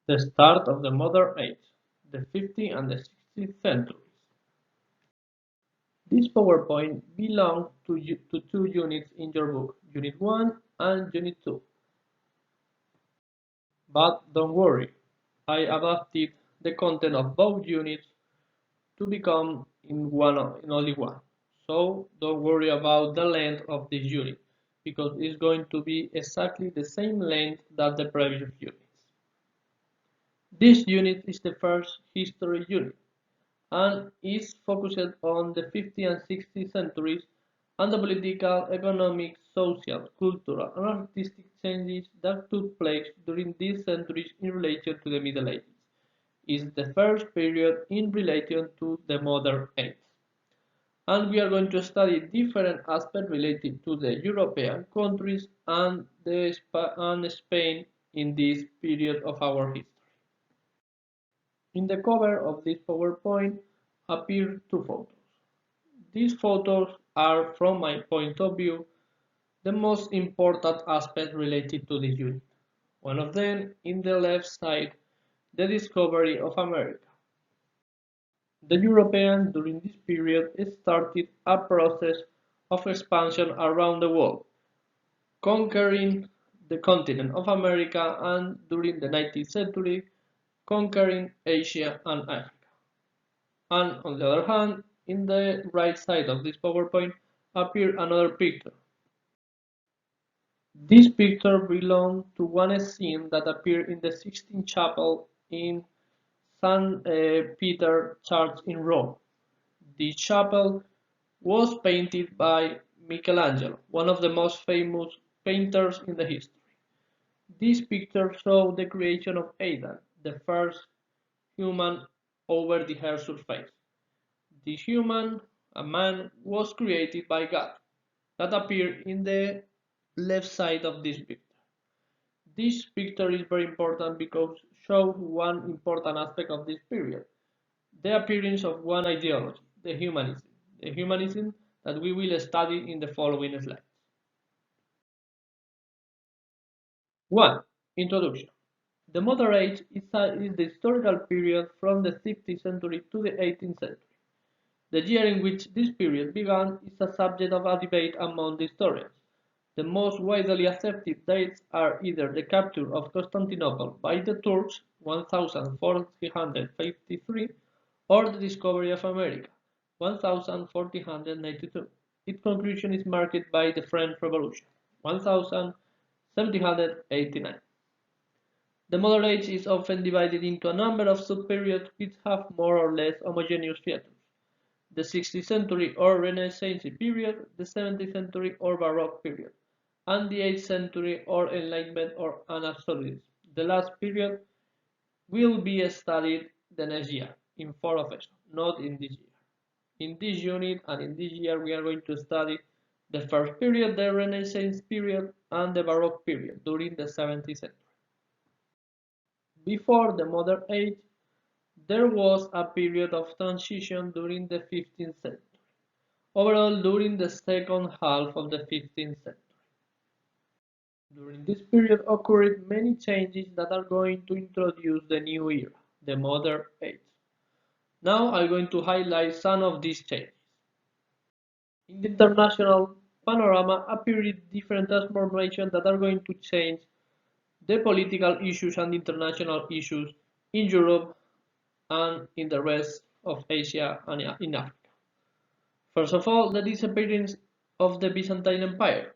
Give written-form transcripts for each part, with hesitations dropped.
The start of the modern age, the 15th and the 16th centuries. This PowerPoint belongs to two units in your book, Unit 1 and Unit 2. But don't worry, I adapted the content of both units to become in only one. So don't worry about the length of this unit, because it's going to be exactly the same length that the previous units. This unit is the first history unit and is focused on the 15th and 16th centuries and the political, economic, social, cultural, and artistic changes that took place during these centuries in relation to the Middle Ages. It is the first period in relation to the modern age. And we are going to study different aspects related to the European countries and, and Spain in this period of our history. In the cover of this PowerPoint appear two photos. These photos are, from my point of view, the most important aspect related to this unit. One of them, in the left side, the discovery of America. The Europeans during this period started a process of expansion around the world, conquering the continent of America and during the 19th century, conquering Asia and Africa. And on the other hand, in the right side of this PowerPoint appears another picture. This picture belongs to one scene that appeared in the Sistine Chapel in St. Peter Church in Rome. The chapel was painted by Michelangelo, one of the most famous painters in the history. This picture shows the creation of Adam, the first human over the earth's surface. This human, a man, was created by God, that appears in the left side of this picture. This picture is very important because it shows one important aspect of this period, the appearance of one ideology, the humanism that we will study in the following slides. 1. Introduction. The Modern Age is the historical period from the 16th century to the 18th century. The year in which this period began is a subject of a debate among the historians. The most widely accepted dates are either the capture of Constantinople by the Turks, 1453, or the discovery of America, 1492. Its conclusion is marked by the French Revolution, 1789. The Modern Age is often divided into a number of sub-periods which have more or less homogeneous features: the 16th century or Renaissance period, the 17th century or Baroque period, and the 8th century or Enlightenment or Absolutism. The last period will be studied the next year in 4 not in this year. In this unit and in this year we are going to study the first period, the Renaissance period, and the Baroque period during the 17th century. Before the Modern Age, there was a period of transition during the 15th century. Overall, during the second half of the 15th century. During this period occurred many changes that are going to introduce the new era, the Modern Age. Now I'm going to highlight some of these changes. In the international panorama appeared different transformations that are going to change the political issues and international issues in Europe and in the rest of Asia and in Africa. First of all, the disappearance of the Byzantine Empire,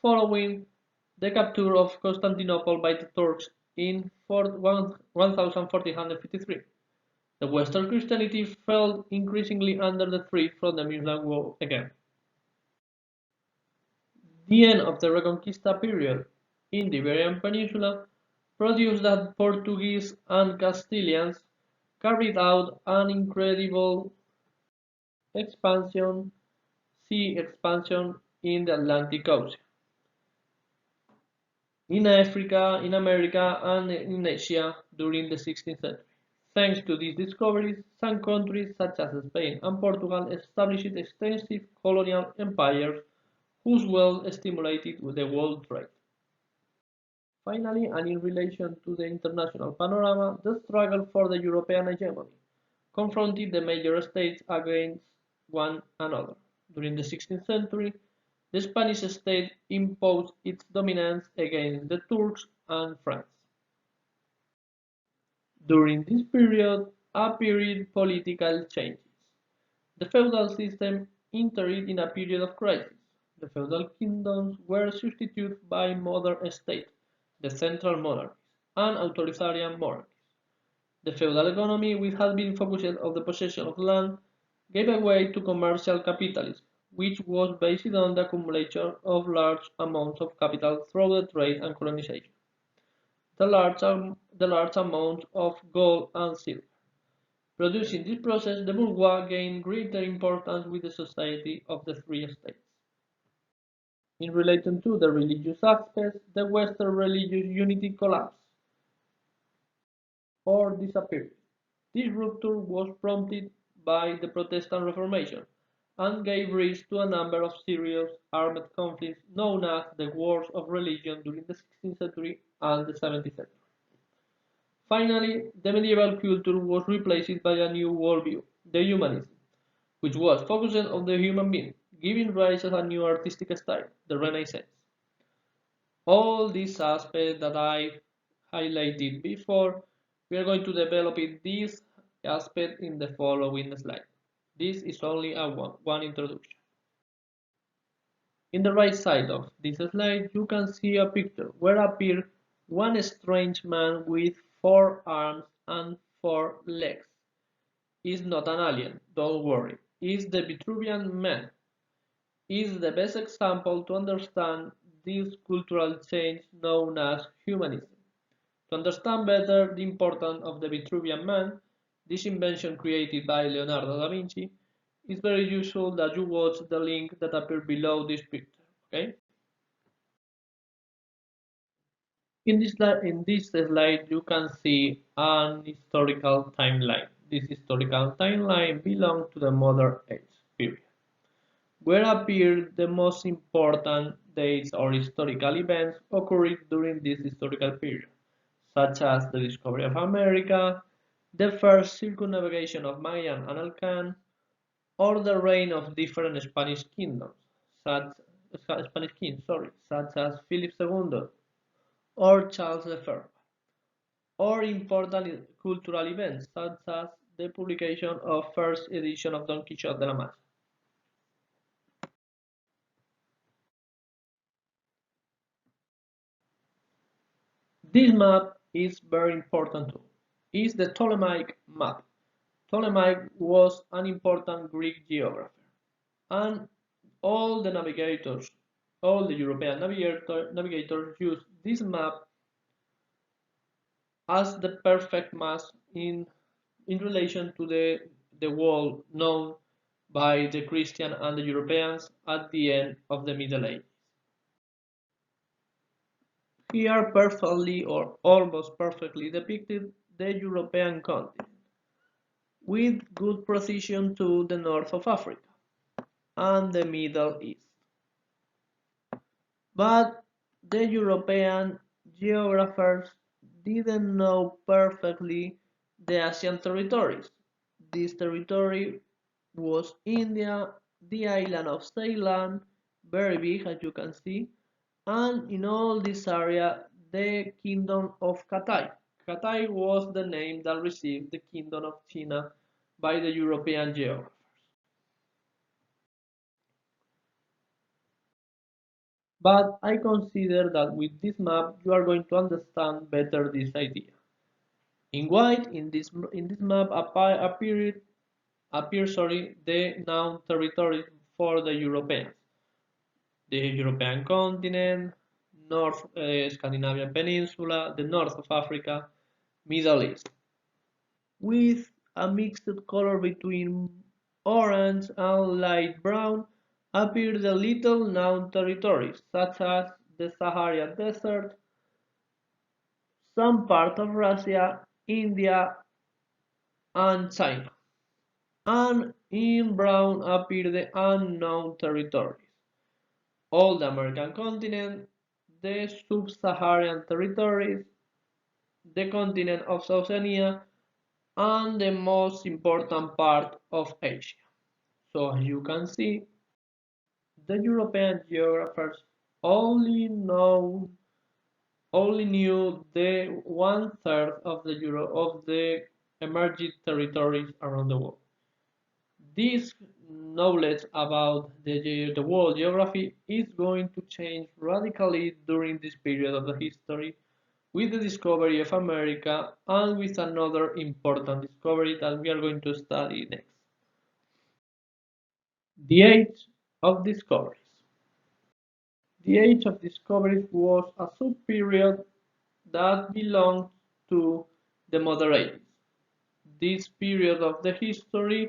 following the capture of Constantinople by the Turks in 1453. The Western Christianity fell increasingly under the threat from the Muslim world again. The end of the Reconquista period in the Iberian Peninsula produced that Portuguese and Castilians carried out an incredible expansion, sea expansion in the Atlantic Ocean, in Africa, in America, and in Asia during the 16th century. Thanks to these discoveries, some countries such as Spain and Portugal established extensive colonial empires whose wealth stimulated the world trade. Finally, and in relation to the international panorama, the struggle for the European hegemony confronted the major states against one another. During the 16th century, the Spanish state imposed its dominance against the Turks and France. During this period appeared political changes. The feudal system entered in a period of crisis. The feudal kingdoms were substituted by modern states, the central monarchies, and authoritarian monarchies. The feudal economy, which had been focused on the possession of land, gave way to commercial capitalism, which was based on the accumulation of large amounts of capital through the trade and colonization. The large amounts of gold and silver. Producing this process, the bourgeois gained greater importance with the society of the three states. In relation to the religious aspects, the Western religious unity collapsed or disappeared. This rupture was prompted by the Protestant Reformation and gave rise to a number of serious armed conflicts known as the Wars of Religion during the 16th century and the 17th century. Finally, the medieval culture was replaced by a new worldview, the humanism, which was focused on the human being, giving rise to a new artistic style, the Renaissance. All these aspects that I highlighted before, we are going to develop in this aspect in the following slide. This is only a one introduction. In the right side of this slide, you can see a picture where appears one strange man with 4 arms and 4 legs. Is not an alien, don't worry. Is the Vitruvian man. Is the best example to understand this cultural change known as humanism. To understand better the importance of the Vitruvian man, this invention created by Leonardo da Vinci, it's very useful that you watch the link that appears below this picture. Okay? In this slide, you can see an historical timeline. This historical timeline belongs to the modern age period, where appear the most important dates or historical events occurring during this historical period, such as the discovery of America, the first circumnavigation of Magellan and Elcan, or the reign of different Spanish kingdoms, such as Philip II or Charles I, or important cultural events such as the publication of first edition of Don Quixote de la Mancha. This map is very important too. It's the Ptolemaic map. Ptolemy was an important Greek geographer, and all the navigators, all the European navigators used this map as the perfect map in relation to the world known by the Christian and the Europeans at the end of the Middle Ages. Here perfectly or almost perfectly depicted the European continent, with good precision to the north of Africa and the Middle East. But the European geographers didn't know perfectly the Asian territories. This territory was India, the island of Ceylon, very big as you can see, and in all this area the kingdom of Katai. Katai was the name that received the kingdom of China by the European geographers. But I consider that with this map you are going to understand better this idea. In white, in this map appear the known territories for the Europeans. The European continent, North Scandinavian Peninsula, the north of Africa, Middle East, with a mixed color between orange and light brown appear the little known territories such as the Sahara Desert, some part of Russia, India, and China. And in brown appear the unknown territories, all the American continent, the sub-Saharan territories, the continent of Oceania, and the most important part of Asia. So as you can see, the European geographers only know only knew the one-third of the emerging territories around the world. This knowledge about the world geography is going to change radically during this period of the history with the discovery of America and with another important discovery that we are going to study next. The Age of Discoveries. The Age of Discoveries was a sub-period that belonged to the Modern Ages. This period of the history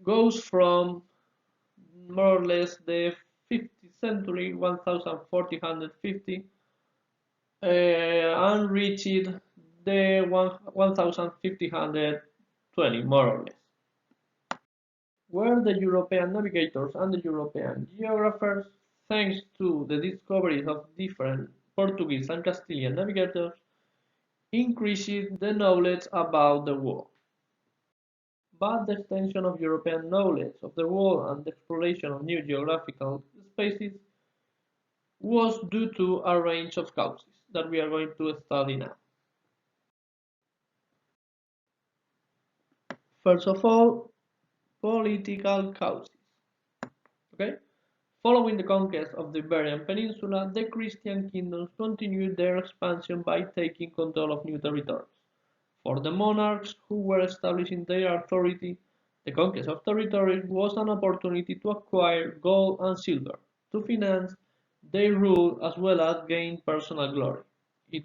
goes from more or less the 50th century, 1450, and reached the 1520, more or less, where the European navigators and the European geographers, thanks to the discoveries of different Portuguese and Castilian navigators, increased the knowledge about the world. But the extension of European knowledge of the world and the exploration of new geographical spaces was due to a range of causes that we are going to study now. First of all, political causes. Okay? Following the conquest of the Iberian Peninsula, the Christian kingdoms continued their expansion by taking control of new territories. For the monarchs who were establishing their authority, the conquest of territories was an opportunity to acquire gold and silver, to finance their rule as well as gain personal glory. It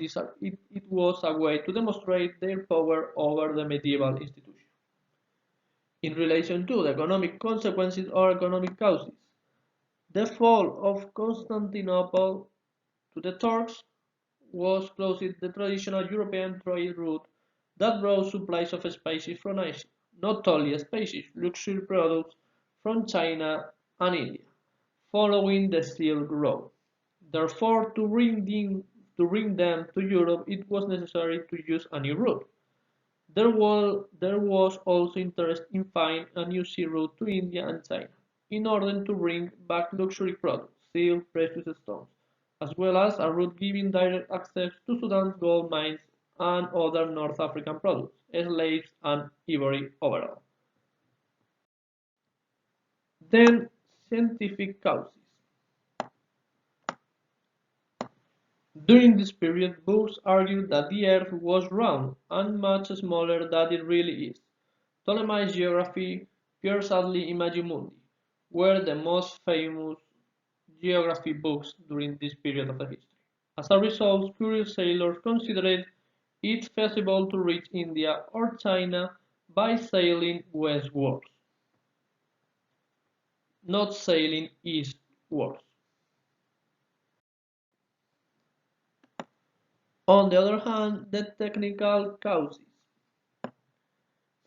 was a way to demonstrate their power over the medieval institution. In relation to the economic consequences or economic causes, the fall of Constantinople to the Turks was closed the traditional European trade route that brought supplies of spices from Asia, not only spices, luxury products from China and India, following the Silk Road. Therefore, to bring them to Europe, it was necessary to use a new route. There was also interest in finding a new sea route to India and China, in order to bring back luxury products, silk, precious stones, as well as a route giving direct access to Sudan's gold mines and other North African products, slaves and ivory overall. Then, scientific causes. During this period, books argued that the Earth was round and much smaller than it really is. Ptolemy's geography, Pierre Sadly Imagi Mundi, were the most famous geography books during this period of the history. As a result, curious sailors considered it feasible to reach India or China by sailing westwards, not sailing eastwards. On the other hand, the technical causes.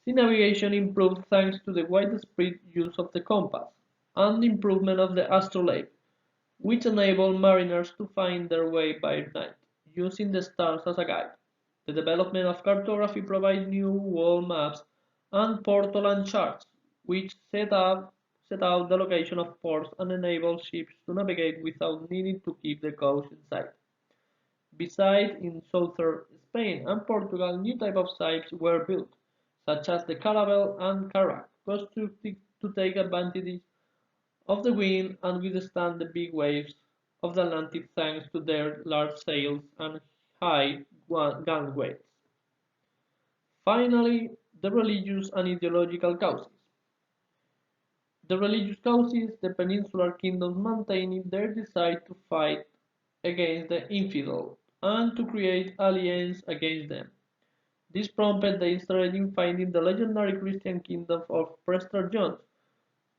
Sea navigation improved thanks to the widespread use of the compass and the improvement of the astrolabe, which enabled mariners to find their way by night, using the stars as a guide. The development of cartography provided new world maps and portolan charts, which set out the location of ports and enabled ships to navigate without needing to keep the coast in sight. Besides, in southern Spain and Portugal, new types of ships were built, such as the caravel and carrack, constructed to take advantage of the wind and withstand the big waves of the Atlantic thanks to their large sails and high gangways. Finally, the religious and ideological causes. The religious causes, the peninsular kingdoms maintaining their desire to fight against the infidel and to create alliances against them. This prompted the interest in finding the legendary Christian kingdom of Prester John,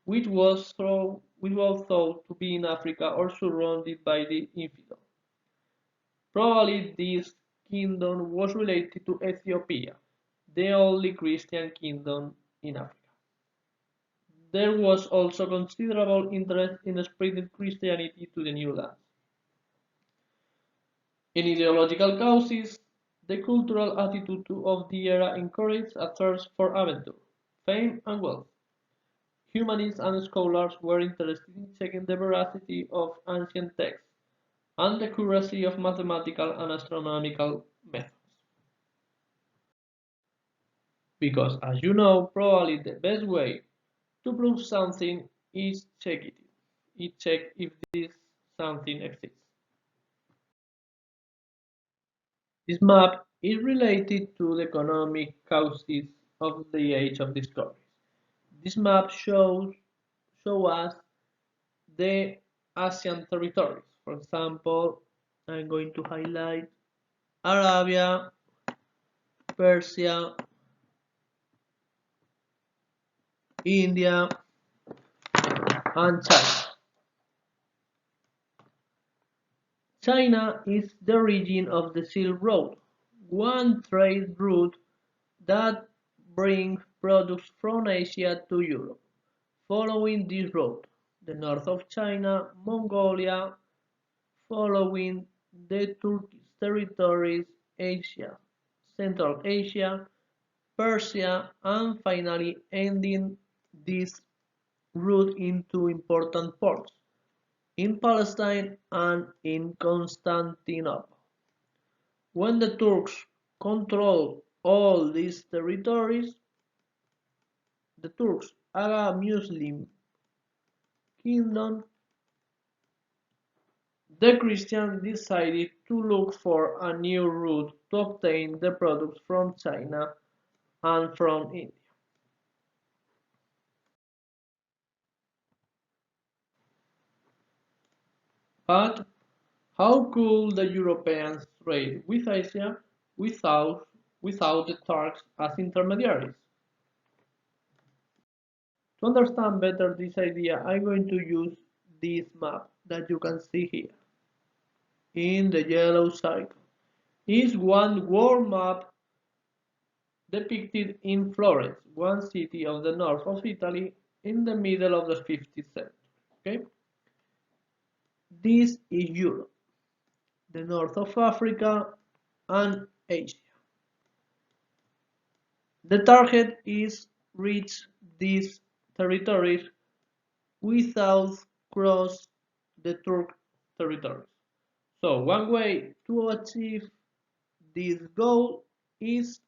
which was thought to be in Africa or surrounded by the infidel. Probably this kingdom was related to Ethiopia, the only Christian kingdom in Africa. There was also considerable interest in spreading Christianity to the new lands. In ideological causes, the cultural attitude of the era encouraged a thirst for adventure, fame, and wealth. Humanists and scholars were interested in checking the veracity of ancient texts and the accuracy of mathematical and astronomical methods. Because, as you know, probably the best way to prove something is check it. Check if this something exists. This map is related to the economic causes of the age of discovery. This map show us the Asian territories. For example, I'm going to highlight Arabia, Persia, India, and China. China is the origin of the Silk Road, one trade route that brings products from Asia to Europe. Following this route, the north of China, Mongolia, following the Turkish territories, Asia, Central Asia, Persia, and finally ending this route into important ports in Palestine and in Constantinople. When the Turks controlled all these territories, the Turks are a Muslim kingdom. The Christians decided to look for a new route to obtain the products from China and from India. But how could the Europeans trade with Asia without, without the Turks as intermediaries? To understand better this idea, I'm going to use this map that you can see here in the yellow circle. Is one world map depicted in Florence, one city of the north of Italy in the middle of the 15th century. Okay? This is Europe, the north of Africa, and Asia. The target is reach these territories without cross the Turk territories. So one way to achieve this goal is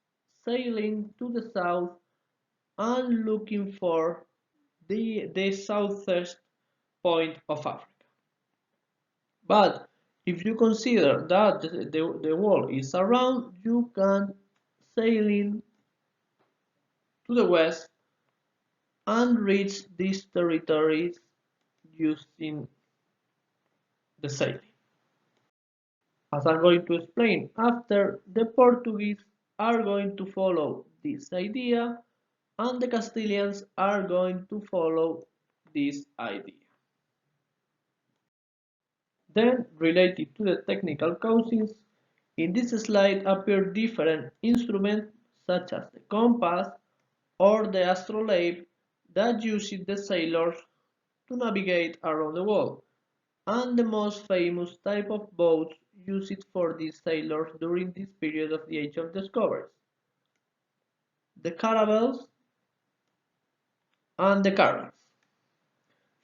sailing to the south and looking for the southwest point of Africa. But if you consider that the world is around, you can sailing to the west and reach these territories using the sailing. As I'm going to explain after, the Portuguese are going to follow this idea and the Castilians are going to follow this idea. Then, related to the technical causes, in this slide appear different instruments such as the compass or the astrolabe that used the sailors to navigate around the world, and the most famous type of boats used for these sailors during this period of the Age of Discoveries, the caravels and the caravels.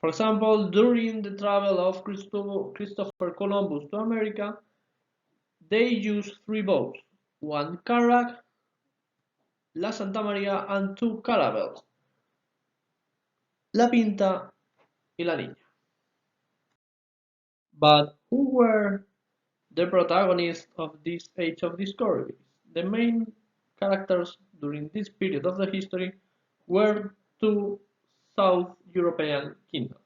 For example, during the travel of Christopher Columbus to America, they used three boats, one carack, La Santa Maria, and two caravels, La Pinta y La Niña. But who were the protagonists of this age of discovery? The main characters during this period of the history were two South European kingdoms,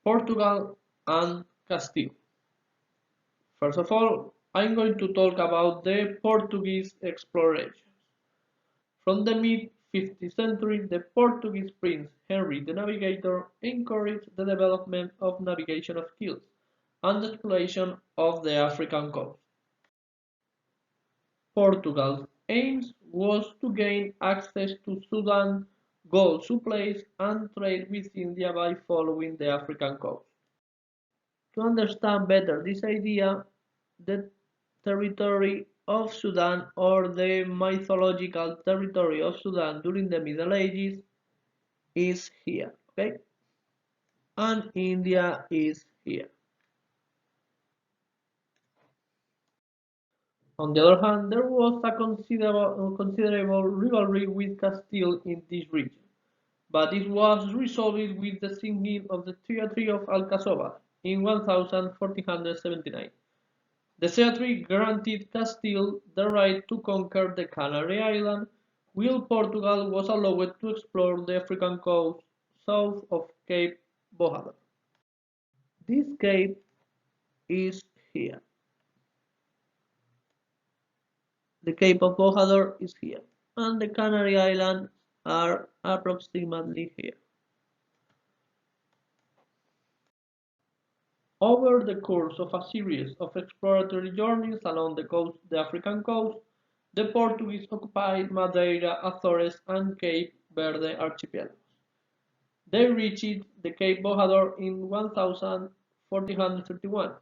Portugal and Castile. First of all, I'm going to talk about the Portuguese explorations. From the mid-15th century, the Portuguese prince Henry the Navigator encouraged the development of navigation skills and the exploration of the African coast. Portugal's aim was to gain access to Sudan gold supplies and trade with India by following the African coast. To understand better this idea, the territory of Sudan or the mythological territory of Sudan during the Middle Ages is here, okay? And India is here. On the other hand, there was a considerable rivalry with Castile in this region, but it was resolved with the signing of the Treaty of Alcazaba in 1479. The treaty granted Castile the right to conquer the Canary Islands, while Portugal was allowed to explore the African coast south of Cape Bohada. This cape is here. The Cape of Bojador is here, and the Canary Islands are approximately here. Over the course of a series of exploratory journeys along the African coast, the Portuguese occupied Madeira, Azores, and Cape Verde archipelagos. They reached the Cape Bojador in 1431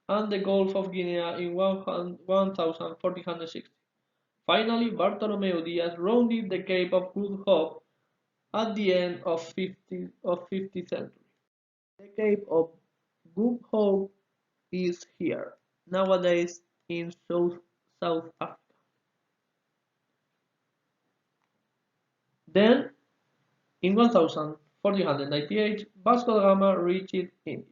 and the Gulf of Guinea in 1460. Finally, Bartolomeu Diaz rounded the Cape of Good Hope at the end of 15th century. The Cape of Good Hope is here, nowadays in South Africa. Then, in 1498, Vasco da Gama reached India.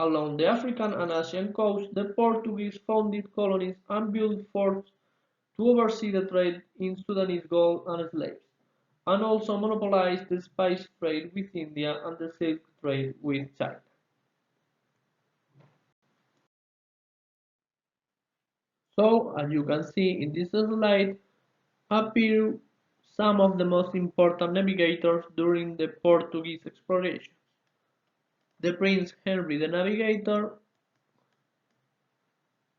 Along the African and Asian coast, the Portuguese founded colonies and built forts to oversee the trade in Sudanese gold and slaves, and also monopolized the spice trade with India and the silk trade with China. So, as you can see in this slide, appear some of the most important navigators during the Portuguese exploration. The Prince Henry the Navigator,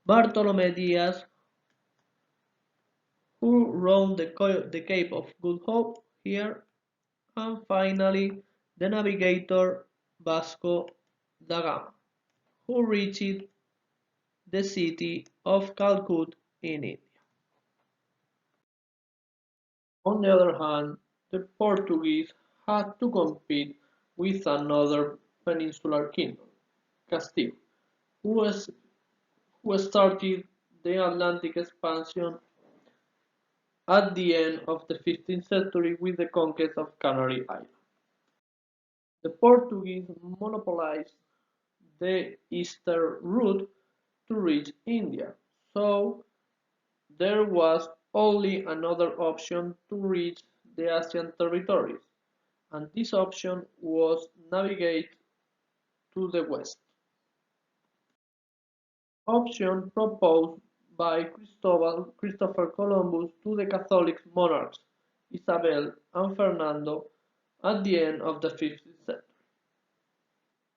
Bartolomé Diaz, who round the Cape of Good Hope here, and finally the navigator Vasco da Gama, who reached the city of Calcutta in India. On the other hand, the Portuguese had to compete with another peninsular kingdom, Castile, who, was, who started the Atlantic expansion at the end of the 15th century with the conquest of Canary Islands. The Portuguese monopolized the eastern route to reach India, so there was only another option to reach the Asian territories, and this option was navigate to the west. Option proposed by Christopher Columbus to the Catholic monarchs Isabel and Fernando at the end of the 15th century.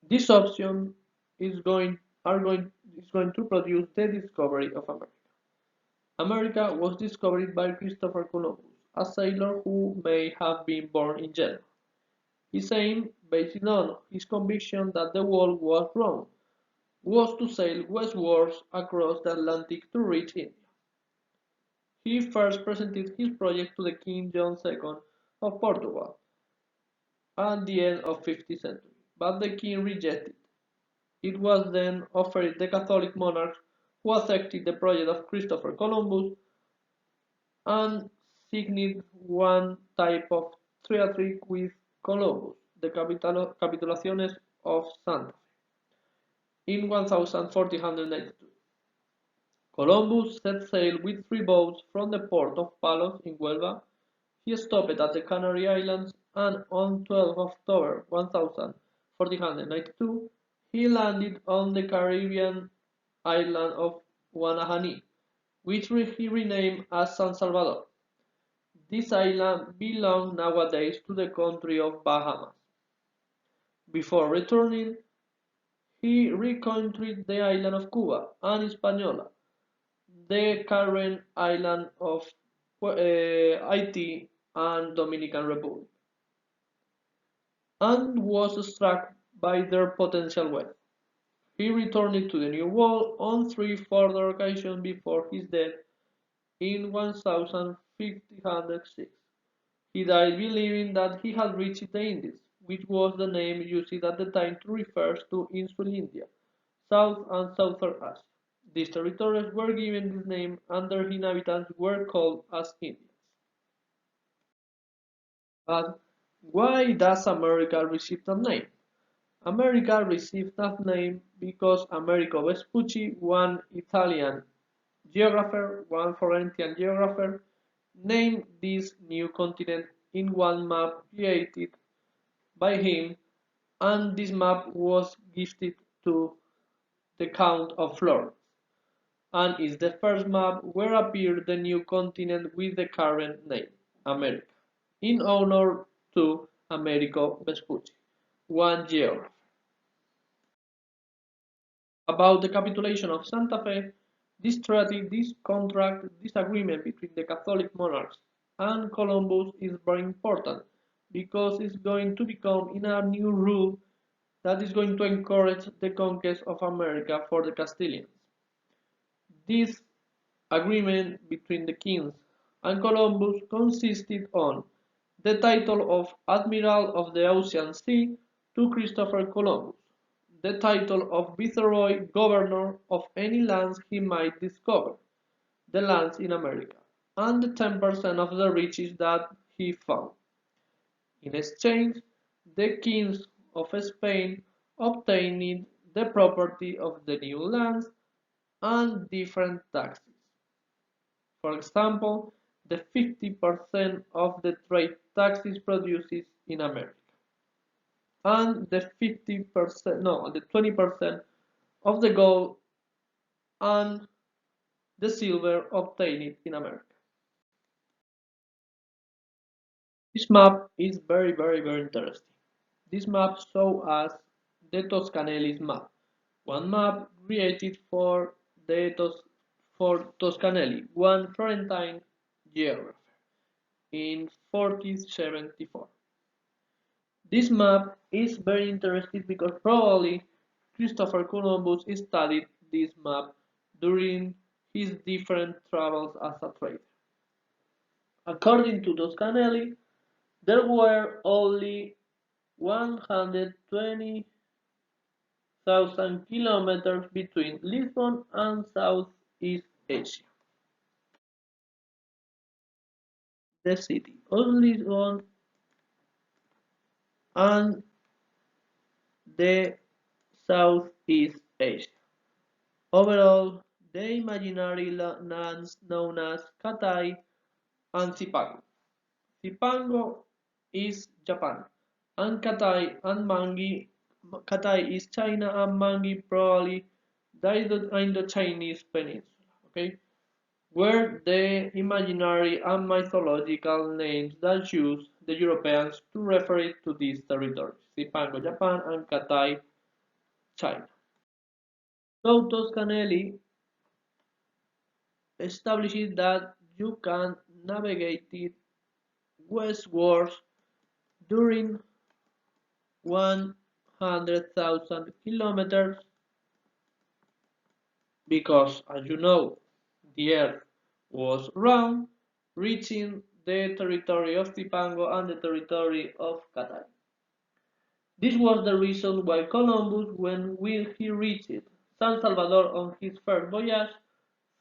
This option is going to produce the discovery of America. America was discovered by Christopher Columbus, a sailor who may have been born in Genoa. His aim, based on his conviction that the world was round, was to sail westwards across the Atlantic to reach India. He first presented his project to the King John II of Portugal at the end of the 15th century, but the king rejected. It was then offered the Catholic monarchs who accepted the project of Christopher Columbus and signed one type of treaty with Columbus, the Capitulaciones of Santa Fe, in 1492. Columbus set sail with three boats from the port of Palos in Huelva. He stopped at the Canary Islands, and on 12 October 1492 he landed on the Caribbean island of Guanahani, which he renamed as San Salvador. This island belongs nowadays to the country of Bahamas. Before returning, he reconquered the island of Cuba and Hispaniola, the current island of Haiti and Dominican Republic, and was struck by their potential wealth. He returned to the New World on three further occasions before his death in 1506. He died believing that he had reached the Indies, which was the name used at the time to refer to insular India, South and Southern Asia. These territories were given this name and their inhabitants were called as Indians. But why does America receive that name? America received that name because Amerigo Vespucci, one Italian geographer, one Florentine geographer, named this new continent in one map created by him, and this map was gifted to the Count of Florence, and is the first map where appeared the new continent with the current name, America, in honor to Amerigo Vespucci, one geographer. About the capitulation of Santa Fe, this treaty, this contract, this agreement between the Catholic monarchs and Columbus is very important because it's going to become in a new rule that is going to encourage the conquest of America for the Castilians. This agreement between the kings and Columbus consisted on the title of Admiral of the Ocean Sea to Christopher Columbus, the title of Viceroy Governor of any lands he might discover, the lands in America, and the 10% of the riches that he found. In exchange, the kings of Spain obtained the property of the new lands and different taxes. For example, the 50% of the trade taxes produced in America, and the 50%, no, the 20% of the gold and the silver obtained in America. This map is very interesting. This map shows us the Toscanelli's map, one map created for Toscanelli, one Florentine geographer, in 1474. This map is very interesting because probably Christopher Columbus studied this map during his different travels as a trader. According to Toscanelli, there were only 120,000 kilometers between Lisbon and Southeast Asia. The city of Lisbon and the Southeast Asia. Overall, the imaginary lands known as Katai and Zipango. Zipango is Japan, and Katai is China, and Mangi probably the Indo-Chinese peninsula. Okay, were the imaginary and mythological names that used the Europeans to refer to these territories: Zipango, Japan, and Katai, China. So Toscanelli established that you can navigate it westwards during 100,000 kilometers because, as you know, the Earth was round, reaching the territory of Zipango and the territory of Cathay. This was the reason why Columbus, when he reached San Salvador on his first voyage,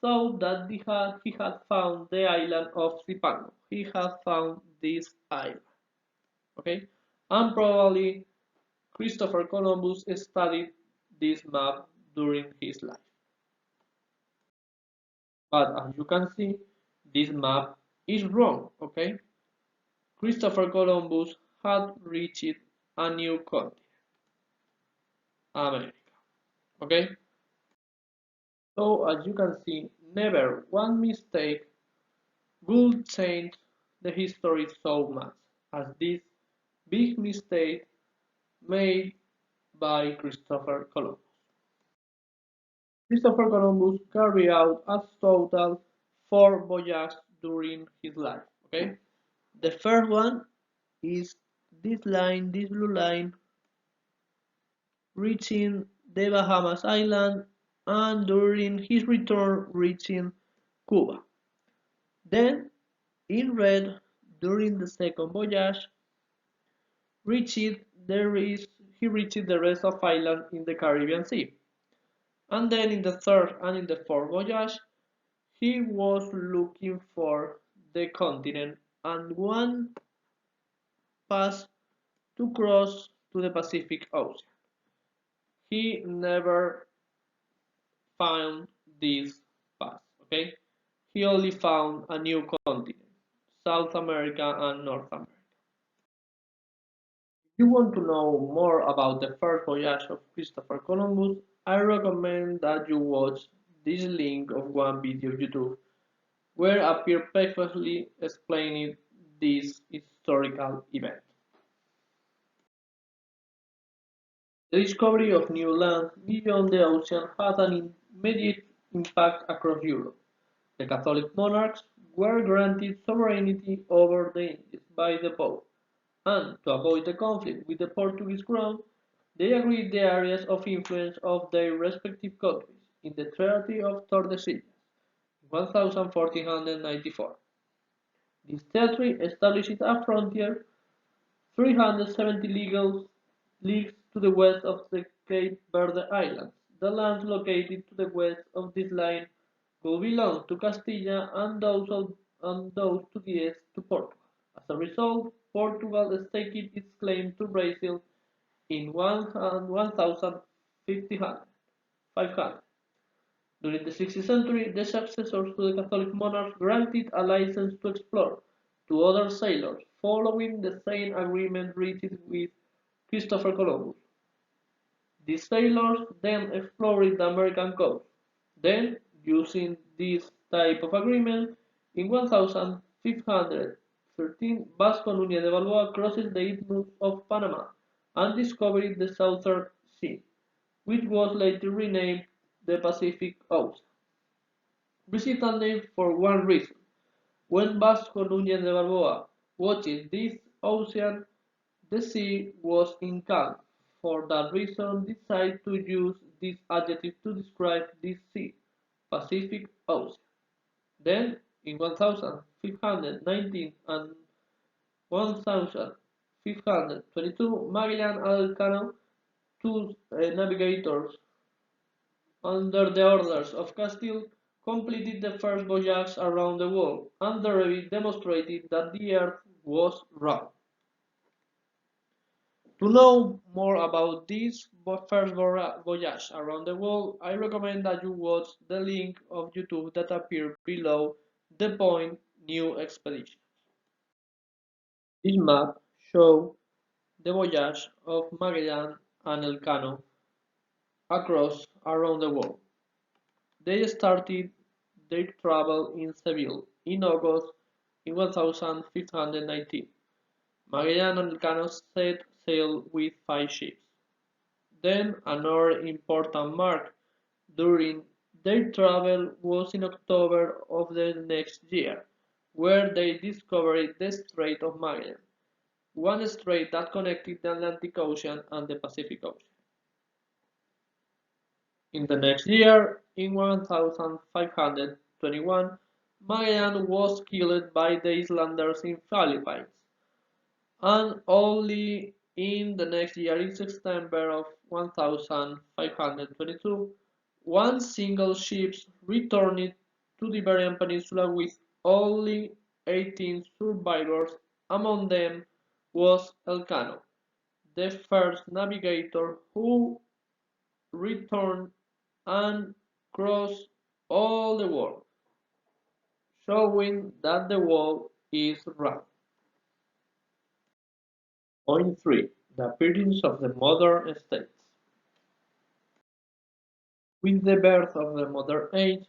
thought that he had found the island of Zipango. He had found this island. Okay? And probably Christopher Columbus studied this map during his life. But as you can see, this map is wrong, okay? Christopher Columbus had reached a new continent, America, okay? So as you can see, never one mistake would change the history so much as this big mistake made by Christopher Columbus. Christopher Columbus carried out a total four voyages during his life. Okay, the first one is this line, this blue line, reaching the Bahamas Islands, and during his return reaching Cuba. Then, in red, during the second voyage, reached he reached the rest of islands in the Caribbean Sea. And then in the third and in the fourth voyage, he was looking for the continent and one pass to cross to the Pacific Ocean. He never found this pass, okay? He only found a new continent, South America and North America. If you want to know more about the first voyage of Christopher Columbus, I recommend that you watch this link of one video of YouTube where appear perfectly explaining this historical event. The discovery of new land beyond the ocean had an immediate impact across Europe. The Catholic monarchs were granted sovereignty over the Indies by the Pope, and to avoid the conflict with the Portuguese crown, they agreed the areas of influence of their respective countries in the Treaty of Tordesillas in 1494. This treaty established a frontier 370 leagues to the west of the Cape Verde Islands. The lands located to the west of this line will belong to Castilla and those to the east to Portugal. As a result, Portugal staked its claim to Brazil in 1500. During the 16th century, the successors to the Catholic monarchs granted a license to explore to other sailors, following the same agreement reached with Christopher Columbus. These sailors then explored the American coast. Then, using this type of agreement, in 1513, Vasco Núñez de Balboa crossed the Isthmus of Panama and discovered the Southern Sea, which was later renamed the Pacific Ocean. Received a name for one reason. When Vasco Núñez de Balboa watched this ocean, the sea was in calm. For that reason, decided to use this adjective to describe this sea, Pacific Ocean. Then, in 1519 and 1522, Magellan and Elcano, two navigators under the orders of Castile, completed the first voyage around the world, and thoroughly demonstrated that the Earth was round. To know more about this first voyage around the world, I recommend that you watch the link of YouTube that appears below the point New Expedition. This map shows the voyage of Magellan and Elcano across around the world. They started their travel in Seville in August in 1519. Magellan and Elcano set sail with 5 ships. Then another important mark during their travel was in October of the next year, where they discovered the Strait of Magellan, one strait that connected the Atlantic Ocean and the Pacific Ocean. In the next year, in 1521, Magellan was killed by the islanders in Philippines, and only in the next year, in September of 1522, one single ship returned to the Iberian Peninsula with only 18 survivors. Among them was Elcano, the first navigator who returned and crossed all the world, showing that the world is round. Point 3. The appearance of the modern states. With the birth of the modern age,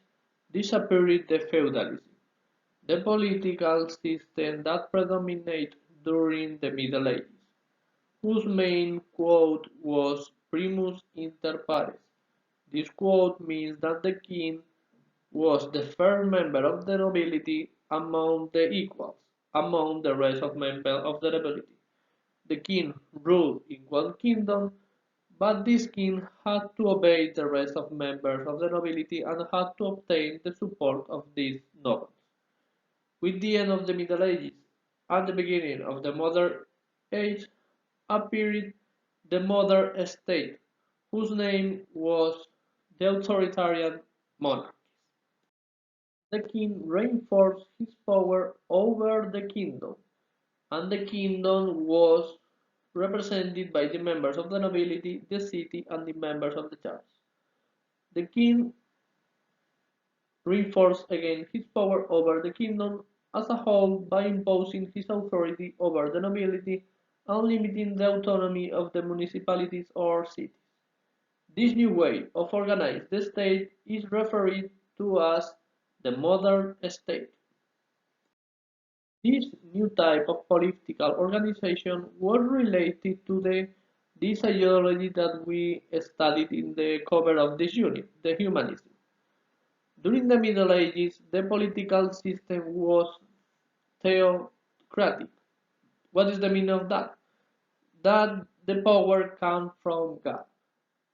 disappeared the feudalism, the political system that predominated during the Middle Ages, whose main quote was primus inter pares. This quote means that the king was the first member of the nobility among the equals, among the rest of members of the nobility. The king ruled in one kingdom, but this king had to obey the rest of members of the nobility and had to obtain the support of these nobles. With the end of the Middle Ages and the beginning of the modern age appeared the modern state, whose name was the authoritarian monarchy. The king reinforced his power over the kingdom, and the kingdom was represented by the members of the nobility, the city, and the members of the church. The king reinforced again his power over the kingdom as a whole by imposing his authority over the nobility and limiting the autonomy of the municipalities or cities. This new way of organizing the state is referred to as the modern state. This new type of political organization was related to this ideology that we studied in the cover of this unit, the humanism. During the Middle Ages, the political system was theocratic. What is the meaning of that? That the power comes from God,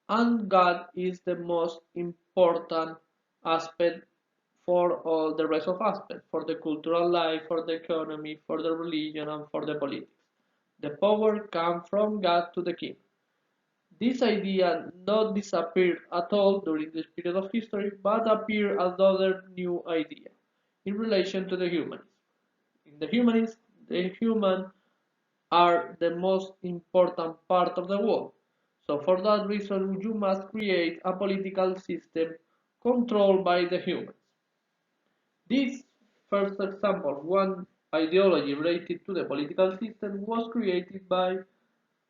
and God is the most important aspect for all the rest of aspects, for the cultural life, for the economy, for the religion, and for the politics. The power comes from God to the king. This idea not disappeared at all during this period of history, but appeared as another new idea in relation to the humanism. In the humanism, the human are the most important part of the world. So for that reason, you must create a political system controlled by the humans. This first example, one ideology related to the political system, was created by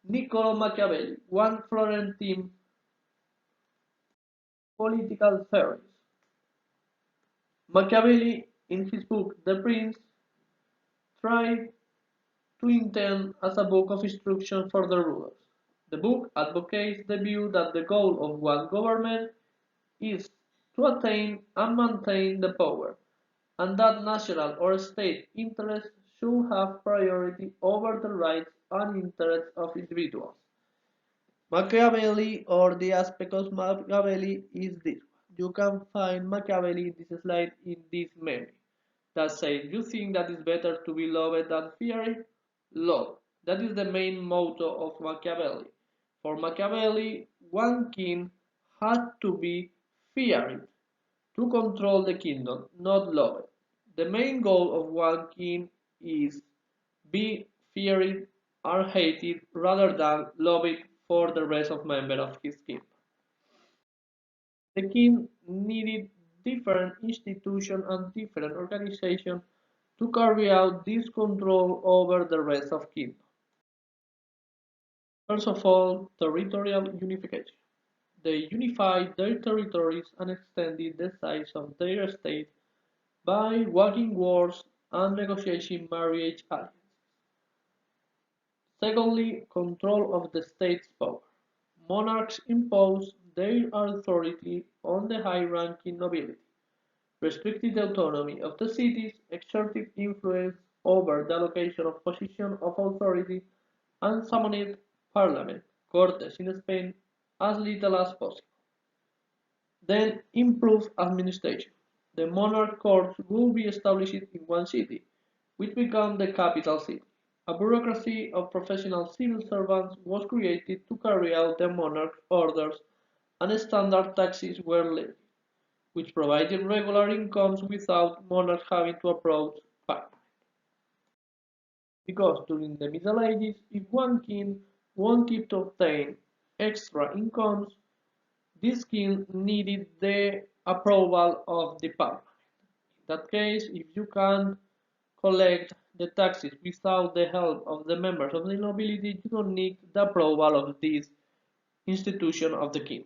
Niccolo Machiavelli, one Florentine political theorist. Machiavelli, in his book The Prince, tried to intend as a book of instruction for the rulers. The book advocates the view that the goal of one government is to attain and maintain the power, and that national or state interests should have priority over the rights and interests of individuals. Machiavelli, or the aspect of Machiavelli, is this. You can find Machiavelli in this slide in this meme that says, you think that it's better to be loved than feared? Love. That is the main motto of Machiavelli. For Machiavelli, one king had to be feared to control the kingdom, not loved. The main goal of one king is be feared or hated rather than loved for the rest of members of his kingdom. The king needed different institutions and different organizations to carry out this control over the rest of kingdom. First of all, territorial unification. They unified their territories and extended the size of their state by waging wars and negotiating marriage alliances. Secondly, control of the state's power. Monarchs imposed their authority on the high-ranking nobility, restricted the autonomy of the cities, exerted influence over the allocation of positions of authority, and summoned parliament, Cortes in Spain, as little as possible. Then improve administration. The monarch courts will be established in one city, which became the capital city. A bureaucracy of professional civil servants was created to carry out the monarch's orders, and standard taxes were levied, which provided regular incomes without monarchs having to approach parliament. Because during the Middle Ages, if one king wanted to obtain extra incomes, this king needed the approval of the parliament. In that case, if you can't collect the taxes without the help of the members of the nobility, you don't need the approval of this institution of the king.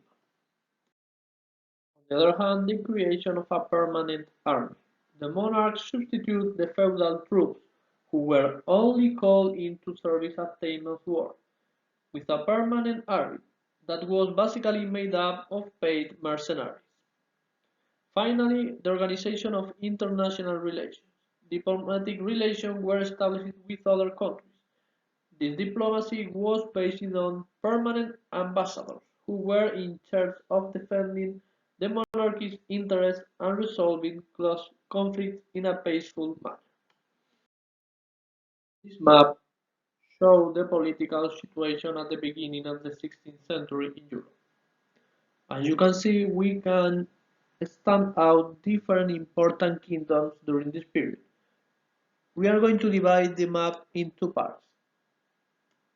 On the other hand, the creation of a permanent army. The monarch substituted the feudal troops, who were only called into service at time of war, with a permanent army that was basically made up of paid mercenaries. Finally, the organization of international relations. Diplomatic relations were established with other countries. This diplomacy was based on permanent ambassadors who were in charge of defending the monarchy's interests and resolving close conflicts in a peaceful manner. This map shows the political situation at the beginning of the 16th century in Europe. As you can see, we can stand out different important kingdoms during this period. We are going to divide the map in two parts,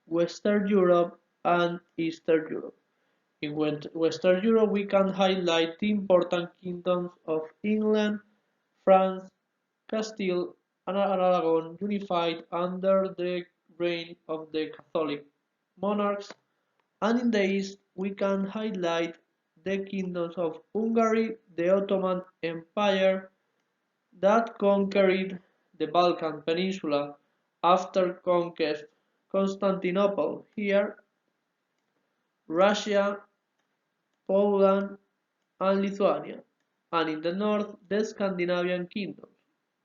Western Europe and Eastern Europe. In Western Europe, we can highlight the important kingdoms of England, France, Castile, and Aragon unified under the reign of the Catholic monarchs, and in the East, we can highlight the kingdoms of Hungary, the Ottoman Empire that conquered the Balkan Peninsula after conquest, Constantinople here, Russia, Poland, and Lithuania, and in the north the Scandinavian kingdoms,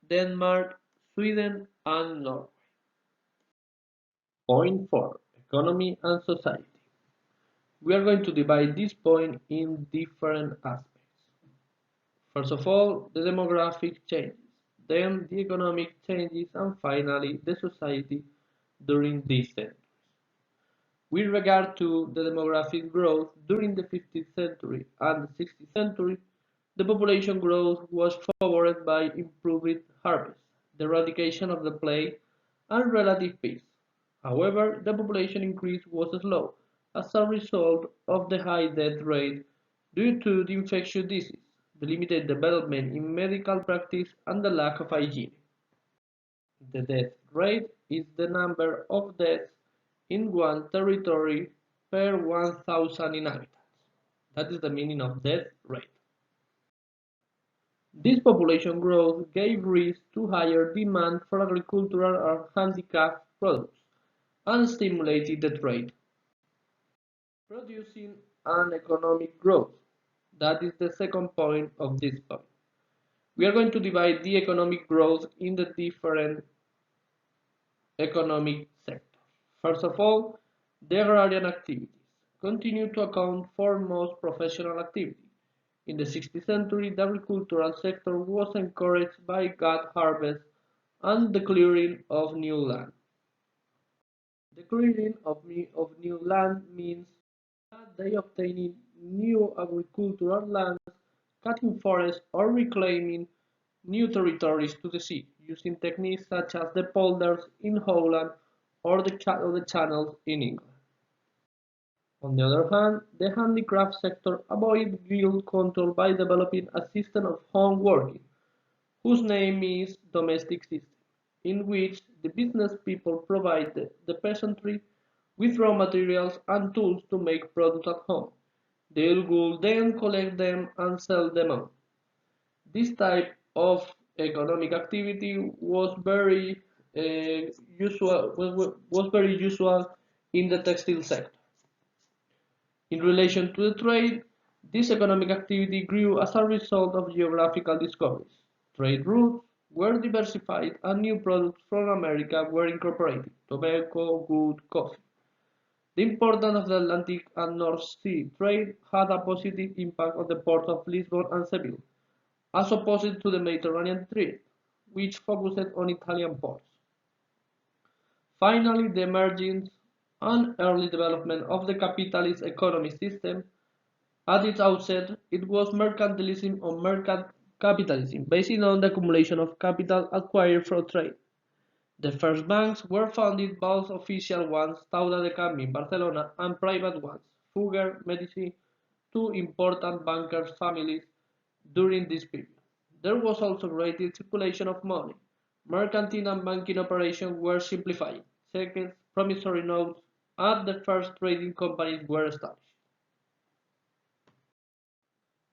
Denmark, Sweden, and Norway. Point 4. Economy and society. We are going to divide this point in different aspects. First of all, the demographic changes, then the economic changes, and finally the society during these centuries. With regard to the demographic growth during the 15th century and the 16th century, the population growth was favored by improved harvests, the eradication of the plague, and relative peace. However, the population increase was slow as a result of the high death rate due to the infectious disease, the limited development in medical practice, and the lack of hygiene. The death rate is the number of deaths in one territory per 1,000 inhabitants. That is the meaning of death rate. This population growth gave rise to higher demand for agricultural and handicraft products and stimulated the trade, producing an economic growth. That is the second point of this point. We are going to divide the economic growth in the different economic sectors. First of all, the agrarian activities continue to account for most professional activity. In the 16th century, the agricultural sector was encouraged by gad harvest and the clearing of new land. The clearing of new land means that they obtaining new agricultural lands, cutting forests, or reclaiming new territories to the sea, using techniques such as the polders in Holland or the channels in England. On the other hand, the handicraft sector avoided guild control by developing a system of home working, whose name is domestic system, in which the business people provide the peasantry with raw materials and tools to make products at home. They will then collect them and sell them on. This type of economic activity was very usual in the textile sector. In relation to the trade, this economic activity grew as a result of geographical discoveries. Trade routes were diversified and new products from America were incorporated: tobacco, wood, coffee. The importance of the Atlantic and North Sea trade had a positive impact on the ports of Lisbon and Seville, as opposed to the Mediterranean trade, which focused on Italian ports. Finally, the emergence and early development of the capitalist economy system. At its outset, it was mercantilism or mercant capitalism, based on the accumulation of capital acquired through trade. The first banks were founded, both official ones, Taula de Canvi in Barcelona, and private ones, Fugger, Medici, two important bankers' families during this period. There was also greater circulation of money. Mercantile and banking operations were simplified. Cheques, promissory notes, and the first trading companies were established.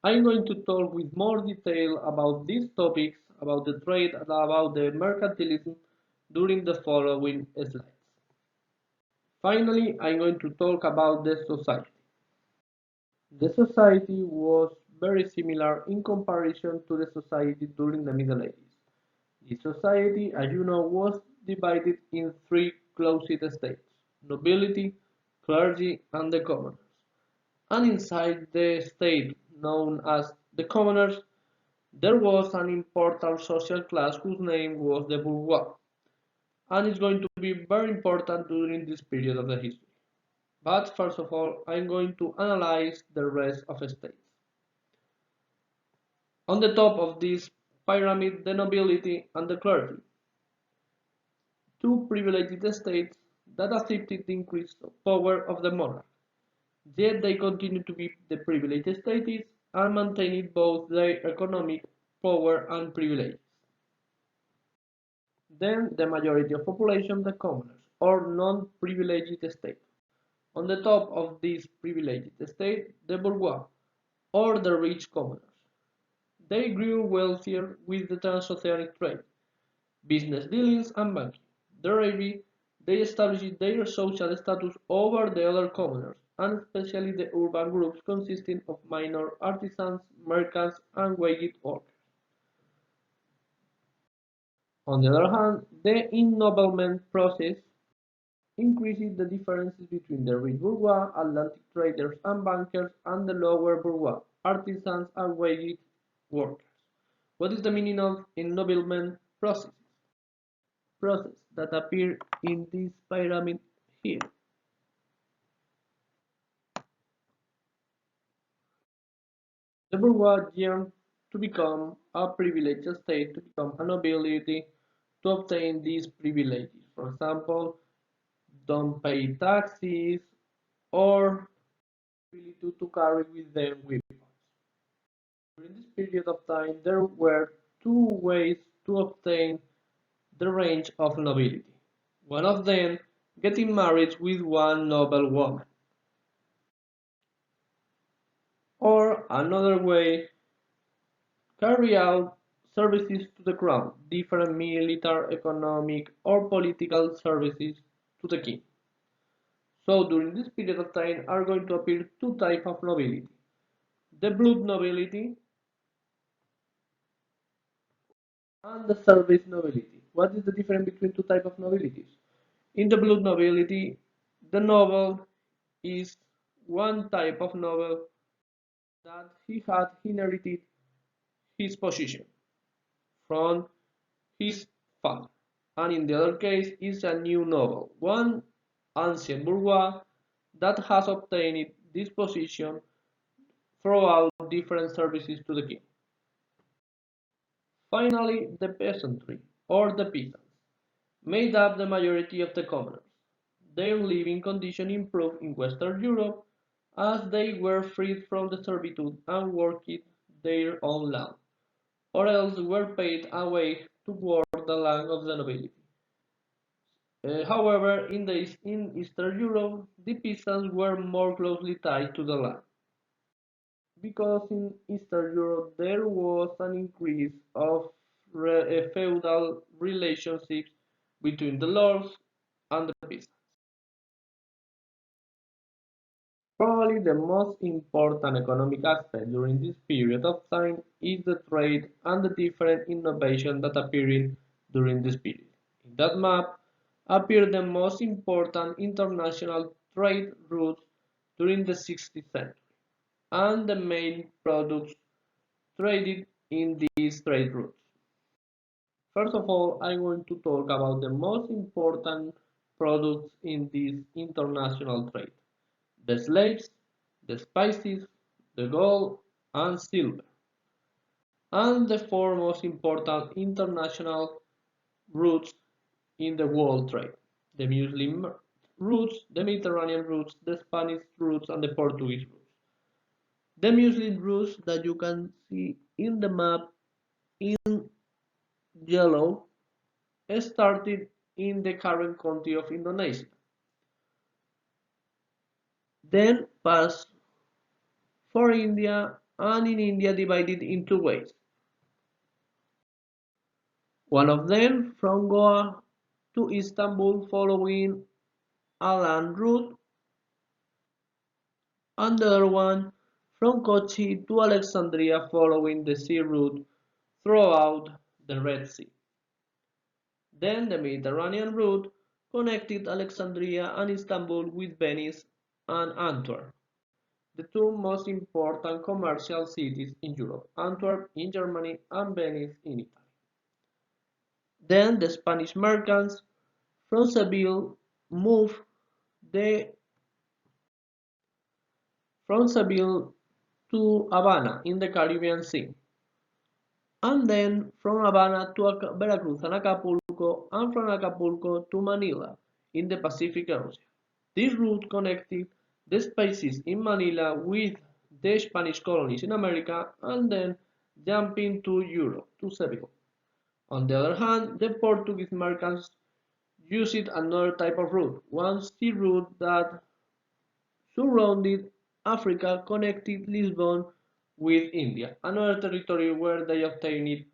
I'm going to talk with more detail about these topics, about the trade and about the mercantilism during the following slides. Finally, I'm going to talk about the society. The society was very similar in comparison to the society during the Middle Ages. The society, as you know, was divided in three closed states: nobility, clergy, and the commoners. And inside the state known as the commoners, there was an important social class whose name was the bourgeois, and it's going to be very important during this period of the history. But first of all, I'm going to analyze the rest of the states. On the top of this pyramid, the nobility and the clergy, two privileged states that accepted the increased power of the monarch. Yet they continue to be the privileged states and maintaining both their economic power and privileges. Then the majority of population, the commoners, or non-privileged state. On the top of this privileged state, the bourgeois, or the rich commoners. They grew wealthier with the transoceanic trade, business dealings, and banking. Thereby, they established their social status over the other commoners, and especially the urban groups consisting of minor artisans, merchants, and waged workers. On the other hand, the ennoblement process increases the differences between the rich bourgeois, Atlantic traders and bankers, and the lower bourgeois, artisans and waged workers. What is the meaning of ennoblement process? Process that appear in this pyramid here. The bourgeois yearn to become a privileged state, to become a nobility, to obtain these privileges. For example, don't pay taxes or ability to carry with them weapons. During this period of time, there were two ways to obtain the range of nobility. One of them, getting married with one noble woman, or another way, carry out services to the crown, different military, economic, or political services to the king. So during this period of time are going to appear two types of nobility. The blood nobility and the service nobility. What is the difference between two types of nobilities? In the blood nobility, the noble is one type of noble that he had inherited his position from his father, and in the other case is a new noble, one ancient bourgeois that has obtained this position throughout different services to the king. Finally, the peasantry, or the peasants, made up the majority of the commoners. Their living conditions improved in Western Europe as they were freed from the servitude and worked their own land, or else were paid away to work the land of the nobility. However, in Eastern Europe, the peasants were more closely tied to the land, because in Eastern Europe there was an increase of feudal relationships between the lords and the peasants. Probably the most important economic aspect during this period of time is the trade and the different innovations that appeared during this period. In that map appear the most important international trade routes during the 16th century and the main products traded in these trade routes. First of all, I'm going to talk about the most important products in this international trade: the slaves, the spices, the gold, and silver, and the four most important international routes in the world trade: the Muslim routes, the Mediterranean routes, the Spanish routes, and the Portuguese routes. The Muslim routes that you can see in the map in yellow started in the current country of Indonesia, then passed for India, and in India divided in two ways. One of them from Goa to Istanbul following a land route, and the other one from Kochi to Alexandria following the sea route throughout the Red Sea. Then the Mediterranean route connected Alexandria and Istanbul with Venice and Antwerp, the two most important commercial cities in Europe, Antwerp in Germany and Venice in Italy. Then the Spanish merchants from Seville moved the, from Seville to Havana in the Caribbean Sea, and then from Havana to Veracruz and Acapulco, and from Acapulco to Manila in the Pacific Ocean. This route connected the spaces in Manila with the Spanish colonies in America and then jumping to Europe, to Seville. On the other hand, the Portuguese merchants used another type of route, one sea route that surrounded Africa, connected Lisbon with India, another territory where they obtained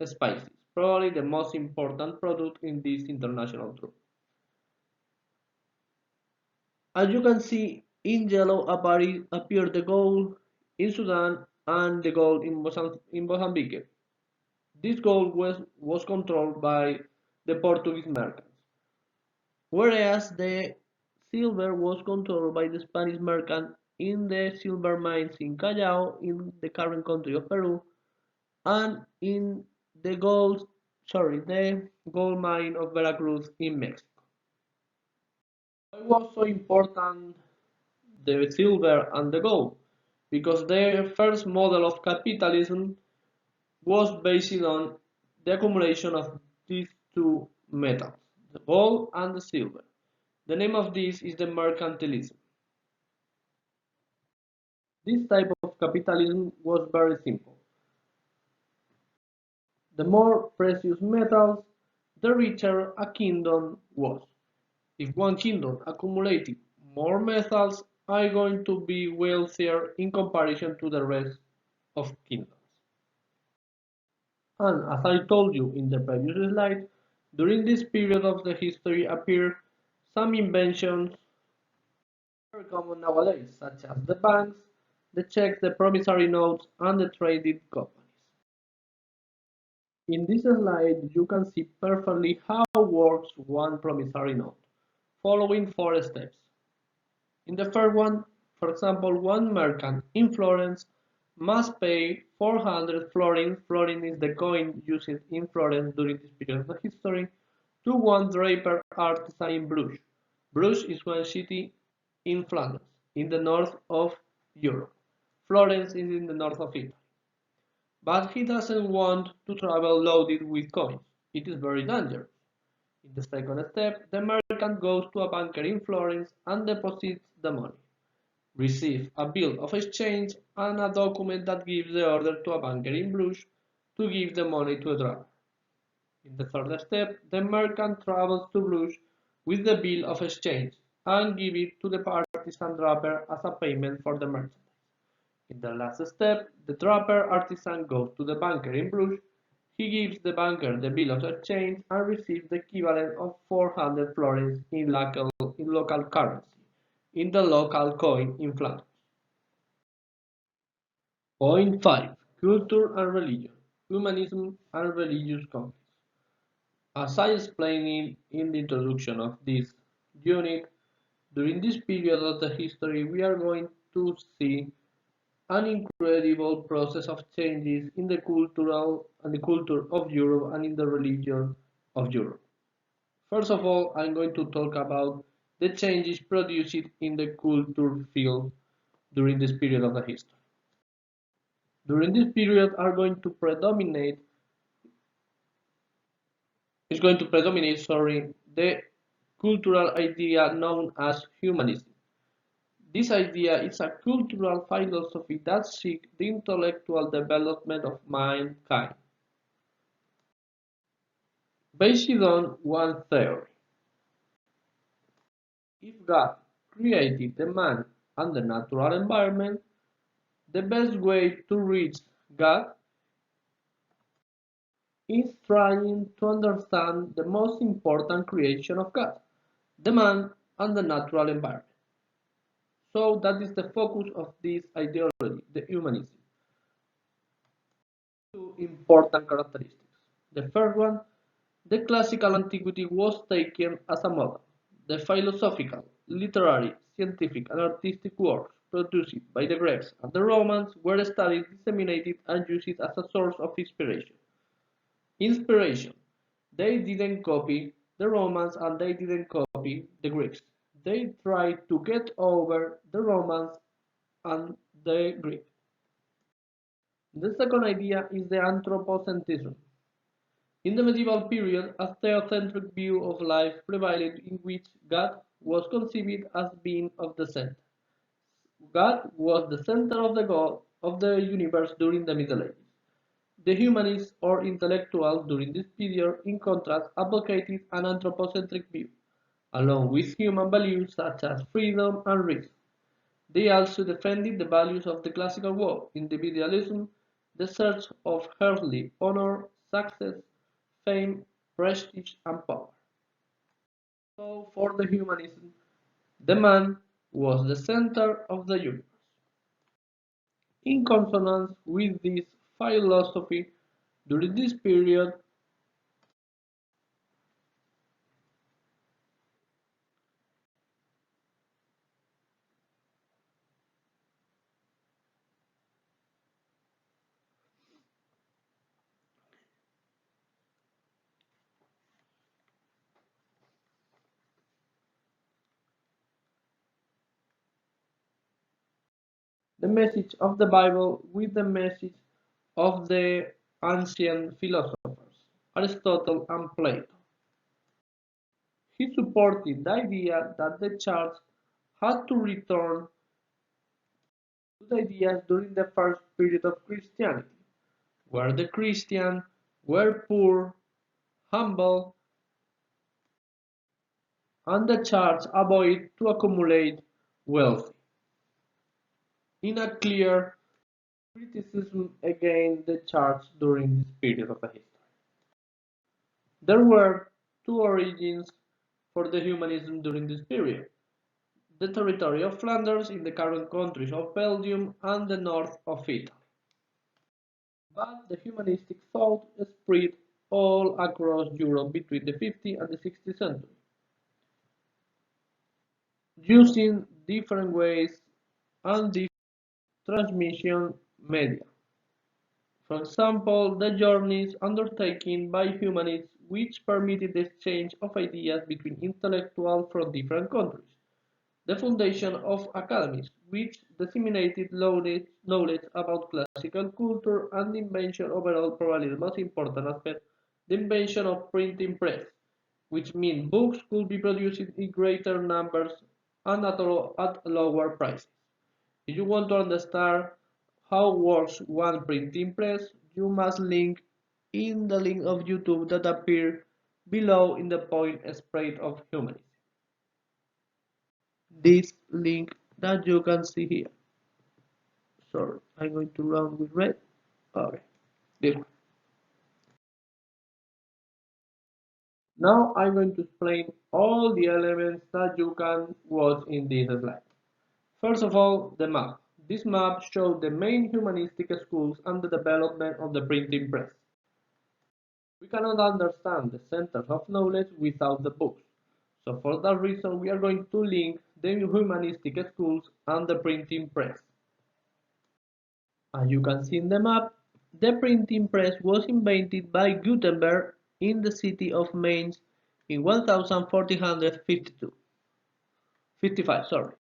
spices, probably the most important product in this international route. As you can see, in yellow appear the gold in Sudan and the gold in Mozambique. This gold was controlled by the Portuguese merchants, whereas the silver was controlled by the Spanish merchant in the silver mines in Callao, in the current country of Peru, and in the gold mine of Veracruz in Mexico. Why was so important the silver and the gold? Because their first model of capitalism was based on the accumulation of these two metals, the gold and the silver. The name of this is the mercantilism. This type of capitalism was very simple. The more precious metals, the richer a kingdom was. If one kingdom accumulated more metals, are going to be wealthier in comparison to the rest of kingdoms. And as I told you in the previous slide, during this period of the history appeared some inventions very common nowadays, such as the banks, the checks, the promissory notes, and the trading companies. In this slide, you can see perfectly how works one promissory note, following four steps. In the first one, for example, one merchant in Florence must pay 400 florins, florin is the coin used in Florence during this period of history, to one draper artisan in Bruges. Bruges is one city in Flanders, in the north of Europe. Florence is in the north of Italy. But he doesn't want to travel loaded with coins. It is very dangerous. In the second step, the merchant goes to a banker in Florence and deposits the money, receives a bill of exchange and a document that gives the order to a banker in Bruges to give the money to a draper. In the third step, the merchant travels to Bruges with the bill of exchange and gives it to the artisan draper as a payment for the merchandise. In the last step, the draper artisan goes to the banker in Bruges. He gives the banker the bill of exchange and receives the equivalent of 400 florins in local currency, in the local coin in Flanders. Point 5. Culture and religion. Humanism and religious conflicts. As I explained in the introduction of this unit, during this period of the history we are going to see an incredible process of changes in the culture of Europe and in the religion of Europe. First of all, I'm going to talk about the changes produced in the culture field during this period of the history. During this period are going to predominate is going to predominate, the cultural idea known as humanism. This idea is a cultural philosophy that seeks the intellectual development of mankind, based on one theory. If God created the man and the natural environment, the best way to reach God is trying to understand the most important creation of God, the man and the natural environment. So that is the focus of this ideology, the humanism. Two important characteristics. The first one, The classical antiquity was taken as a model. The philosophical, literary, scientific, and artistic works produced by the Greeks and the Romans were studied, disseminated, and used as a source of inspiration. Inspiration. They didn't copy the Romans and they didn't copy the Greeks. They tried to get over the Romans and the Greeks. The second idea is the anthropocentrism. In the medieval period, a theocentric view of life prevailed in which God was conceived as being of the center. God was the center of the God of the universe during the Middle Ages. The humanists or intellectuals during this period, in contrast, advocated an anthropocentric view, along with human values such as freedom and reason. They also defended the values of the classical world: individualism, the search of earthly honor, success, fame, prestige, and power. So, for the humanism, the man was the center of the universe. In consonance with this philosophy, during this period, the message of the Bible with the message of the ancient philosophers, Aristotle and Plato. He supported the idea that the church had to return to the ideas during the first period of Christianity, where the Christians were poor, humble, and the church avoided to accumulate wealth. In a clear criticism against the church during this period of the history. There were two origins for the humanism during this period: the territory of Flanders in the current countries of Belgium and the north of Italy. But the humanistic thought spread all across Europe between the 15th and the 16th century, using different ways and different transmission media. For example, the journeys undertaken by humanists which permitted the exchange of ideas between intellectuals from different countries. The foundation of academies, which disseminated knowledge about classical culture, and the invention, overall probably the most important aspect, the invention of printing press, which means books could be produced in greater numbers and at lower prices. If you want to understand how works one printing press, you must link in the link of YouTube that appear below in the point spread of humanism. This link that you can see here. Sorry, I'm going to run with red. Okay, this one. Now I'm going to explain all the elements that you can watch in this slide. First of all, the map. This map shows the main humanistic schools and the development of the printing press. We cannot understand the centers of knowledge without the books. So for that reason, we are going to link the humanistic schools and the printing press. As you can see in the map, the printing press was invented by Gutenberg in the city of Mainz in 1452. 55, sorry.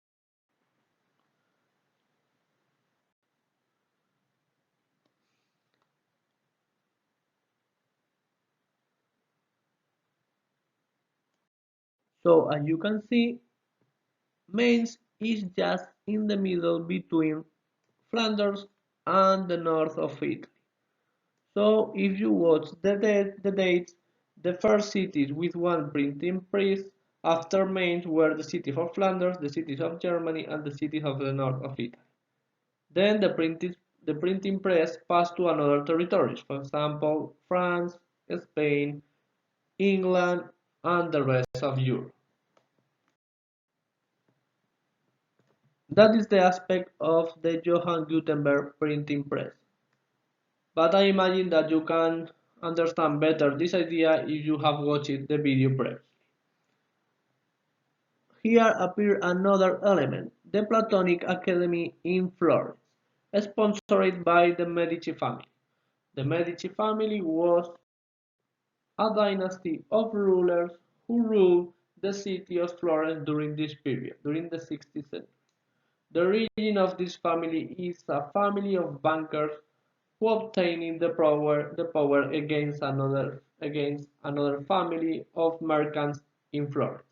So as you can see, Mainz is just in the middle between Flanders and the north of Italy. So if you watch the dates, the first cities with one printing press after Mainz were the city of Flanders, the cities of Germany, and the cities of the north of Italy. Then the printing press passed to another territories, for example, France, Spain, England, and the rest of Europe. That is the aspect of the Johann Gutenberg printing press. But I imagine that you can understand better this idea if you have watched the video previously. Here appears another element, the Platonic Academy in Florence, sponsored by the Medici family. The Medici family was a dynasty of rulers who ruled the city of Florence during this period, during the 16th century. The origin of this family is a family of bankers who obtained the power against another family of merchants in Florence.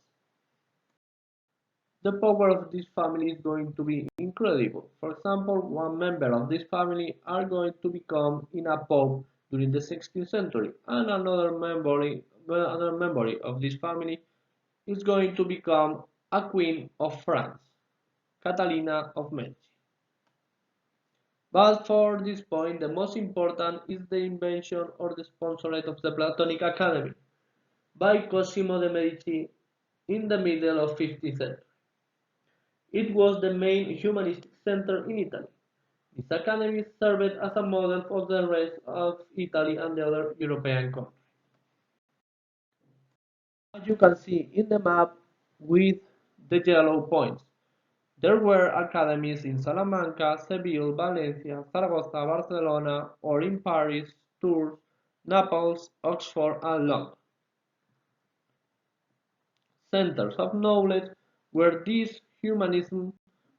The power of this family is going to be incredible. For example, one member of this family are going to become in a pope during the 16th century, and another member of this family is going to become a queen of France, Catalina of Medici. But for this point, the most important is the invention or the sponsorate of the Platonic Academy by Cosimo de' Medici in the middle of 15th century. It was the main humanistic center in Italy. This academy served as a model for the rest of Italy and the other European countries. As you can see in the map with the yellow points, there were academies in Salamanca, Seville, Valencia, Zaragoza, Barcelona, or in Paris, Tours, Naples, Oxford, and London. Centers of knowledge where this humanism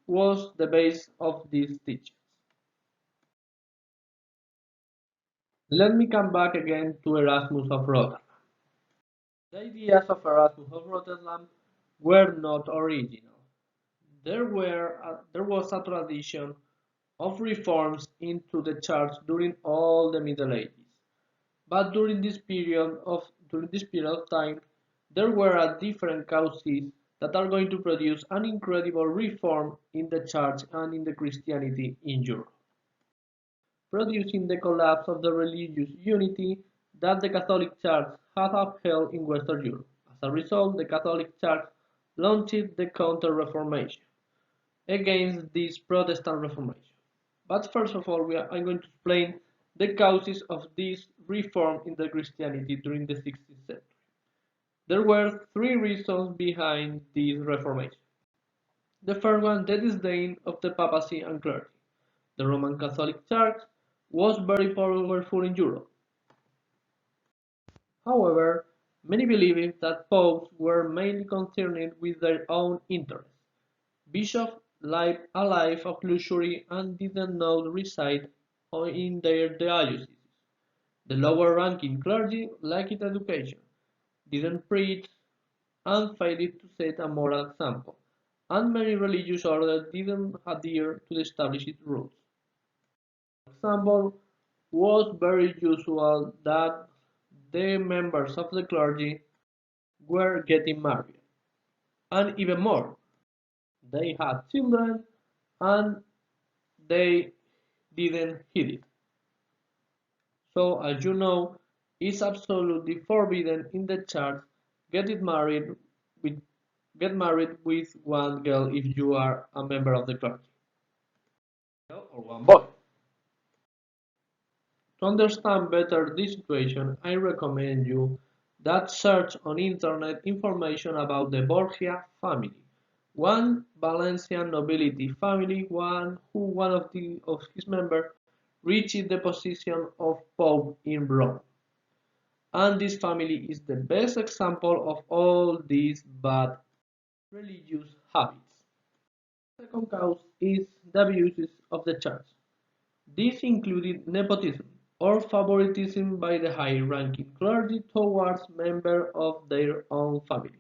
was the base of these teachings. Let me come back again to Erasmus of Rotterdam. The ideas of Erasmus of Rotterdam were not original. There was a tradition of reforms into the church during all the Middle Ages. But during this period of time, there were different causes that are going to produce an incredible reform in the church and in the Christianity in Europe, producing the collapse of the religious unity that the Catholic Church had upheld in Western Europe. As a result, the Catholic Church launched the Counter-Reformation against this Protestant Reformation. But first of all, I'm going to explain the causes of this reform in the Christianity during the 16th century. There were three reasons behind this Reformation. The first one, the disdain of the papacy and clergy. The Roman Catholic Church was very powerful in Europe. However, many believed that popes were mainly concerned with their own interests. Bishops lived a life of luxury and did not reside in their dioceses. The lower-ranking clergy lacked education, didn't preach, and failed to set a moral example, and many religious orders didn't adhere to the established rules. For example, was very usual that the members of the clergy were getting married, and even more, they had children and they didn't heed it. So, as you know, it's absolutely forbidden in the church get married with get married with one girl if you are a member of the clergy, or one boy. To understand better this situation, I recommend you that search on internet information about the Borgia family, one Valencian nobility family, one of his members reached the position of pope in Rome. And this family is the best example of all these bad religious habits. The second cause is the abuses of the church. This included nepotism, or favoritism by the high-ranking clergy towards members of their own family,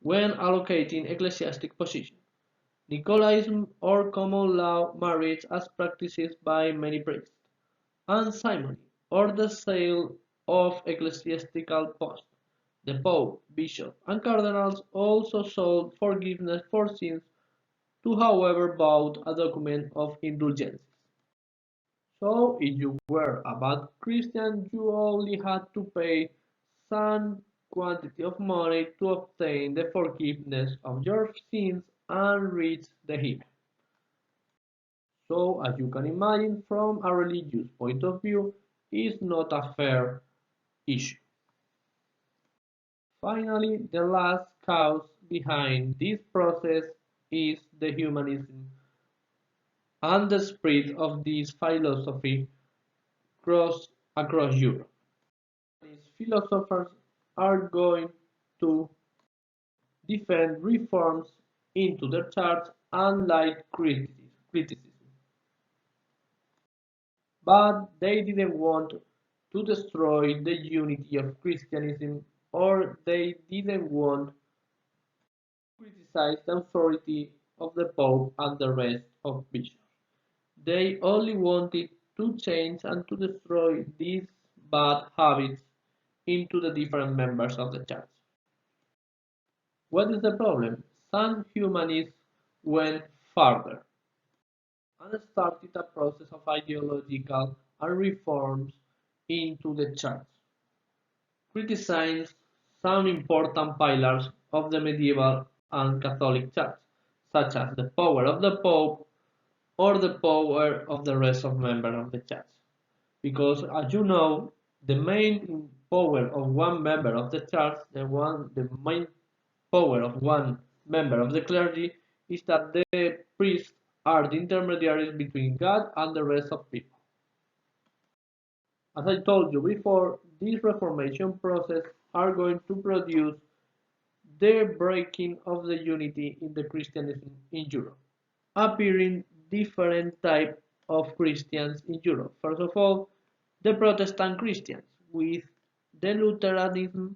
when allocating ecclesiastic positions, Nicolaism or common law marriage as practiced by many priests, and simony, or the sale of ecclesiastical posts. The Pope, Bishop, and Cardinals also sold forgiveness for sins to whoever bought a document of indulgences. So if you were a bad Christian, you only had to pay some quantity of money to obtain the forgiveness of your sins and reach the heaven. So as you can imagine, from a religious point of view, it's not a fair issue. Finally, the last cause behind this process is the humanism and the spread of this philosophy across Europe. These philosophers are going to defend reforms into the church and light criticism. But they didn't want to destroy the unity of Christianism, or they didn't want to criticize the authority of the Pope and the rest of bishops. They only wanted to change and to destroy these bad habits into the different members of the church. What is the problem? Some humanists went further and started a process of ideological and reforms into the church, criticizing some important pillars of the medieval and Catholic Church, such as the power of the Pope or the power of the rest of members of the Church. Because, as you know, the main power of one member of the Church, the main power of one member of the clergy, is that the priests are the intermediaries between God and the rest of people. As I told you before, this reformation process are going to produce the breaking of the unity in the Christianism in Europe, appearing different type of Christians in Europe. First of all, the Protestant Christians with the Lutheranism,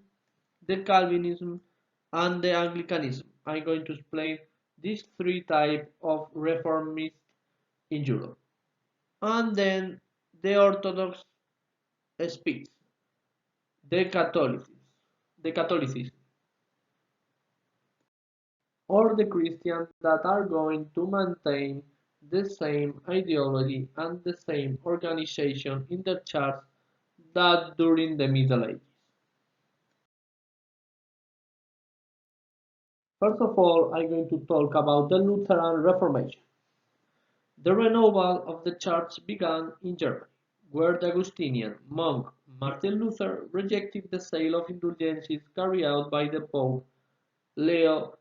the Calvinism, and the Anglicanism. I'm going to explain these three types of reformists in Europe. And then the Orthodox speaks, the Catholicism, or the Christians that are going to maintain the same ideology and the same organization in the church that during the Middle Ages. First of all, I'm going to talk about the Lutheran Reformation. The renewal of the church began in Germany, where the Augustinian monk Martin Luther rejected the sale of indulgences carried out by the Pope Leo.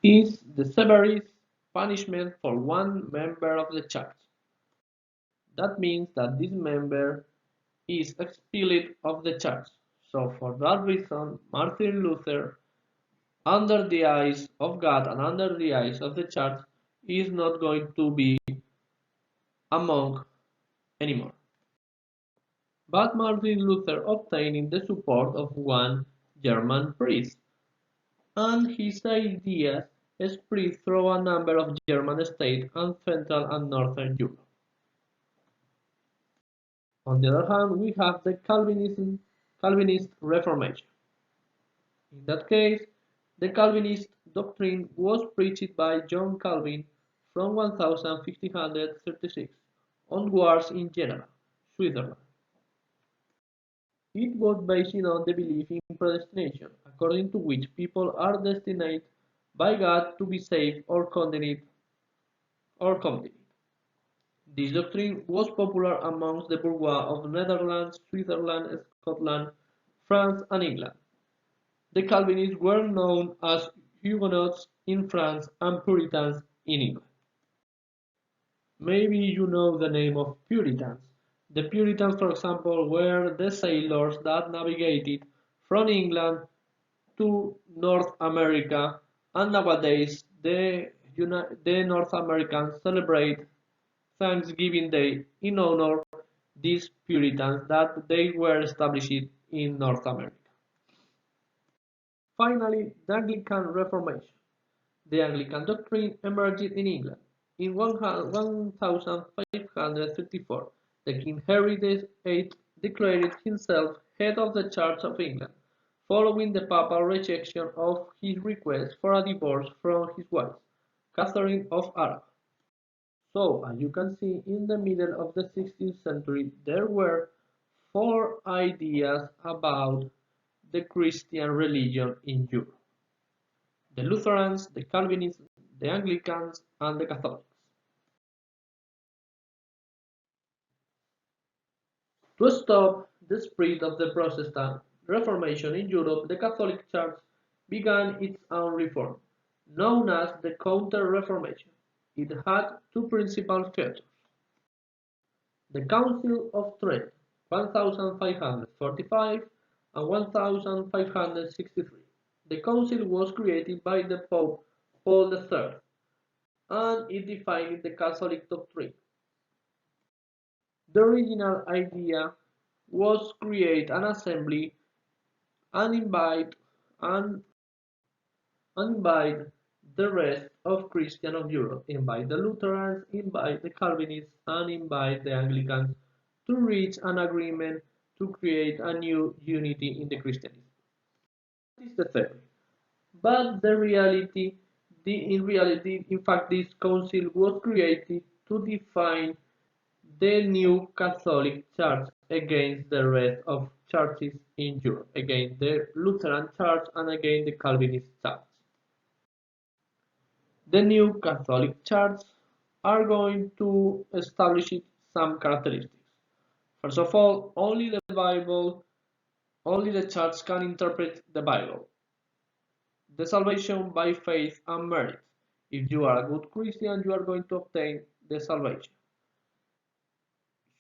Is the severest punishment for one member of the church. That means that this member is expelled of the church. So for that reason, Martin Luther, under the eyes of God and under the eyes of the church, is not going to be a monk anymore. But Martin Luther obtained the support of one German priest, and his ideas spread through a number of German states and Central and Northern Europe. On the other hand, we have the Calvinist Reformation. In that case, the Calvinist doctrine was preached by John Calvin from 1536 onwards in Genoa, Switzerland. It was based on the belief in predestination, according to which people are destined by God to be saved or condemned. This doctrine was popular amongst the bourgeois of Netherlands, Switzerland, Scotland, France, and England. The Calvinists were known as Huguenots in France and Puritans in England. Maybe you know the name of Puritans. The Puritans, for example, were the sailors that navigated from England to North America, and nowadays the North Americans celebrate Thanksgiving Day in honor of these Puritans that they were established in North America. Finally, the Anglican Reformation. The Anglican doctrine emerged in England. In 1534, the King Henry VIII declared himself head of the Church of England, following the papal rejection of his request for a divorce from his wife, Catherine of Aragon. So, as you can see, in the middle of the 16th century, there were four ideas about the Christian religion in Europe: the Lutherans, the Calvinists, the Anglicans, and the Catholics. To stop the spread of the Protestant Reformation in Europe, the Catholic Church began its own reform, known as the Counter-Reformation. It had two principal features: the Council of Trent, 1545 and 1563. The council was created by the Pope Paul III, and it defined the Catholic doctrine. The original idea was create an assembly and and, invite the rest of Christians of Europe, invite the Lutherans, invite the Calvinists, and invite the Anglicans to reach an agreement to create a new unity in the Christianism. This is the theory. But in reality, in fact, this council was created to define the new Catholic Church against the rest of churches in Europe, against the Lutheran Church and against the Calvinist Church. The new Catholic Church are going to establish some characteristics. First of all, only the church can interpret the Bible. The salvation by faith and merit. If you are a good Christian, you are going to obtain the salvation.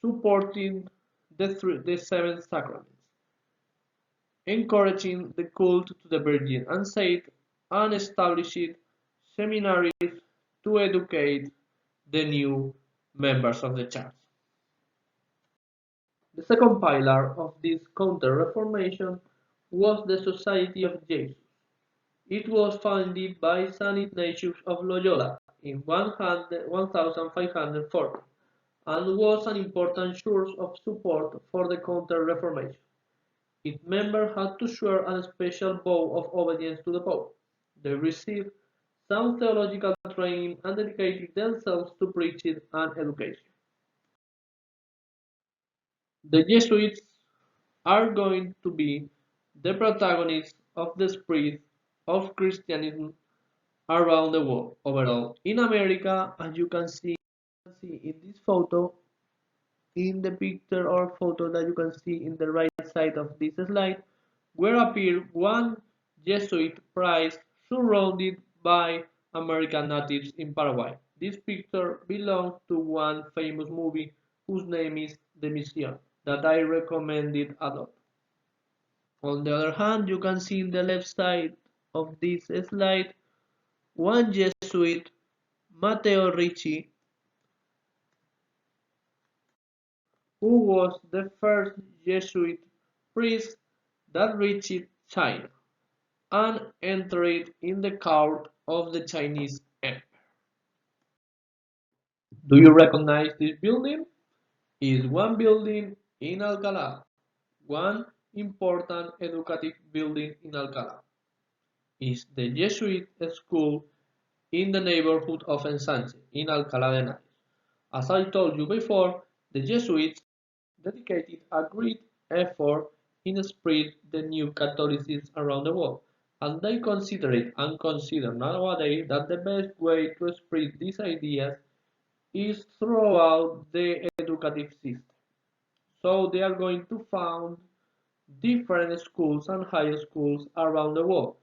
Supporting the seven sacraments. Encouraging the cult to the Virgin and Saint, and establishing seminaries to educate the new members of the church. The second pillar of this Counter-Reformation was the Society of Jesus. It was founded by Saint Ignatius of Loyola in 1540 and was an important source of support for the Counter-Reformation. Its members had to swear a special vow of obedience to the Pope. They received some theological training and dedicated themselves to preaching and education. The Jesuits are going to be the protagonists of the spread of Christianism around the world. Overall, in America, as you can see in this photo, in the picture or photo that you can see in the right side of this slide, where appear one Jesuit priest surrounded by American natives in Paraguay. This picture belongs to one famous movie whose name is The Mission, that I recommended a lot. On the other hand, you can see in the left side of this slide one Jesuit, Matteo Ricci, who was the first Jesuit priest that reached China and entered in the court of the Chinese Empire. Do you recognize this building? It is one building in Alcalá, one important educative building in Alcalá. Is the Jesuit school in the neighborhood of Ensanche in Alcalá de Henares. As I told you before, the Jesuits dedicated a great effort in spread the new Catholicism around the world, and they consider it and consider nowadays that the best way to spread these ideas is throughout the educative system. So they are going to found different schools and high schools around the world.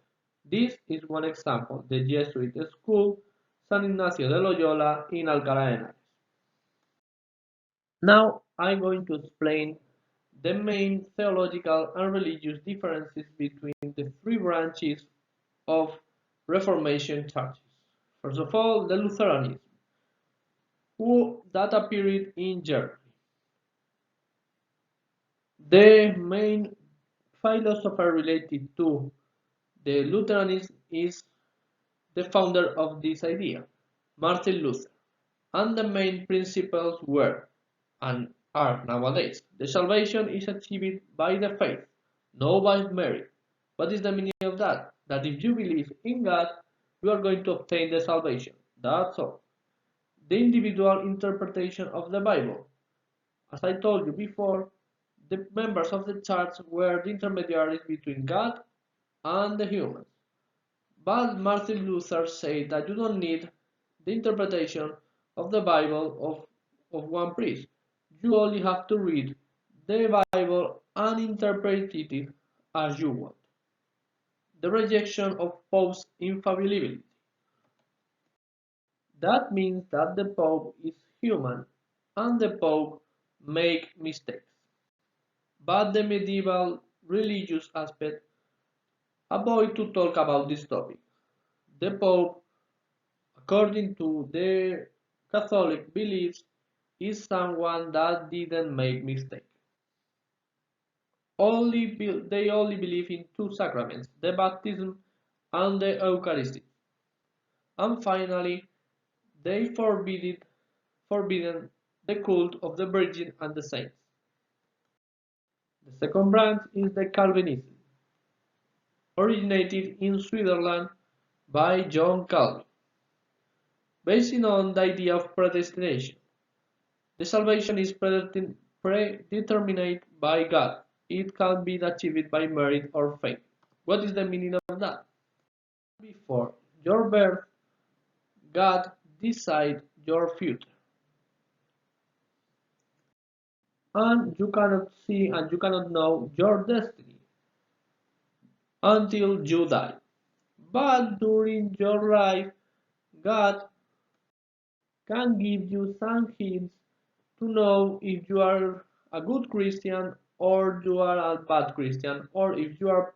This is one example, the Jesuit school San Ignacio de Loyola in Alcalá de Henares. Now I'm going to explain the main theological and religious differences between the three branches of Reformation churches. First of all, the Lutheranism, that appeared in Germany. The main philosopher related to the Lutheranism is the founder of this idea, Martin Luther, and the main principles were and are nowadays. The salvation is achieved by the faith, not by merit. What is the meaning of that? That if you believe in God, you are going to obtain the salvation. That's all. The individual interpretation of the Bible. As I told you before, the members of the church were the intermediaries between God and the humans. But Martin Luther said that you don't need the interpretation of the Bible of one priest. You only have to read the Bible and interpret it as you want. The rejection of Pope's infallibility. That means that the Pope is human and the Pope make mistakes. But the medieval religious aspect avoid to talk about this topic. The Pope, according to their Catholic beliefs, is someone that didn't make mistakes. They only believe in two sacraments, the baptism and the Eucharist. And finally, they forbidden the cult of the Virgin and the saints. The second branch is the Calvinism, originated in Switzerland by John Calvin, based on the idea of predestination. The salvation is predetermined by God. It can be achieved by merit or faith. What is the meaning of that? Before your birth, God decides your future. And you cannot see and you cannot know your destiny until you die. But during your life, God can give you some hints to know if you are a good Christian or you are a bad Christian, or if you are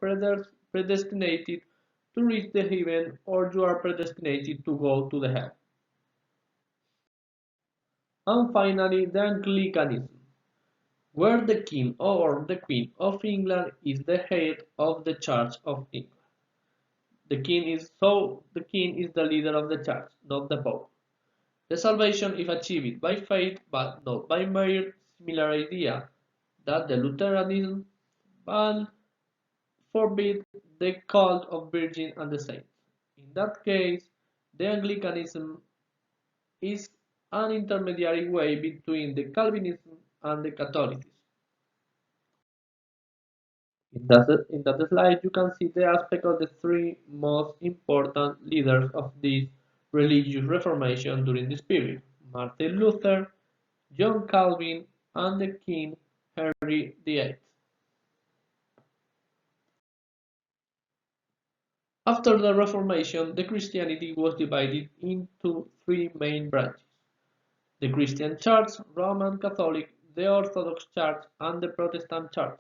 predestinated to reach the heaven or you are predestinated to go to the hell. And finally, the Anglicanism, where the king or the queen of England is the head of the Church of England. The king is the leader of the church, not the pope. The salvation is achieved by faith, but not by merit. Similar idea that the Lutheranism ban forbid the cult of Virgin and the saints. In that case, the Anglicanism is an intermediary way between the Calvinism and the Catholicism. In that slide, you can see the aspect of the three most important leaders of this religious reformation during this period: Martin Luther, John Calvin, and the King Henry VIII. After the Reformation, the Christianity was divided into three main branches: the Christian Church, Roman Catholic, the Orthodox Church, and the Protestant churches,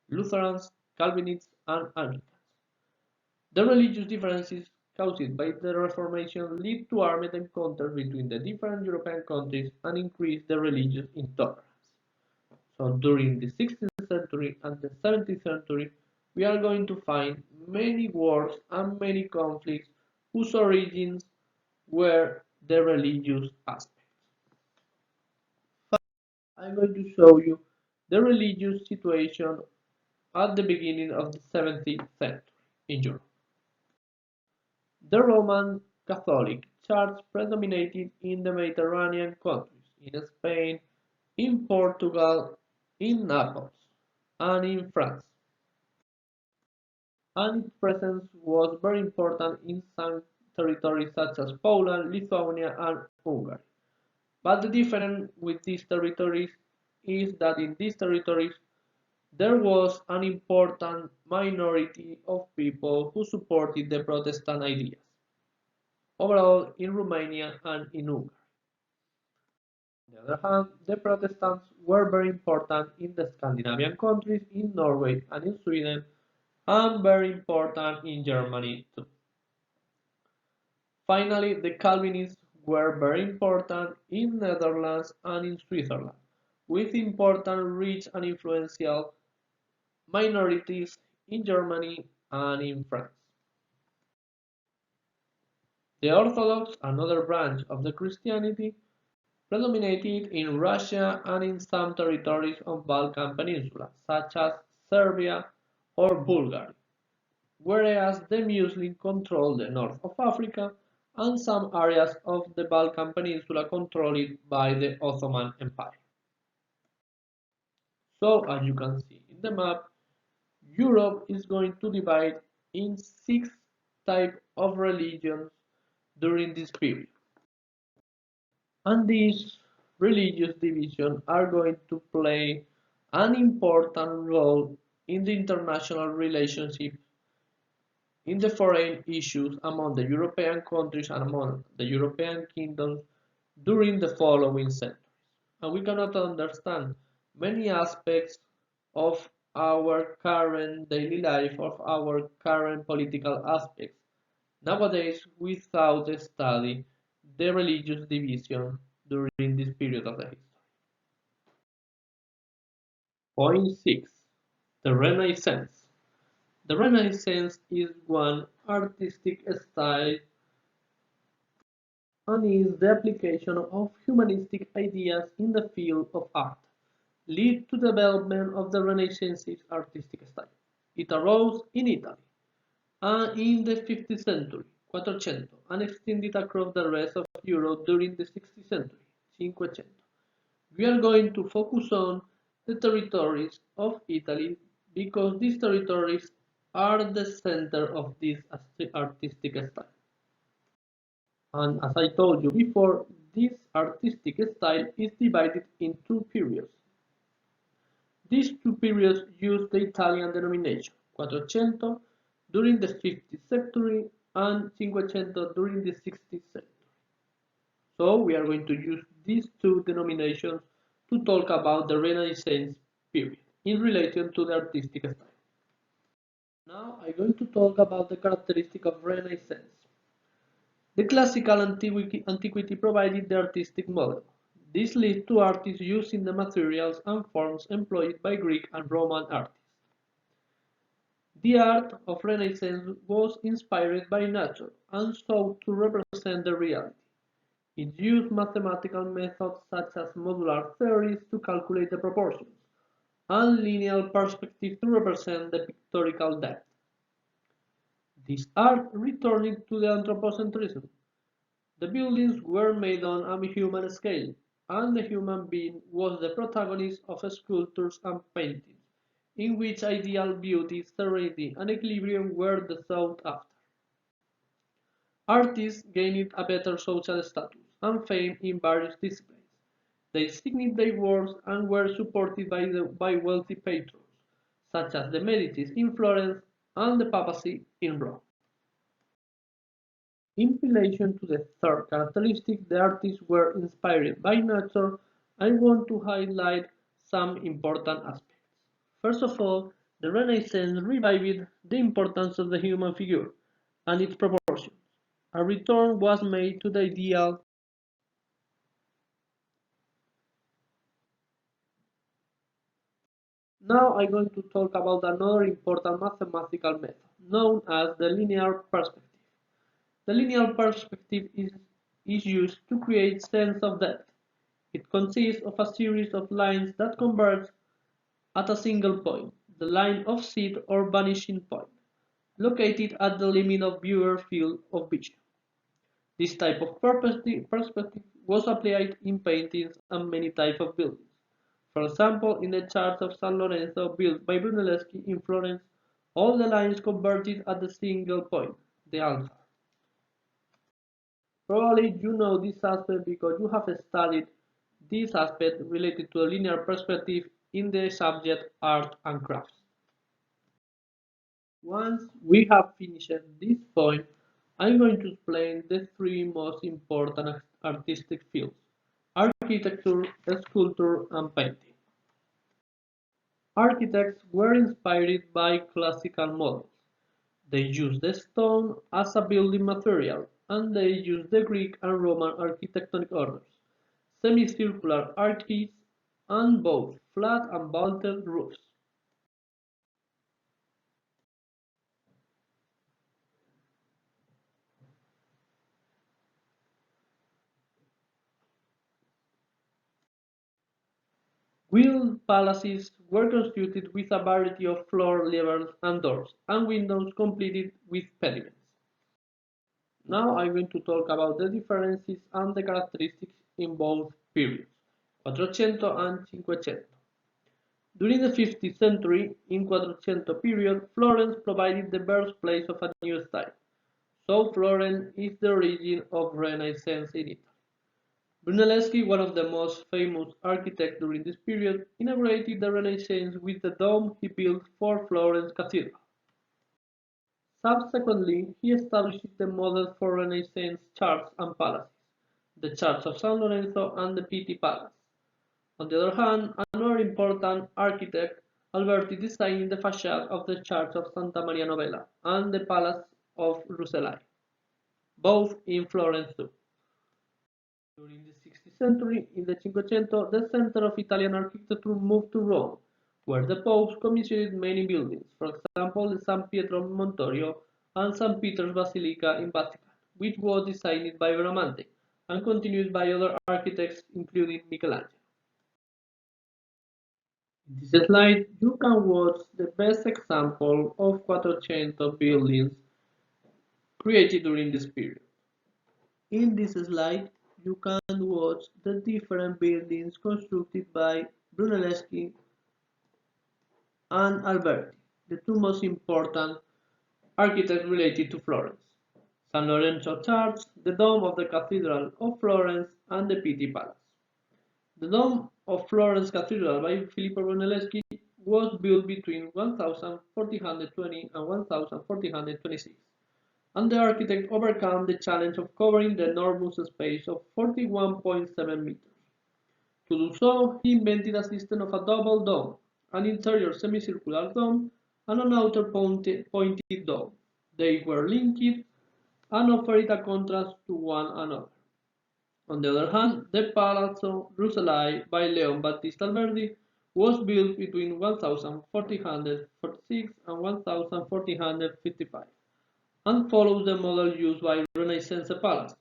Lutherans, Calvinists, and Anglicans. The religious differences caused by the Reformation led to armed encounters between the different European countries and increased the religious intolerance. So during the 16th century and the 17th century, we are going to find many wars and many conflicts whose origins were the religious aspect. I'm going to show you the religious situation at the beginning of the 17th century in Europe. The Roman Catholic Church predominated in the Mediterranean countries, in Spain, in Portugal, in Naples, and in France, and its presence was very important in some territories such as Poland, Lithuania, and Hungary. But the difference with these territories is that in these territories there was an important minority of people who supported the Protestant ideas, overall in Romania and in Hungary. On the other hand, the Protestants were very important in the Scandinavian countries, in Norway and in Sweden, and very important in Germany too. Finally, the Calvinists were very important in Netherlands and in Switzerland, with important, rich and influential minorities in Germany and in France. The Orthodox, another branch of the Christianity, predominated in Russia and in some territories on Balkan Peninsula, such as Serbia or Bulgaria, whereas the Muslims controlled the north of Africa and some areas of the Balkan Peninsula controlled by the Ottoman Empire. So, as you can see in the map, Europe is going to divide in six types of religions during this period. And these religious divisions are going to play an important role in the international relationship, in the foreign issues among the European countries and among the European kingdoms during the following centuries. And we cannot understand many aspects of our current daily life, of our current political aspects nowadays without study the religious division during this period of the history. Point 6. The Renaissance. The Renaissance is one artistic style and is the application of humanistic ideas in the field of art, lead to development of the Renaissance artistic style. It arose in Italy in the 15th century, 400, and extended across the rest of Europe during the 16th century, 500. We are going to focus on the territories of Italy because these territories are the center of this artistic style. And as I told you before, this artistic style is divided in two periods. These two periods use the Italian denomination, Quattrocento during the 15th century and Cinquecento during the 16th century. So we are going to use these two denominations to talk about the Renaissance period in relation to the artistic style. Now I'm going to talk about the characteristic of Renaissance. The classical antiquity provided the artistic model. This led to artists using the materials and forms employed by Greek and Roman artists. The art of Renaissance was inspired by nature and sought to represent the reality. It used mathematical methods such as modular theories to calculate the proportions, and linear perspective to represent the pictorial depth. This art returned to the anthropocentrism. The buildings were made on a human scale, and the human being was the protagonist of sculptures and paintings, in which ideal beauty, serenity, and equilibrium were the sought after. Artists gained a better social status and fame in various disciplines. They signed their works and were supported by wealthy patrons, such as the Medicis in Florence and the papacy in Rome. In relation to the third characteristic, the artists were inspired by nature. I want to highlight some important aspects. First of all, the Renaissance revived the importance of the human figure and its proportions. A return was made to the ideal. Now I'm going to talk about another important mathematical method, known as the linear perspective. The linear perspective is used to create sense of depth. It consists of a series of lines that converge at a single point, the line of sight or vanishing point, located at the limit of viewer field of vision. This type of perspective was applied in paintings and many types of buildings. For example, in the Church of San Lorenzo built by Brunelleschi in Florence, all the lines converged at the single point, the alpha. Probably you know this aspect because you have studied this aspect related to a linear perspective in the subject art and crafts. Once we have finished this point, I'm going to explain the three most important artistic fields: architecture, sculpture, and painting. Architects were inspired by classical models. They used the stone as a building material, and they used the Greek and Roman architectonic orders, semicircular arches, and both flat and vaulted roofs. Walled palaces were constructed with a variety of floor levels and doors, and windows completed with pediments. Now I'm going to talk about the differences and the characteristics in both periods, Quattrocento and Cinquecento. During the 15th century, in Quattrocento period, Florence provided the birthplace of a new style. So Florence is the origin of Renaissance in Italy. Brunelleschi, one of the most famous architects during this period, inaugurated the Renaissance with the dome he built for Florence Cathedral. Subsequently, he established the model for Renaissance churches and palaces, the Church of San Lorenzo and the Pitti Palace. On the other hand, another important architect, Alberti, designed the facade of the Church of Santa Maria Novella and the Palace of Rucellai, both in Florence too. During the 16th century, in the Cinquecento, the center of Italian architecture moved to Rome, where the popes commissioned many buildings, for example the San Pietro Montorio and St. Peter's Basilica in Vatican, which was designed by Bramante and continued by other architects including Michelangelo. In this slide, you can watch the best example of Quattrocento buildings created during this period. In this slide, you can watch the different buildings constructed by Brunelleschi and Alberti, the two most important architects related to Florence. San Lorenzo Church, the dome of the Cathedral of Florence, and the Pitti Palace. The dome of Florence Cathedral by Filippo Brunelleschi was built between 1420 and 1426, and the architect overcame the challenge of covering the enormous space of 41.7 meters. To do so, he invented a system of a double dome, an interior semicircular dome, and an outer pointed dome. They were linked and offered a contrast to one another. On the other hand, the Palazzo Rucellai by Leon Battista Alberti was built between 1446 and 1455 and follows the model used by Renaissance Palace.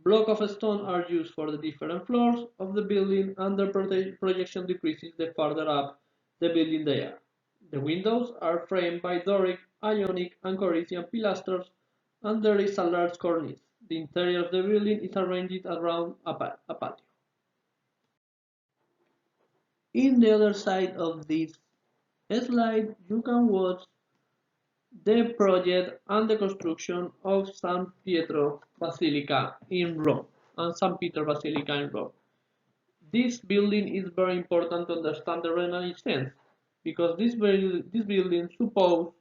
Blocks of stone are used for the different floors of the building and their projection decreases the farther up the building they are. The windows are framed by Doric, Ionic, and Corinthian pilasters, and there is a large cornice. The interior of the building is arranged around a patio. In the other side of this slide, you can watch the project and the construction of San Pietro Basilica in Rome and San Peter Basilica in Rome. This building is very important to understand the Renaissance because this building supposes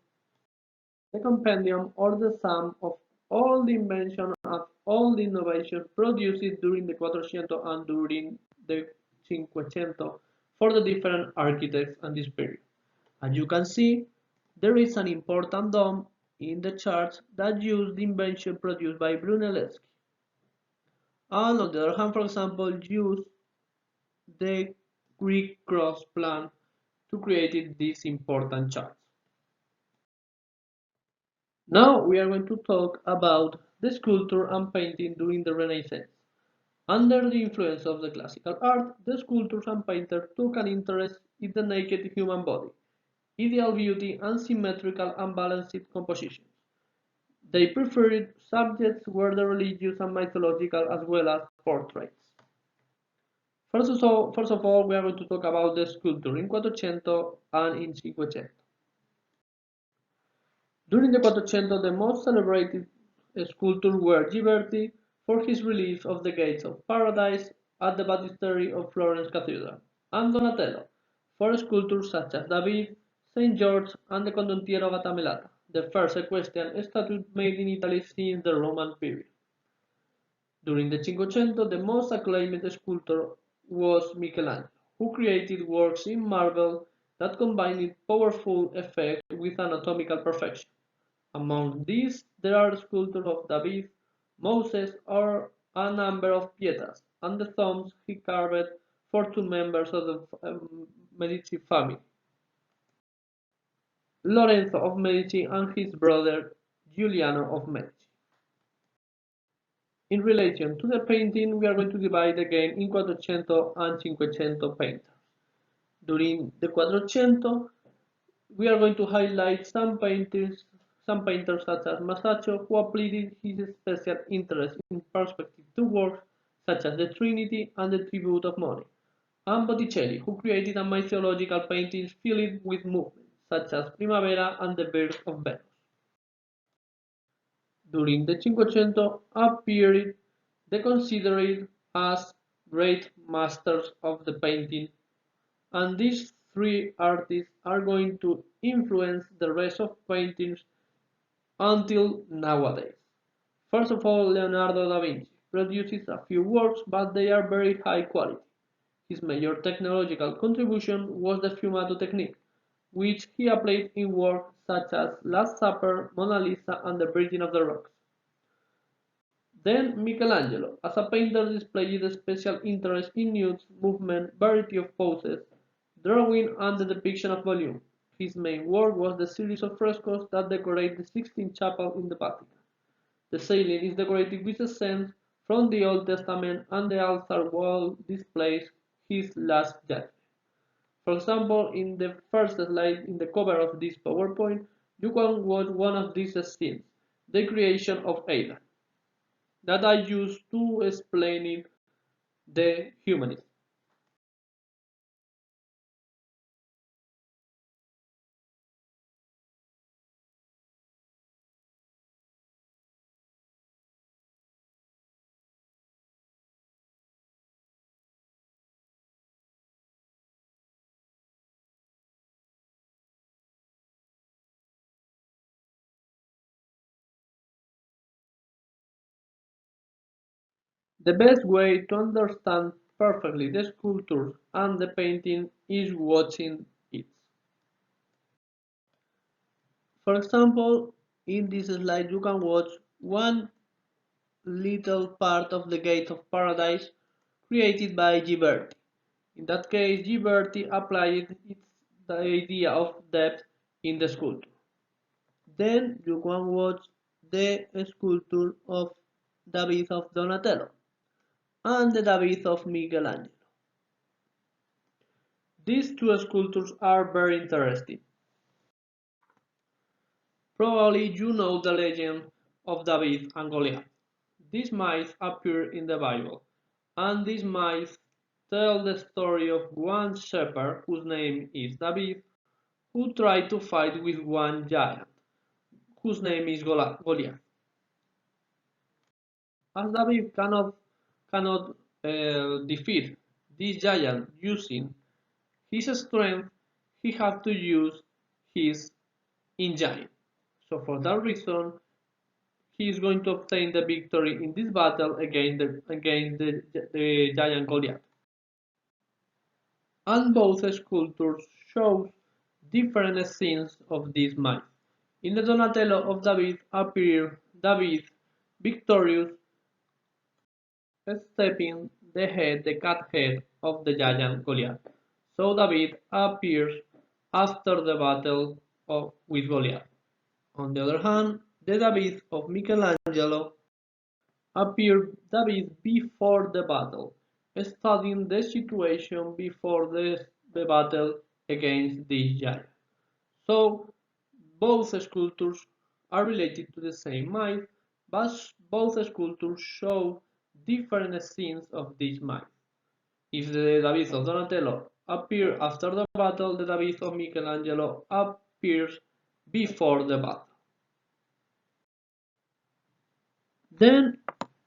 the compendium or the sum of all the invention and all the innovation produced during the Quattrocento and during the Cinquecento for the different architects and this period. As you can see, there is an important dome in the church that used the invention produced by Brunelleschi. And on the other hand, for example, used the Greek cross plan to create this important church. Now we are going to talk about the sculpture and painting during the Renaissance. Under the influence of the classical art, the sculptors and painters took an interest in the naked human body, ideal beauty, and symmetrical and balanced compositions. They preferred subjects were the religious and mythological as well as portraits. First of all, we are going to talk about the sculpture in Quattrocento and in Cinquecento. During the Quattrocento, the most celebrated sculptors were Ghiberti for his reliefs of the Gates of Paradise at the Baptistery of Florence Cathedral, and Donatello for sculptures such as David, Saint George, and the Condottiero Gattamelata, the first equestrian statue made in Italy since the Roman period. During the Cinquecento, the most acclaimed sculptor was Michelangelo, who created works in marble that combined powerful effect with anatomical perfection. Among these, there are sculptures of David, Moses, or a number of Pietas, and the thumbs he carved for two members of the Medici family, Lorenzo of Medici and his brother Giuliano of Medici. In relation to the painting, we are going to divide again in Quattrocento and Cinquecento painters. During the Quattrocento, we are going to highlight some painters such as Masaccio, who applied his special interest in perspective to works such as the Trinity and the Tribute of Money, and Botticelli, who created a mythological paintings filled with movement, such as Primavera and the Birth of Venus. During the Cinquecento appeared the considered as great masters of the painting, and these three artists are going to influence the rest of paintings until nowadays. First of all, Leonardo da Vinci produces a few works, but they are very high quality. His major technological contribution was the fumato technique, which he applied in works such as Last Supper, Mona Lisa, and the Virgin of the Rocks. Then Michelangelo, as a painter, displayed a special interest in nudes, movement, variety of poses, drawing, and the depiction of volume. His main work was the series of frescoes that decorate the Sixtine Chapel in the Vatican. The ceiling is decorated with scenes from the Old Testament, and the altar wall displays his last judgment. For example, in the first slide in the cover of this PowerPoint, you can watch one of these scenes, the creation of Ada, that I use to explain the humanism. The best way to understand perfectly the sculpture and the painting is watching it. For example, in this slide you can watch one little part of the Gate of Paradise created by Ghiberti. In that case, Ghiberti applied the idea of depth in the sculpture. Then you can watch the sculpture of David of Donatello and the David of Michelangelo. These two sculptures are very interesting. Probably you know the legend of David and Goliath. These myths appear in the Bible, and these myths tell the story of one shepherd whose name is David, who tried to fight with one giant, whose name is Goliath. As David cannot defeat this giant using his strength, he had to use his engine. So for that reason, he is going to obtain the victory in this battle against the giant Goliath. And both sculptures show different scenes of this myth. In the Donatello of David appears David victorious, stepping the cat head of the giant Goliath. So David appears after the battle with Goliath. On the other hand, The David of Michelangelo appeared David before the battle, studying the situation before the battle against this giant. So both sculptures are related to the same myth, but both sculptures show different scenes of this myth. If the David of Donatello appears after the battle, the David of Michelangelo appears before the battle. Then,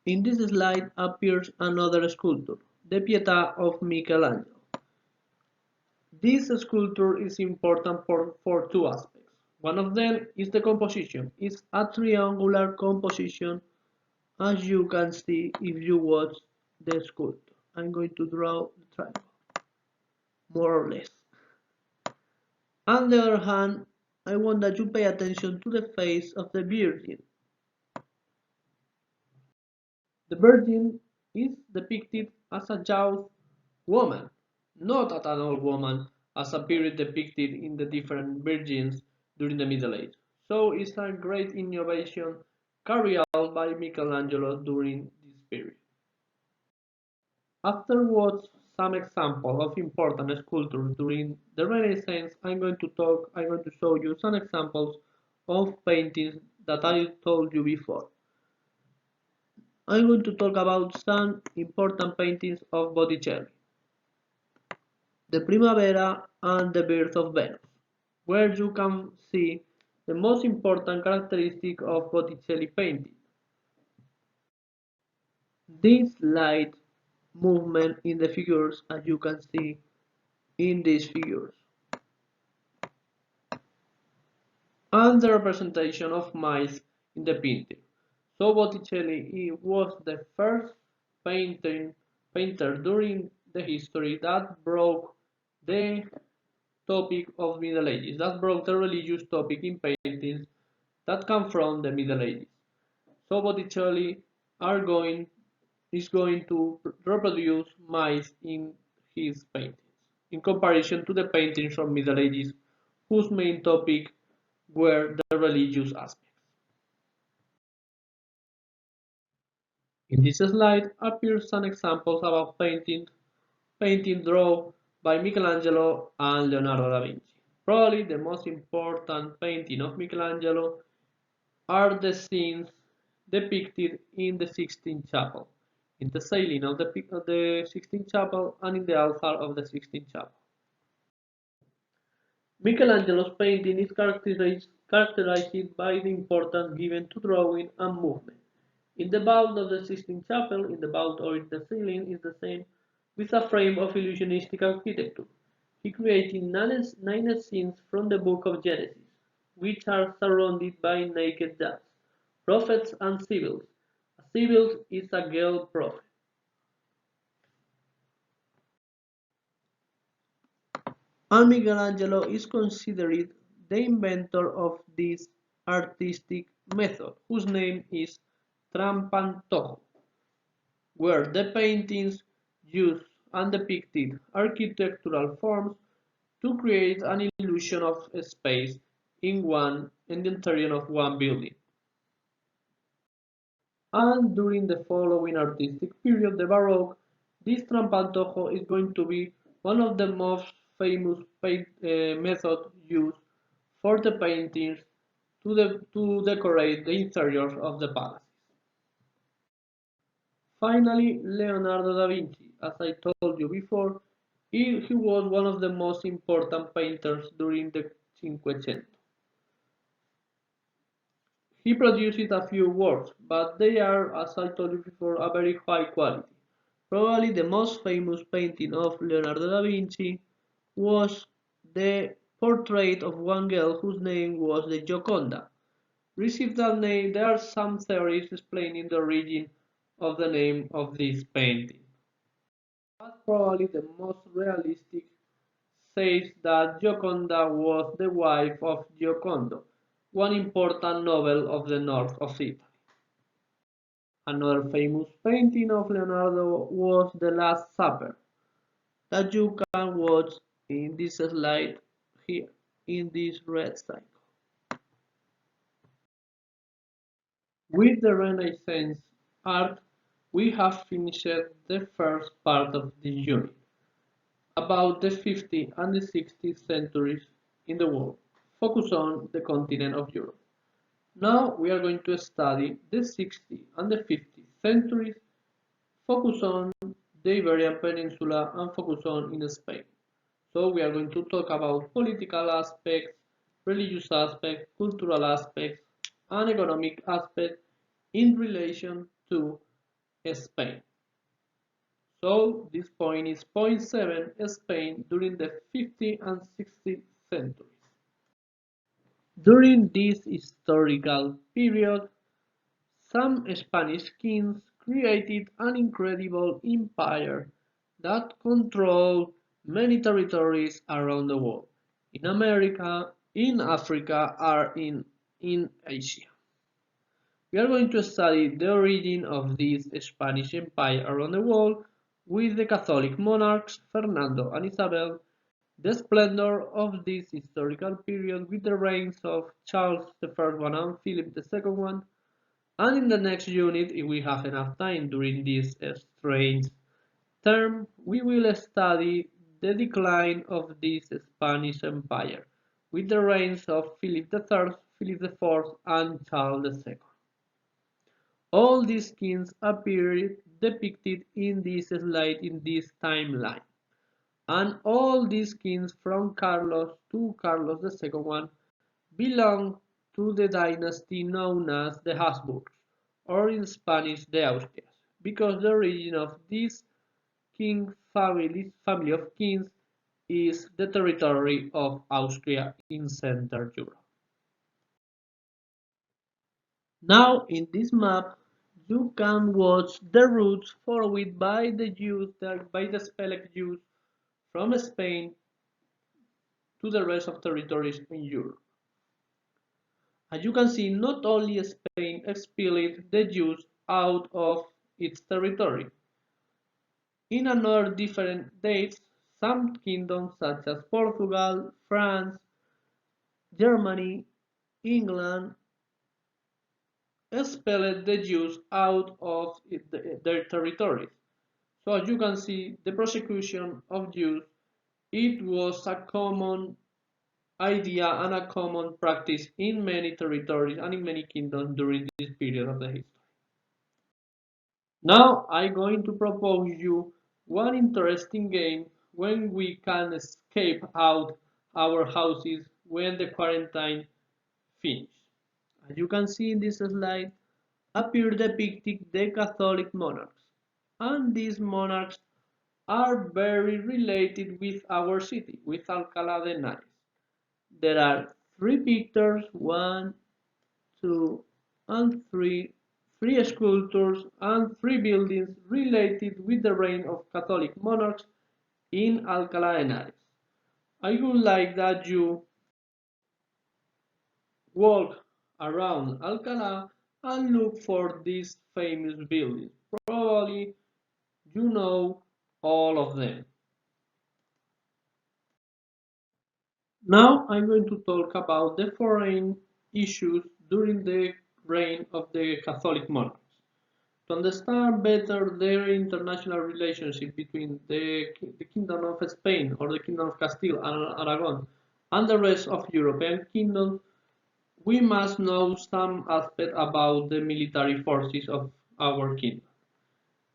in this slide appears another sculpture, the Pietà of Michelangelo. This sculpture is important for two aspects. One of them is the composition. It's a triangular composition, as you can see if you watch the sculpture. I'm going to draw the triangle, more or less. On the other hand, I want that you pay attention to the face of the Virgin. The Virgin is depicted as a young woman, not as an old woman, as appeared depicted in the different virgins during the Middle Ages. So it's a great innovation carried out by Michelangelo during this period. Afterwards, some examples of important sculptures during the Renaissance. I'm going to show you some examples of paintings that I told you before. I'm going to talk about some important paintings of Botticelli, the Primavera and the Birth of Venus, where you can see the most important characteristic of Botticelli painting. This light movement in the figures, as you can see in these figures, and the representation of mice in the painting. So Botticelli was the first painter during the history that broke the topic of Middle Ages, that broke the religious topic in paintings that come from the Middle Ages. So Botticelli is going to reproduce mice in his paintings, in comparison to the paintings from Middle Ages, whose main topic were the religious aspects. In this slide appear some examples about painting drawn by Michelangelo and Leonardo da Vinci. Probably the most important painting of Michelangelo are the scenes depicted in the Sixtine Chapel, in the ceiling of the Sixtine Chapel and in the altar of the Sixtine Chapel. Michelangelo's painting is characterized by the importance given to drawing and movement. In the vault of the Sistine Chapel, in the vault or in the ceiling is the same with a frame of illusionistic architecture. He created nine scenes from the book of Genesis, which are surrounded by naked doves, prophets and sibyls. A sibyl is a girl prophet. And Michelangelo is considered the inventor of this artistic method, whose name is trampantojo, where the paintings use and depicted architectural forms to create an illusion of space in the interior of one building. And during the following artistic period, the Baroque, this trampantojo is going to be one of the most famous methods used for the paintings to decorate the interiors of the palaces. Finally, Leonardo da Vinci, as I told you before, he was one of the most important painters during the Cinquecento. He produced a few works, but they are, as I told you before, a very high quality. Probably the most famous painting of Leonardo da Vinci was the portrait of one girl whose name was the Gioconda. Received that name, there are some theories explaining the origin of the name of this painting. But probably the most realistic says that Gioconda was the wife of Giocondo, one important noble of the north of Italy. Another famous painting of Leonardo was The Last Supper, that you can watch in this slide here, in this red circle. With the Renaissance art, we have finished the first part of this unit, about the 15th and the 16th centuries in the world, focus on the continent of Europe. Now we are going to study the 60th and the 50th centuries, focus on the Iberian Peninsula and focus on in Spain. So we are going to talk about political aspects, religious aspects, cultural aspects, and economic aspects in relation to Spain. So this point is point 7, Spain during the 15th and 16th centuries. During this historical period, some Spanish kings created an incredible empire that controlled many territories around the world, in America, in Africa, or in Asia. We are going to study the origin of this Spanish empire around the world with the Catholic monarchs Fernando and Isabel, the splendor of this historical period with the reigns of Charles I and Philip II, and in the next unit, if we have enough time during this strange term, we will study the decline of this Spanish Empire with the reigns of Philip III, Philip IV, and Charles II. All these kings appear depicted in this slide in this timeline, and all these kings from Carlos to Carlos II belong to the dynasty known as the Habsburgs, or in Spanish the Austrias, because the origin of this family of kings is the territory of Austria in Central Europe. Now in this map you can watch the routes followed by the Jews, by the expelled Jews from Spain to the rest of territories in Europe. As you can see, not only Spain expelled the Jews out of its territory. In another different dates, some kingdoms such as Portugal, France, Germany, England expelled the Jews out of their territories. So as you can see, the persecution of Jews, it was a common idea and a common practice in many territories and in many kingdoms during this period of the history. Now I'm going to propose you one interesting game when we can escape out our houses when the quarantine finishes. As you can see in this slide, appear depicted the Catholic monarchs, and these monarchs are very related with our city, with Alcalá de Henares. There are three pictures, one, two, and three sculptures and three buildings related with the reign of Catholic monarchs in Alcalá de Henares. I would like that you walk around Alcalá and look for these famous buildings. Probably you know all of them. Now I'm going to talk about the foreign issues during the reign of the Catholic monarchs. To understand better their international relationship between the Kingdom of Spain or the Kingdom of Castile and Aragon and the rest of European kingdoms, we must know some aspect about the military forces of our kingdom.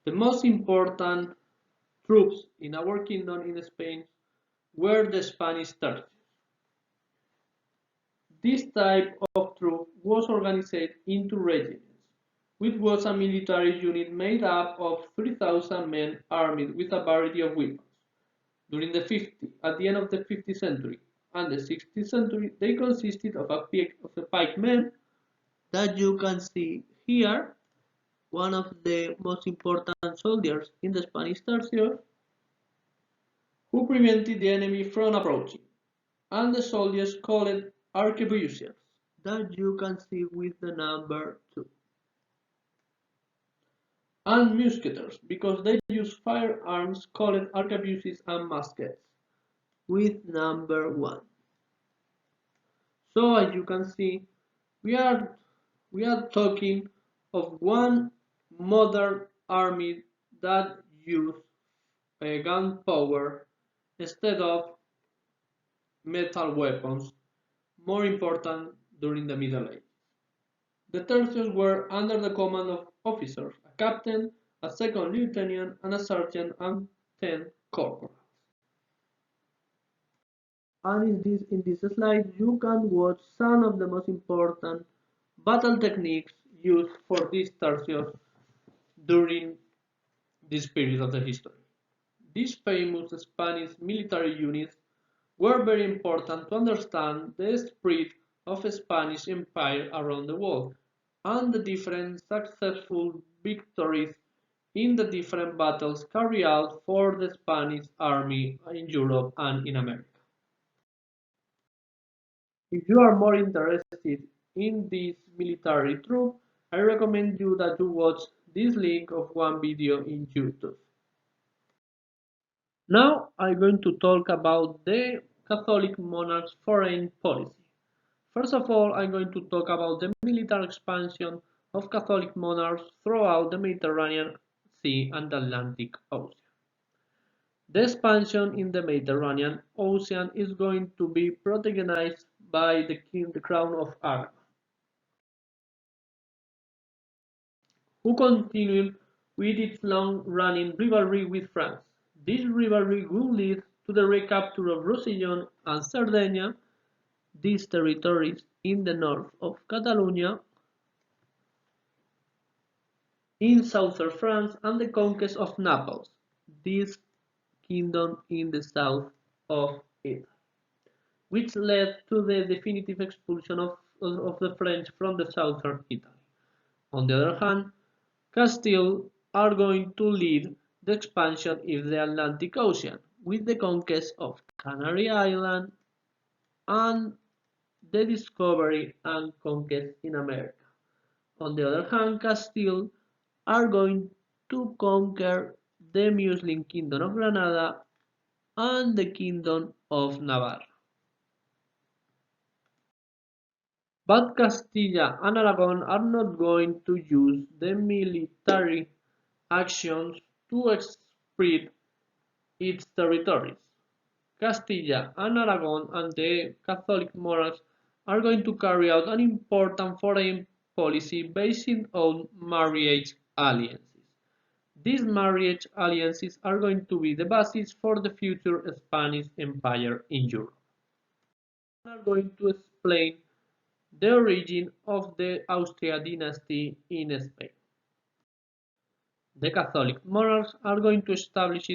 The most important troops in our kingdom in Spain were the Spanish tercios. This type of troop was organized into regiments, which was a military unit made up of 3,000 men armed with a variety of weapons. During the 50, at the end of the 15th century and the 16th century, they consisted of a pikemen that you can see here, one of the most important soldiers in the Spanish tercios, who prevented the enemy from approaching, and the soldiers called arquebusiers, that you can see with the number 2. And musketeers, because they use firearms called arquebuses and muskets, with number 1. So as you can see, we are talking of one modern army that used gunpowder instead of metal weapons, more important during the Middle Ages. The tertios were under the command of officers, a captain, a second lieutenant, and a sergeant, and 10 corporals. And in this slide, you can watch some of the most important battle techniques used for these tercios during this period of the history. These famous Spanish military units were very important to understand the spread of the Spanish Empire around the world and the different successful victories in the different battles carried out for the Spanish army in Europe and in America. If you are more interested in this military troop, I recommend you that you watch this link of one video in YouTube. Now I'm going to talk about the Catholic monarch's foreign policy. First of all, I'm going to talk about the military expansion of Catholic monarchs throughout the Mediterranean Sea and the Atlantic Ocean. The expansion in the Mediterranean Ocean is going to be protagonized by the Crown of Aragon, who continued with its long-running rivalry with France. This rivalry will lead to the recapture of Roussillon and Sardinia, these territories in the north of Catalonia, in southern France, and the conquest of Naples, this kingdom in the south of Italy, which led to the definitive expulsion of the French from the southern Italy. On the other hand, Castile are going to lead the expansion in the Atlantic Ocean, with the conquest of Canary Island and the discovery and conquest in America. On the other hand, Castile are going to conquer the Muslim Kingdom of Granada and the Kingdom of Navarre. But Castilla and Aragon are not going to use the military actions to spread its territories. Castilla and Aragon and the Catholic monarchs are going to carry out an important foreign policy based on marriage alliances. These marriage alliances are going to be the basis for the future Spanish Empire in Europe. We are going to explain the origin of the Austria dynasty in Spain. The Catholic monarchs are going to establish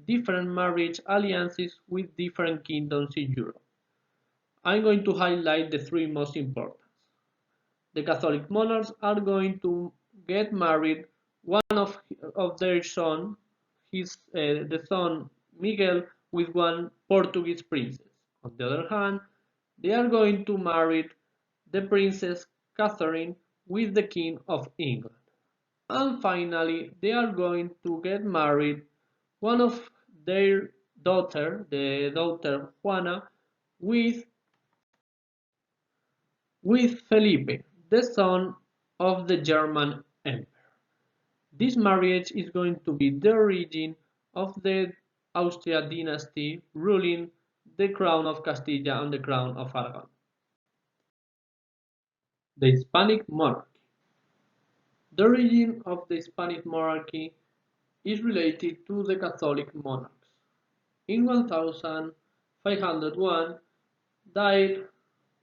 different marriage alliances with different kingdoms in Europe. I'm going to highlight the three most important. The Catholic monarchs are going to get married one of their son, the son Miguel, with one Portuguese princess. On the other hand, they are going to marry the Princess Catherine with the King of England. And finally, they are going to get married one of their daughter, the daughter Juana, with Felipe, the son of the German emperor. This marriage is going to be the origin of the Austria dynasty ruling the crown of Castilla and the crown of Aragon. The Hispanic monarchy. The origin of the Hispanic monarchy is related to the Catholic monarchs. In 1501 died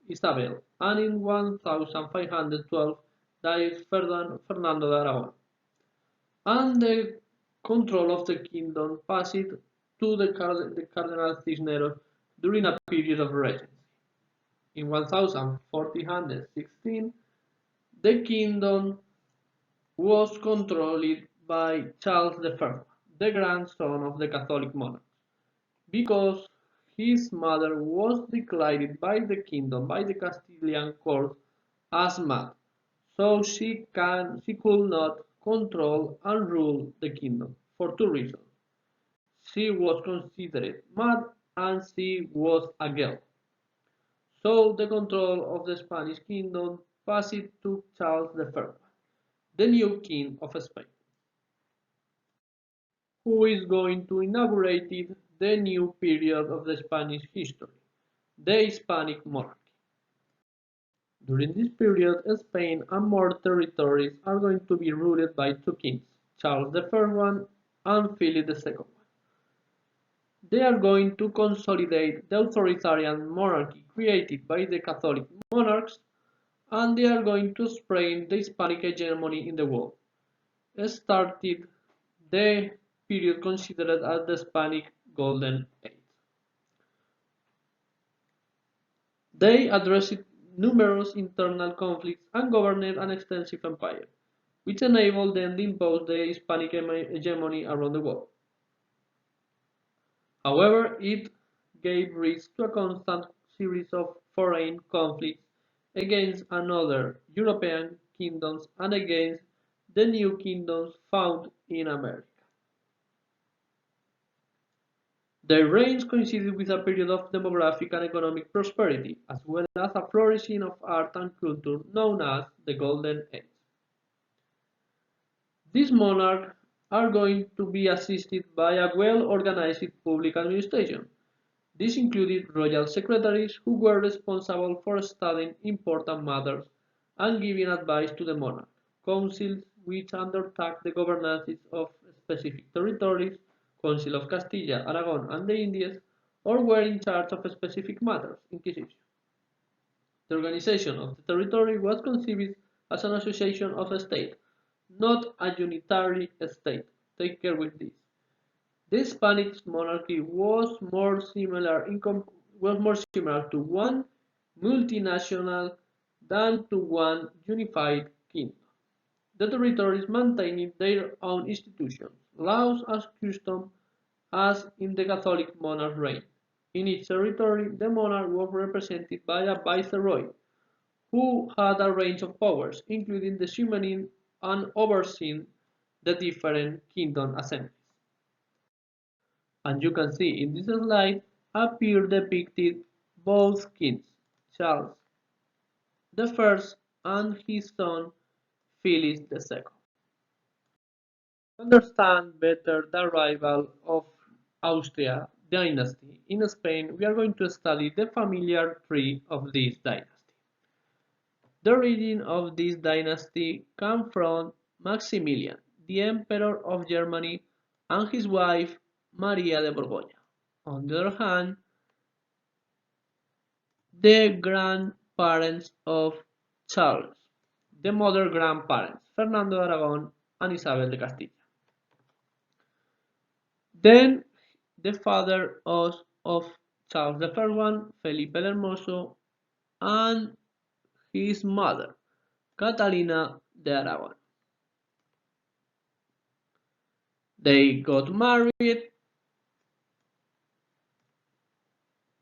Isabel, and in 1512 died Fernando de Aragon, and the control of the kingdom passed to the Cardinal Cisneros during a period of regency. In 1416, the kingdom was controlled by Charles I, the grandson of the Catholic monarchs, because his mother was declared by the kingdom, by the Castilian court, as mad, so she could not control and rule the kingdom for two reasons. She was considered mad and she was a girl. So the control of the Spanish kingdom passed to Charles I. the new king of Spain, who is going to inaugurate the new period of the Spanish history, the Hispanic monarchy. During this period, Spain and more territories are going to be ruled by two kings, Charles the First one and Philip the Second one. They are going to consolidate the authoritarian monarchy created by the Catholic monarchs, and they are going to spread the Hispanic hegemony in the world. Started the period considered as the Hispanic Golden Age. They addressed numerous internal conflicts and governed an extensive empire, which enabled them to impose the Hispanic hegemony around the world. However, it gave rise to a constant series of foreign conflicts against another European kingdoms and against the new kingdoms found in America. Their reigns coincided with a period of demographic and economic prosperity, as well as a flourishing of art and culture known as the Golden Age. These monarchs are going to be assisted by a well-organized public administration. This included royal secretaries who were responsible for studying important matters and giving advice to the monarch, councils which undertook the governance of specific territories, Council of Castilla, Aragon, and the Indies, or were in charge of specific matters, Inquisition. The organization of the territory was conceived as an association of states, not a unitary state. Take care with this. The Spanish monarchy was more similar to one multinational than to one unified kingdom. The territories maintained their own institutions, laws, and customs as in the Catholic monarch reign. In each territory, the monarch was represented by a viceroy, who had a range of powers, including the summoning and overseeing the different kingdom assemblies. And you can see in this slide appear depicted both kings, Charles the First and his son Philip the Second. To understand better the arrival of Austria dynasty in Spain, we are going to study the familiar tree of this dynasty. The origin of this dynasty comes from Maximilian, the Emperor of Germany, and his wife Maria de Borgoña. On the other hand, the grandparents of Charles, the mother grandparents, Fernando de Aragon and Isabel de Castilla. Then the father of Charles the First one, Felipe el Hermoso, and his mother, Catalina de Aragon. They got married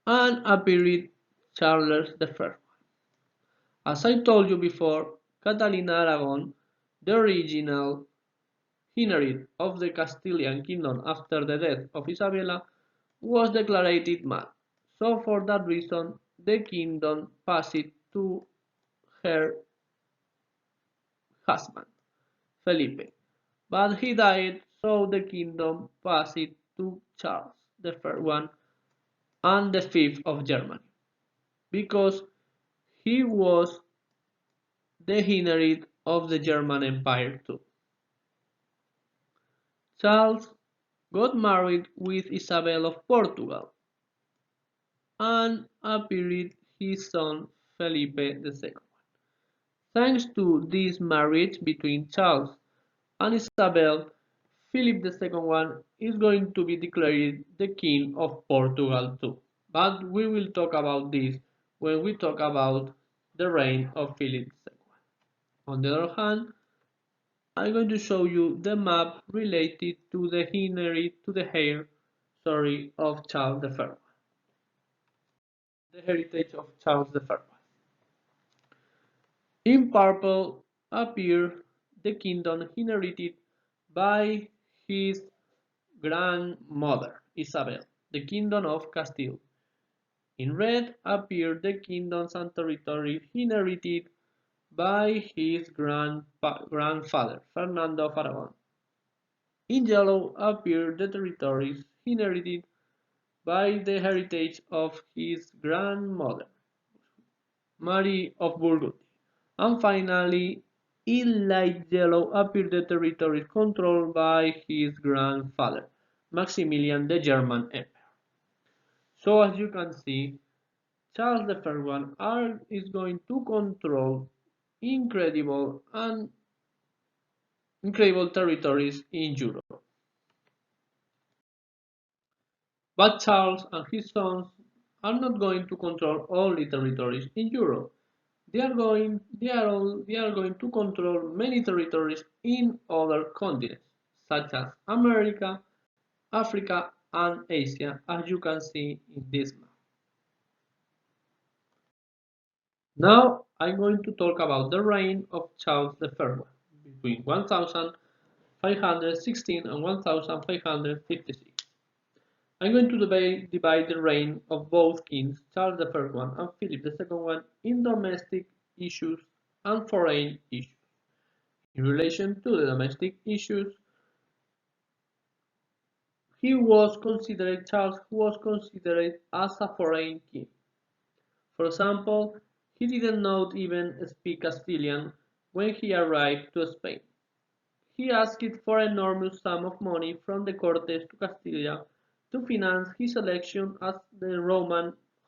and appeared Charles the First. As I told you before, Catalina Aragon, the original inherit of the Castilian kingdom after the death of Isabella, was declared mad. So for that reason, the kingdom passed to her husband, Felipe. But he died, so the kingdom passed to Charles the First one and the fifth of Germany, because he was the inherit of the German Empire too. Charles got married with Isabel of Portugal and appeared his son Felipe II. Thanks to this marriage between Charles and Isabel, Philip II is going to be declared the King of Portugal too. But we will talk about this when we talk about the reign of Philip II. On the other hand, I'm going to show you the map related to the heir, of Charles I. The heritage of Charles I. In purple appear the kingdom inherited by his grandmother, Isabel, the kingdom of Castile. In red appear the kingdoms and territories inherited by his grandfather, Fernando of Aragon. In yellow appear the territories inherited by the heritage of his grandmother, Mary of Burgundy. And finally, in light yellow appear the territories controlled by his grandfather, Maximilian the German Emperor. So as you can see, Charles the First one is going to control incredible and incredible territories in Europe. But Charles and his sons are not going to control all the territories in Europe. They are going to control many territories in other continents, such as America, Africa, and Asia, as you can see in this map. Now I'm going to talk about the reign of Charles the First between 1516 and 1556. I'm going to divide the reign of both kings, Charles the First and Philip the Second in domestic issues and foreign issues. In relation to the domestic issues, Charles was considered as a foreign king. For example, he didn't not even speak Castilian when he arrived to Spain. He asked for an enormous sum of money from the Cortes to Castilla to finance his election as the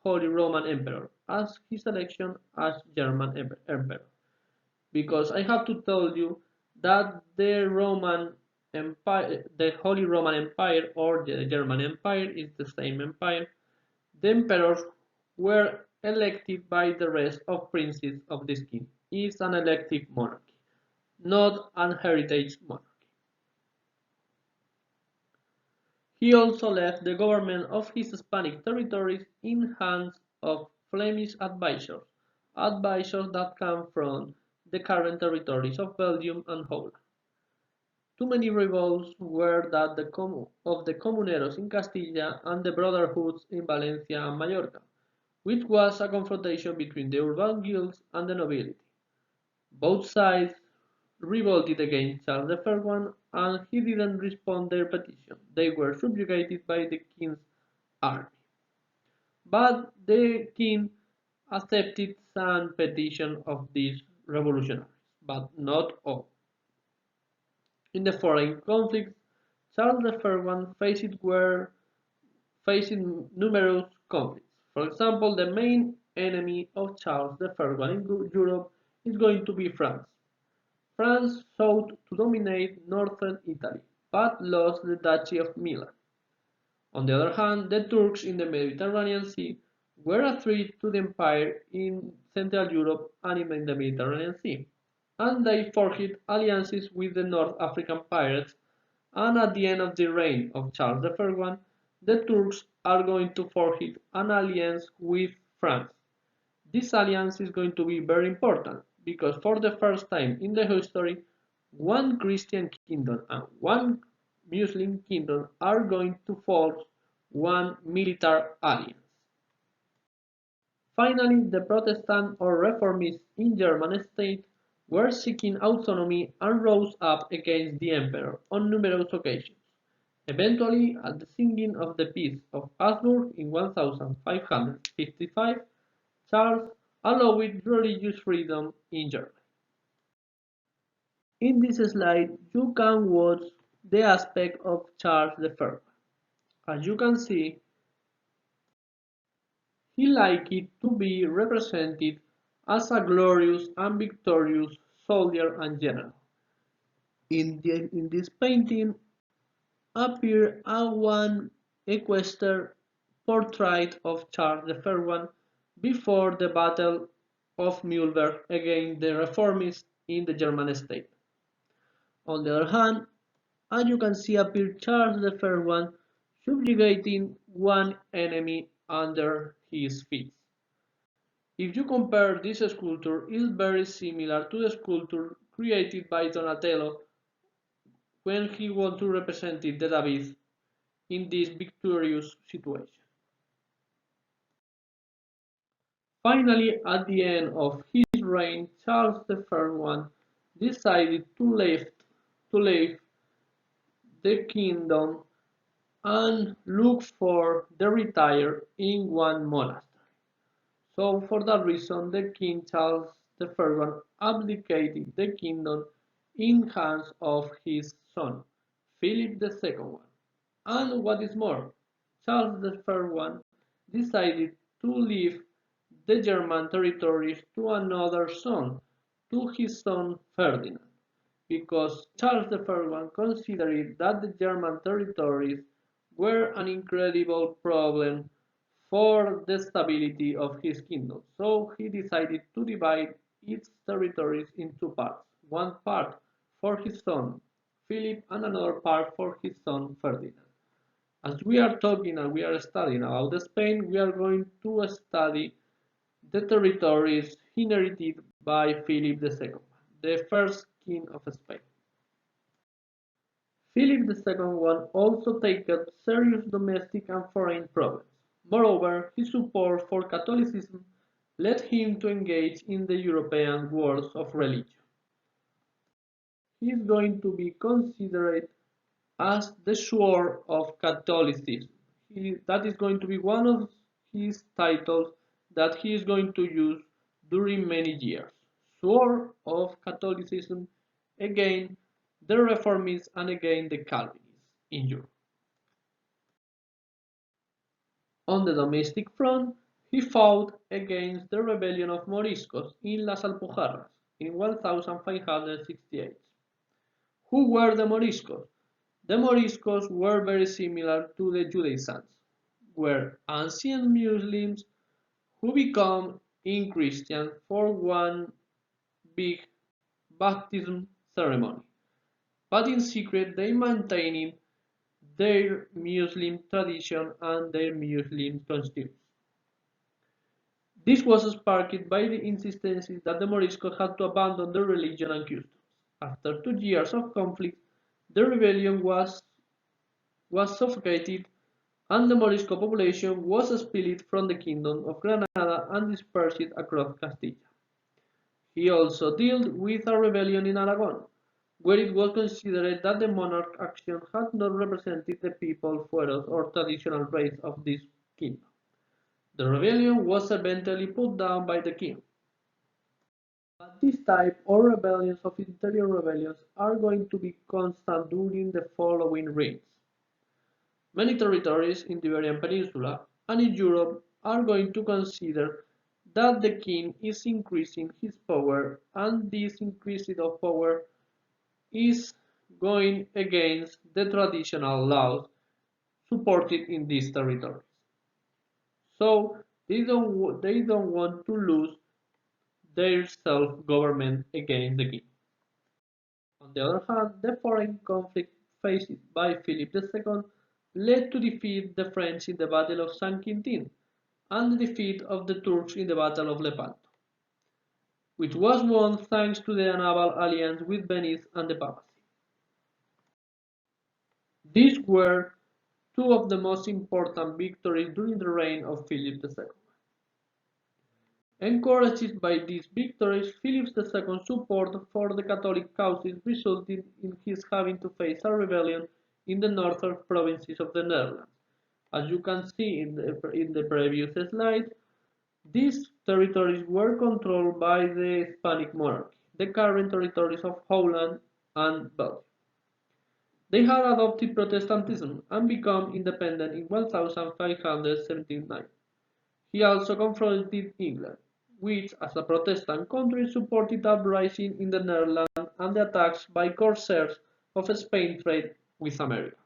Holy Roman Emperor, as his election as German Emperor. Because I have to tell you that the Roman Empire, the Holy Roman Empire or the German Empire is the same empire. The emperors were elected by the rest of princes of this kingdom. It's an elective monarchy, not an heritage monarchy. He also left the government of his Hispanic territories in hands of Flemish advisors, advisors that come from the current territories of Belgium and Holland. Too many revolts were that of the comuneros in Castilla and the brotherhoods in Valencia and Mallorca, which was a confrontation between the urban guilds and the nobility. Both sides revolted against Charles I and he didn't respond their petition. They were subjugated by the king's army. But the king accepted some petition of these revolutionaries, but not all. In the foreign conflicts, Charles I facing numerous conflicts. For example, the main enemy of Charles I in Europe is going to be France. France sought to dominate northern Italy, but lost the Duchy of Milan. On the other hand, the Turks in the Mediterranean Sea were a threat to the empire in Central Europe and in the Mediterranean Sea, and they forged alliances with the North African pirates, and at the end of the reign of Charles I, the Turks are going to forge an alliance with France. This alliance is going to be very important because for the first time in the history, one Christian kingdom and one Muslim kingdom are going to forge one military alliance. Finally, the Protestant or reformists in German state were seeking autonomy and rose up against the emperor on numerous occasions. Eventually, at the signing of the Peace of Augsburg in 1555, Charles allowed religious freedom in Germany. In this slide, you can watch the aspect of Charles I. As you can see, he liked to be represented as a glorious and victorious soldier and general. In this painting appear one equestrian portrait of Charles I before the Battle of Mühlberg against the reformists in the German state. On the other hand, as you can see appear Charles I subjugating one enemy under his feet. If you compare this sculpture, it is very similar to the sculpture created by Donatello when he wanted to represent the David in this victorious situation. Finally, at the end of his reign, Charles the First decided to leave the kingdom and look for the retire in one monastery. So for that reason, the King Charles the First abdicated the kingdom in hands of his son, Philip the Second. And what is more, Charles the First decided to leave the German territories to another son, to his son Ferdinand, because Charles the First considered that the German territories were an incredible problem for the stability of his kingdom. So he decided to divide its territories in two parts, one part for his son Philip and another part for his son Ferdinand. As we are talking and we are studying about Spain, we are going to study the territories inherited by Philip II, the first king of Spain. Philip II also tackled serious domestic and foreign problems. Moreover, his support for Catholicism led him to engage in the European wars of religion. He is going to be considered as the sword of Catholicism. That is going to be one of his titles that he is going to use during many years. Sword of Catholicism against the Reformists and against the Calvinists in Europe. On the domestic front, he fought against the rebellion of Moriscos in Las Alpujarras in 1568. Who were the Moriscos? The Moriscos were very similar to the Judaizants, were ancient Muslims who become in Christian for one big baptism ceremony, but in secret they maintained their Muslim tradition and their Muslim customs. This was sparked by the insistency that the Moriscos had to abandon their religion and customs. After 2 years of conflict, the rebellion was suffocated and the Morisco population was expelled from the kingdom of Granada and dispersed across Castilla. He also dealt with a rebellion in Aragon, where it was considered that the monarch's action had not represented the people, feudals, or traditional race of this kingdom. The rebellion was eventually put down by the king. But this type of rebellions of interior rebellions are going to be constant during the following reigns. Many territories in the Iberian Peninsula and in Europe are going to consider that the king is increasing his power, and this increase of power is going against the traditional laws supported in these territories. So they don't want to lose their self-government against the king. On the other hand, the foreign conflict faced by Philip II led to defeat the French in the Battle of Saint-Quentin and the defeat of the Turks in the Battle of Lepanto, which was won thanks to the naval alliance with Venice and the papacy. These were two of the most important victories during the reign of Philip II. Encouraged by these victories, Philip II's support for the Catholic causes resulted in his having to face a rebellion in the northern provinces of the Netherlands. As you can see in the previous slide, these territories were controlled by the Hispanic monarchy, the current territories of Holland and Belgium. They had adopted Protestantism and become independent in 1579. He also confronted England, which, as a Protestant country, supported uprising in the Netherlands and the attacks by corsairs of Spain trade with America.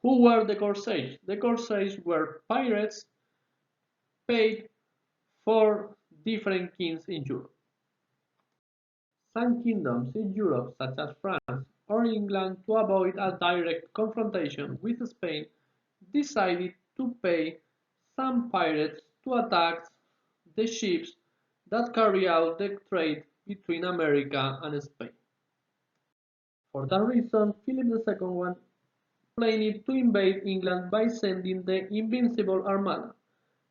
Who were the corsairs? The corsairs were pirates paid for different kings in Europe. Some kingdoms in Europe, such as France or England, to avoid a direct confrontation with Spain, decided to pay some pirates to attack the ships that carry out the trade between America and Spain. For that reason, Philip II planned to invade England by sending the Invincible Armada,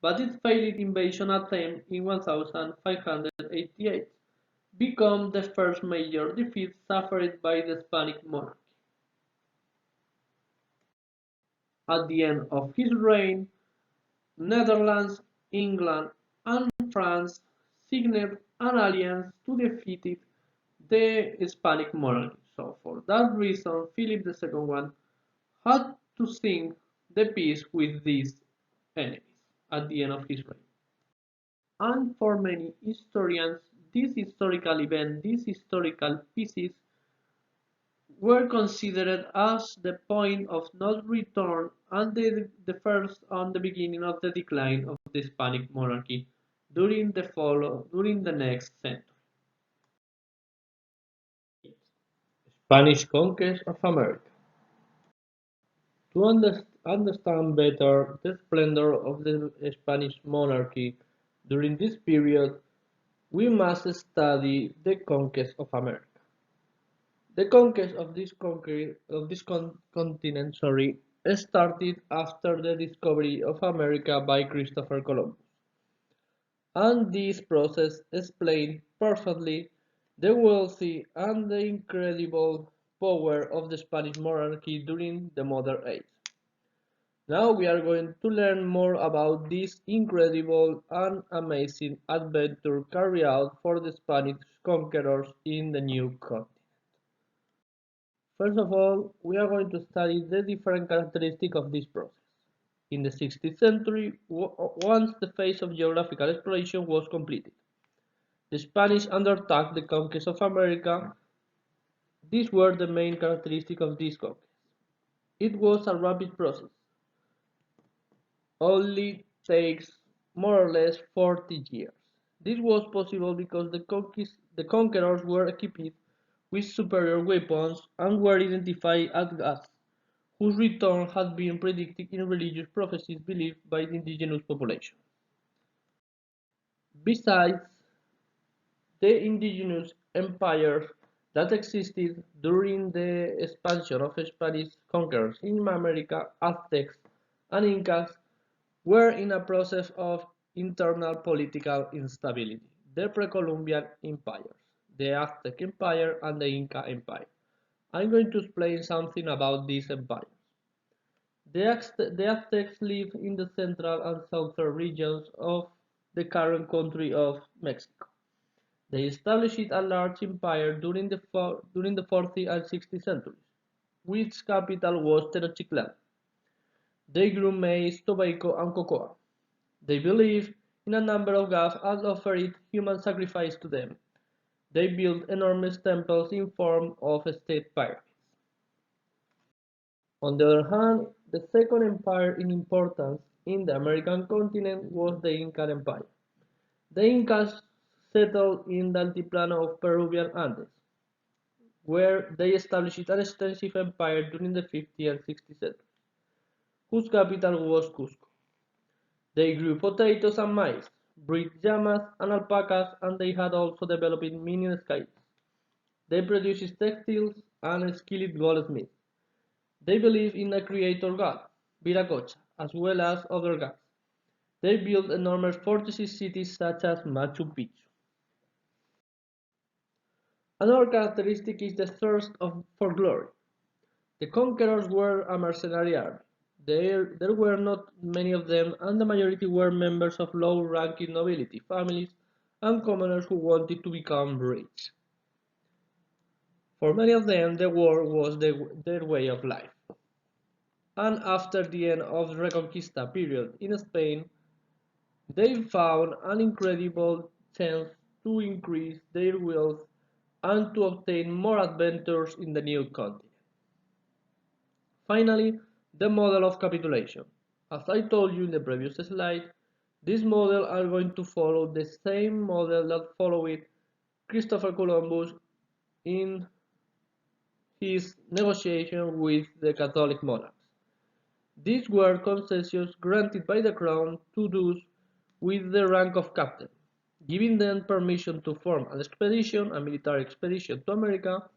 but its failed invasion attempt in 1588 became the first major defeat suffered by the Spanish monarchy. At the end of his reign, Netherlands, England, and France signed an alliance to defeat the Spanish monarchy. So for that reason, Philip II had to sign the peace with these enemies at the end of his reign. And for many historians, this historical event, these historical pieces, were considered as the point of no return and the first and the beginning of the decline of the Spanish monarchy during the next century. Spanish conquest of America. To understand better the splendor of the Spanish monarchy during this period, we must study the conquest of America. The conquest of this continent, started after the discovery of America by Christopher Columbus, and this process explained perfectly the wealthy and the incredible power of the Spanish monarchy during the modern age. Now we are going to learn more about this incredible and amazing adventure carried out for the Spanish conquerors in the new continent. First of all, we are going to study the different characteristics of this process. In the 16th century, once the phase of geographical exploration was completed, the Spanish undertook the conquest of America. These were the main characteristics of this conquest. It was a rapid process, only takes more or less 40 years. This was possible because the conquerors were equipped with superior weapons and were identified as gods, whose return had been predicted in religious prophecies believed by the indigenous population. Besides, the indigenous empires that existed during the expansion of Spanish conquerors in America, Aztecs and Incas, were in a process of internal political instability. The pre-Columbian empires, the Aztec Empire and the Inca Empire. I'm going to explain something about these empires. The Aztecs lived in the central and southern regions of the current country of Mexico. They established a large empire during the 14th and 16th centuries, which capital was Tenochtitlan. They grew maize, tobacco, and cocoa. They believed in a number of gods and offered human sacrifice to them. They built enormous temples in form of state pyramids. On the other hand, the second empire in importance in the American continent was the Inca Empire. The Incas settled in the Altiplano of Peruvian Andes, where they established an extensive empire during the 50th and 60th centuries, whose capital was Cusco. They grew potatoes and maize, bred llamas and alpacas, and they had also developed mining skills. They produced textiles and skilled goldsmiths. They believed in a creator god, Viracocha, as well as other gods. They built enormous fortress cities such as Machu Picchu. Another characteristic is the for glory. The conquerors were a mercenary army. There were not many of them, and the majority were members of low-ranking nobility families and commoners who wanted to become rich. For many of them, the war was their way of life. And after the end of the Reconquista period in Spain, they found an incredible chance to increase their wealth and to obtain more adventures in the new continent. Finally, the model of capitulation. As I told you in the previous slide, this model are going to follow the same model that followed Christopher Columbus in his negotiation with the Catholic monarchs. These were concessions granted by the crown to those with the rank of captain, giving them permission to form an expedition, a military expedition to America,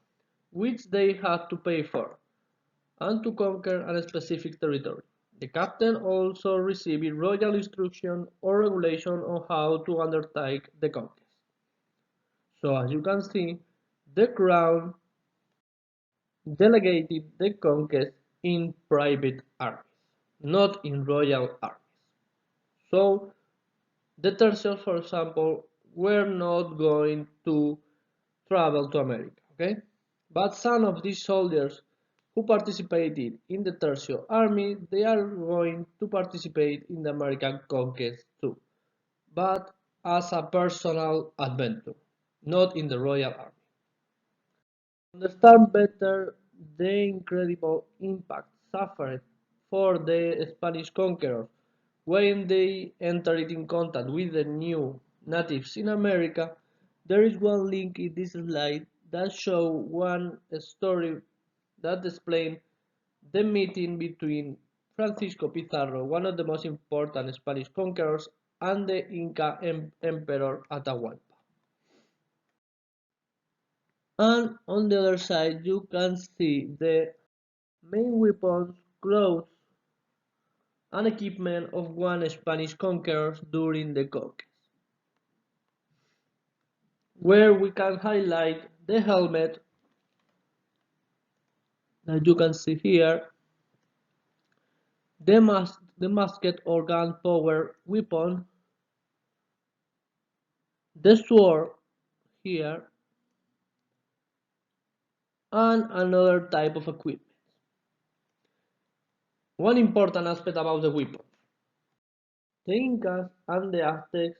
which they had to pay for, and to conquer a specific territory. The captain also received royal instruction or regulation on how to undertake the conquest. So as you can see, the crown delegated the conquest in private armies, not in royal armies. So the tertials, for example, were not going to travel to America, okay? But some of these soldiers who participated in the tertial army, they are going to participate in the American conquest too, but as a personal adventure, not in the royal army. Understand better the incredible impact suffered for the Spanish conquerors when they entered in contact with the new natives in America. There is one link in this slide that shows one story that explains the meeting between Francisco Pizarro, one of the most important Spanish conquerors, and the Inca Emperor Atahualpa. And on the other side, you can see the main weapons, clothes, and equipment of one Spanish conqueror during the conquest, where we can highlight the helmet that you can see here, the musket or gunpowder weapon, the sword here, and another type of equipment. One important aspect about the weapon. The Incas and the Aztecs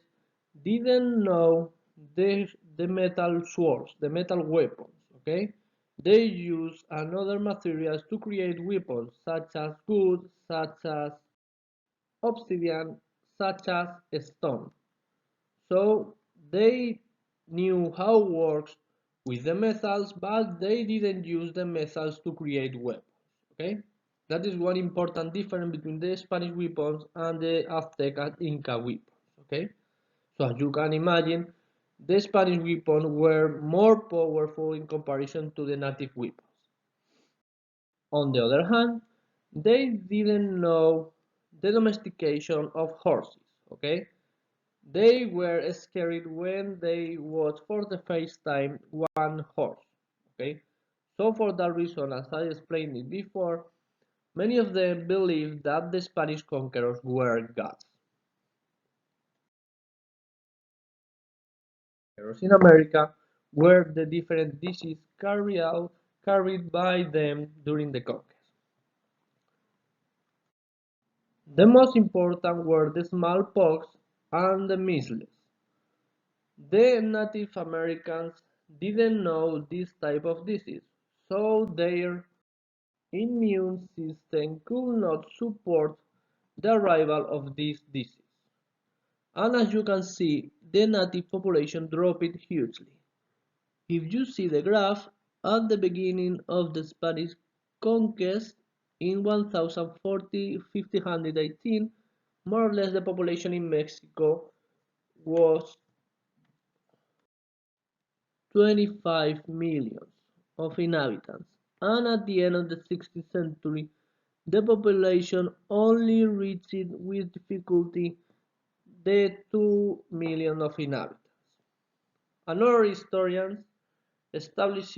didn't know the metal swords, the metal weapons, okay? They used another materials to create weapons such as wood, such as obsidian, such as stone. So they knew how it works with the metals, but they didn't use the metals to create weapons, okay? That is one important difference between the Spanish weapons and the Aztec and Inca weapons, okay? So as you can imagine, the Spanish weapons were more powerful in comparison to the native weapons. On the other hand, they didn't know the domestication of horses, okay? They were scared when they watched for the first time one horse, okay? So for that reason, as I explained it before, many of them believed that the Spanish conquerors were gods. In America were the different dishes carried by them during the conquest. The most important were the smallpox and the measles. The Native Americans didn't know this type of disease, so their immune system could not support the arrival of this disease. And as you can see, the native population dropped hugely. If you see the graph, at the beginning of the Spanish conquest in 1040, 1518, more or less the population in Mexico was 25 million of inhabitants, and at the end of the 16th century, the population only reached with difficulty the 2 million of inhabitants. Another historian established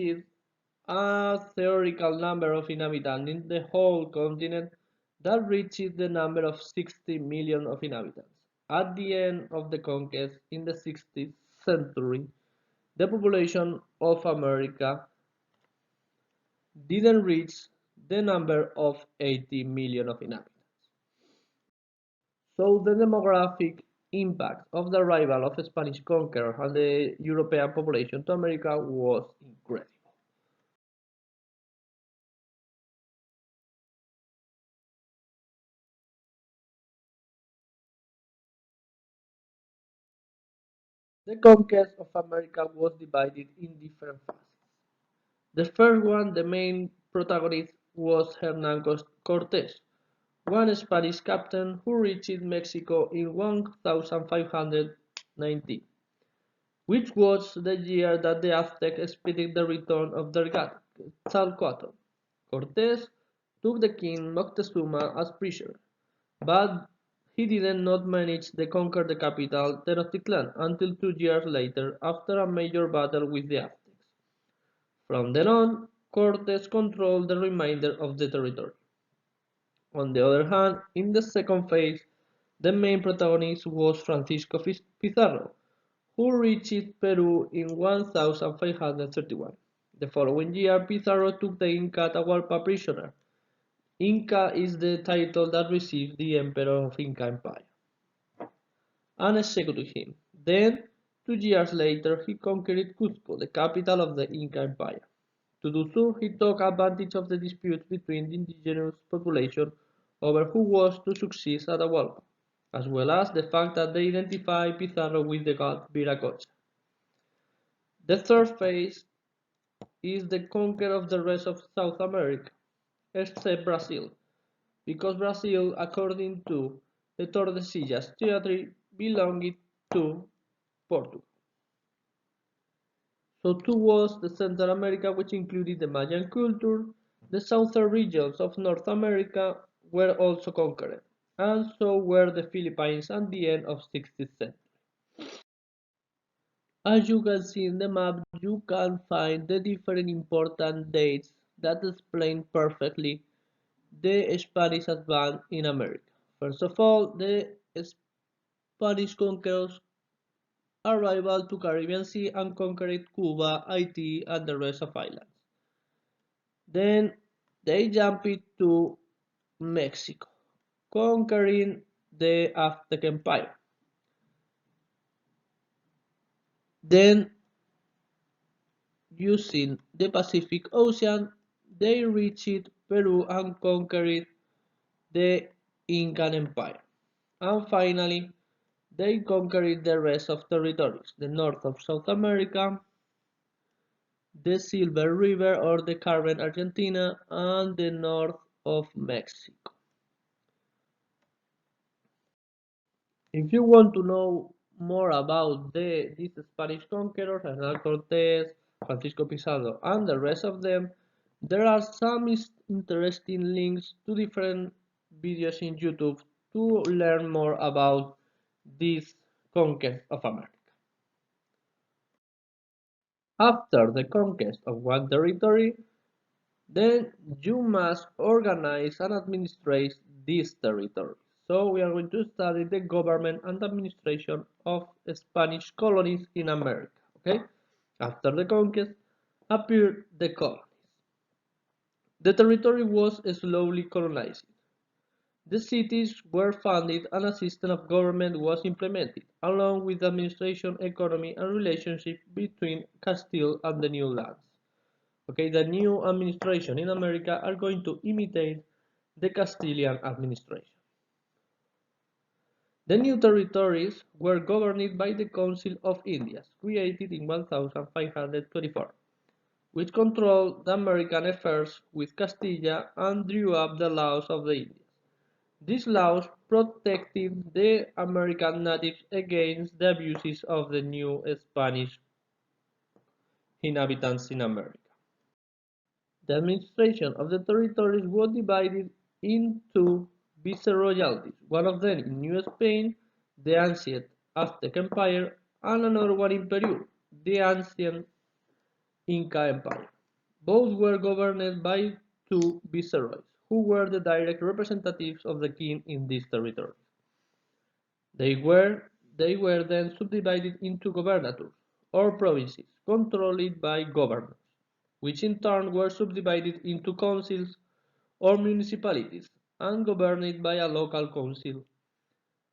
a theoretical number of inhabitants in the whole continent that reached the number of 60 million of inhabitants. At the end of the conquest in the 16th century, the population of America didn't reach the number of 80 million of inhabitants. So the demographic impact of the arrival of Spanish conquerors and the European population to America was incredible. The conquest of America was divided in different phases. The first one, the main protagonist, was Hernán Cortés, one Spanish captain who reached Mexico in 1519, which was the year that the Aztecs expected the return of their god, Quetzalcoatl. Cortés took the king Moctezuma as prisoner. But he did not manage to conquer the capital, Tenochtitlan, until 2 years later after a major battle with the Aztecs. From then on, Cortes controlled the remainder of the territory. On the other hand, in the second phase, the main protagonist was Francisco Pizarro, who reached Peru in 1531. The following year, Pizarro took the Inca Atahualpa prisoner. Inca is the title that received the emperor of Inca Empire, and executed him. Then, 2 years later, he conquered Cusco, the capital of the Inca Empire. To do so, he took advantage of the disputes between the indigenous population over who was to succeed Atahualpa, as well as the fact that they identified Pizarro with the god Viracocha. The third phase is the conquer of the rest of South America, except Brazil, because Brazil, according to the Tordesillas theory, belonged to Portugal. So too was the Central America, which included the Mayan culture. The southern regions of North America were also conquered, and so were the Philippines at the end of 16th century. As you can see in the map, you can find the different important dates that explain perfectly the Spanish advance in America. First of all, the Spanish conquerors arrival to Caribbean Sea and conquered Cuba, Haiti, and the rest of islands. Then they jumped to Mexico, conquering the Aztec Empire. Then, using the Pacific Ocean, they reached Peru and conquered the Incan Empire. And finally, they conquered the rest of territories, the north of South America, the Silver River or the current Argentina, and the north of Mexico. If you want to know more about these Spanish conquerors, Hernán Cortés, Francisco Pizarro, and the rest of them, there are some interesting links to different videos in YouTube to learn more about this conquest of America. After the conquest of one territory, then you must organize and administrate this territory. So we are going to study the government and administration of Spanish colonies in America. Okay? After the conquest appeared the colonies. The territory was slowly colonized. The cities were founded and a system of government was implemented, along with the administration, economy, and relationship between Castile and the new lands. Okay, the new administration in America are going to imitate the Castilian administration. The new territories were governed by the Council of Indias, created in 1524, which controlled the American affairs with Castilla and drew up the laws of the Indies. These laws protected the American natives against the abuses of the new Spanish inhabitants in America. The administration of the territories was divided into viceroyalties, one of them in New Spain, the ancient Aztec Empire, and another one in Peru, the ancient Inca Empire. Both were governed by two viceroys, who were the direct representatives of the king in these territories. They were then subdivided into gobernators, or provinces, controlled by governors, which in turn were subdivided into councils or municipalities and governed by a local council.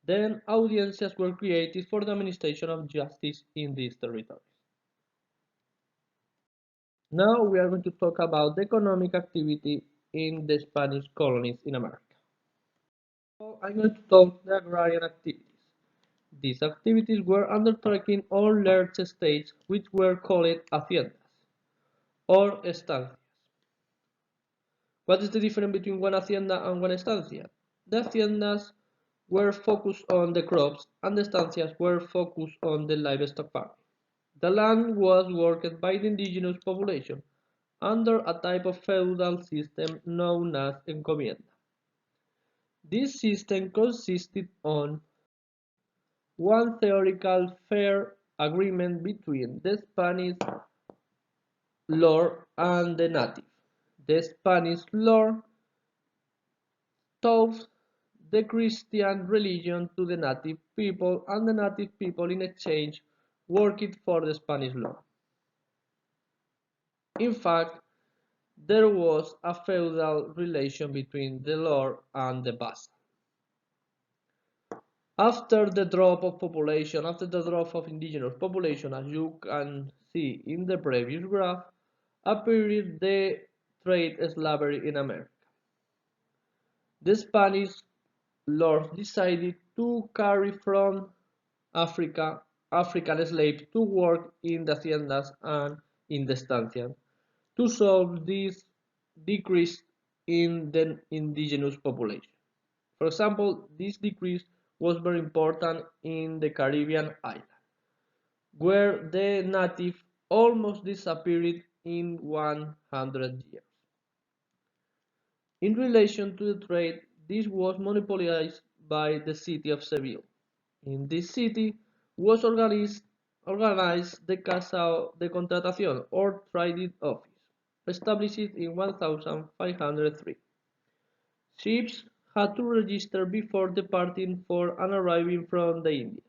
Then audiencias were created for the administration of justice in these territories. Now we are going to talk about the economic activity in the Spanish colonies in America. So I'm going to talk the agrarian activities. These activities were undertaken on large estates which were called haciendas or estancias. What is the difference between one hacienda and one estancia? The haciendas were focused on the crops and the estancias were focused on the livestock farming. The land was worked by the indigenous population under a type of feudal system known as encomienda. This system consisted on one theoretical fair agreement between the Spanish lord and the native. The Spanish lord taught the Christian religion to the native people, and the native people in exchange worked for the Spanish lord. In fact, there was a feudal relation between the lord and the vassal. After the drop of population, after the drop of indigenous population, as you can see in the previous graph, appeared the trade slavery in America. The Spanish lords decided to carry from Africa African slaves to work in the haciendas and in the estancias to solve this decrease in the indigenous population. For example, this decrease was very important in the Caribbean island, where the native almost disappeared in 100 years. In relation to the trade, this was monopolized by the city of Seville. In this city was organized the Casa de Contratación or Trade Office, established in 1503. Ships had to register before departing for and arriving from the Indies.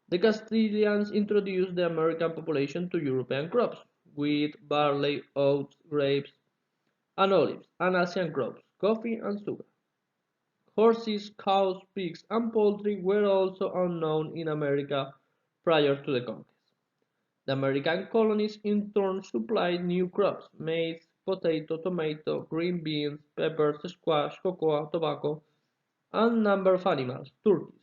The Castilians introduced the American population to European crops, wheat, barley, oats, grapes, and olives, and Asian crops, coffee and sugar. Horses, cows, pigs, and poultry were also unknown in America prior to the conquest. The American colonies in turn supplied new crops, maize, potato, tomato, green beans, peppers, squash, cocoa, tobacco, and a number of animals, turkeys,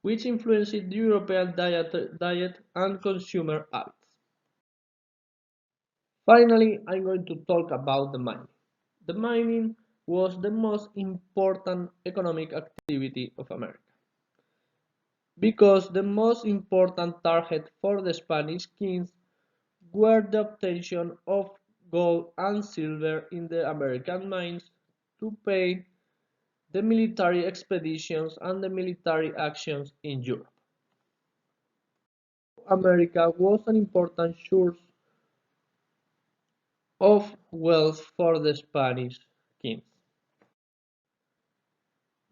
which influenced the European diet and consumer habits. Finally, I'm going to talk about the mining. The mining was the most important economic activity of America because the most important target for the Spanish kings were the obtention of gold and silver in the American mines to pay the military expeditions and the military actions in Europe. America was an important source of wealth for the Spanish kings.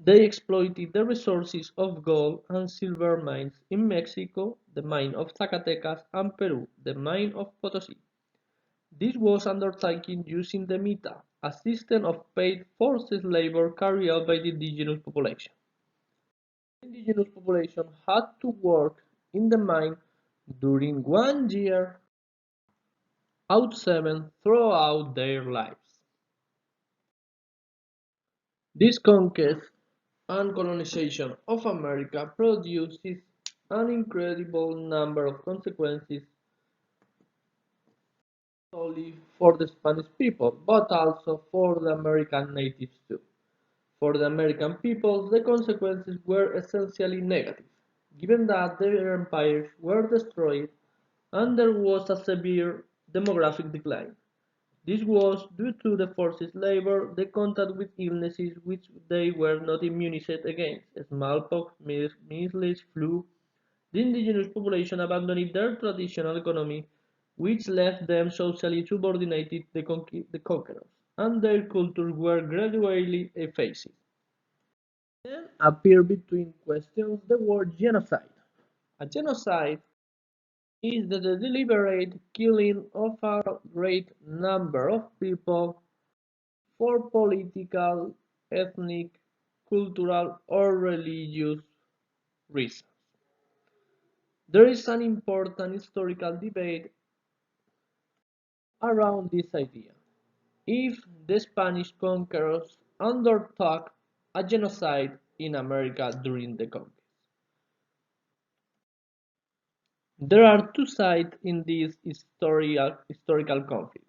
They exploited the resources of gold and silver mines in Mexico, the mine of Zacatecas, and Peru, the mine of Potosí. This was undertaken using the mita, a system of paid forced labor carried out by the indigenous population. The indigenous population had to work in the mine during 1 year out 7 throughout their lives. This conquest and colonization of America produces an incredible number of consequences not only for the Spanish people but also for the American natives too. For the American people, the consequences were essentially negative, given that their empires were destroyed and there was a severe demographic decline. This was due to the forced labor, the contact with illnesses which they were not immunized against, smallpox, measles, flu. The indigenous population abandoned their traditional economy, which left them socially subordinated to the conquerors, and their cultures were gradually effaced. Then appear between questions the word genocide. A genocide is the deliberate killing of a great number of people for political, ethnic, cultural, or religious reasons. There is an important historical debate around this idea. If the Spanish conquerors undertook a genocide in America during the conquest. There are two sides in this historical conflict.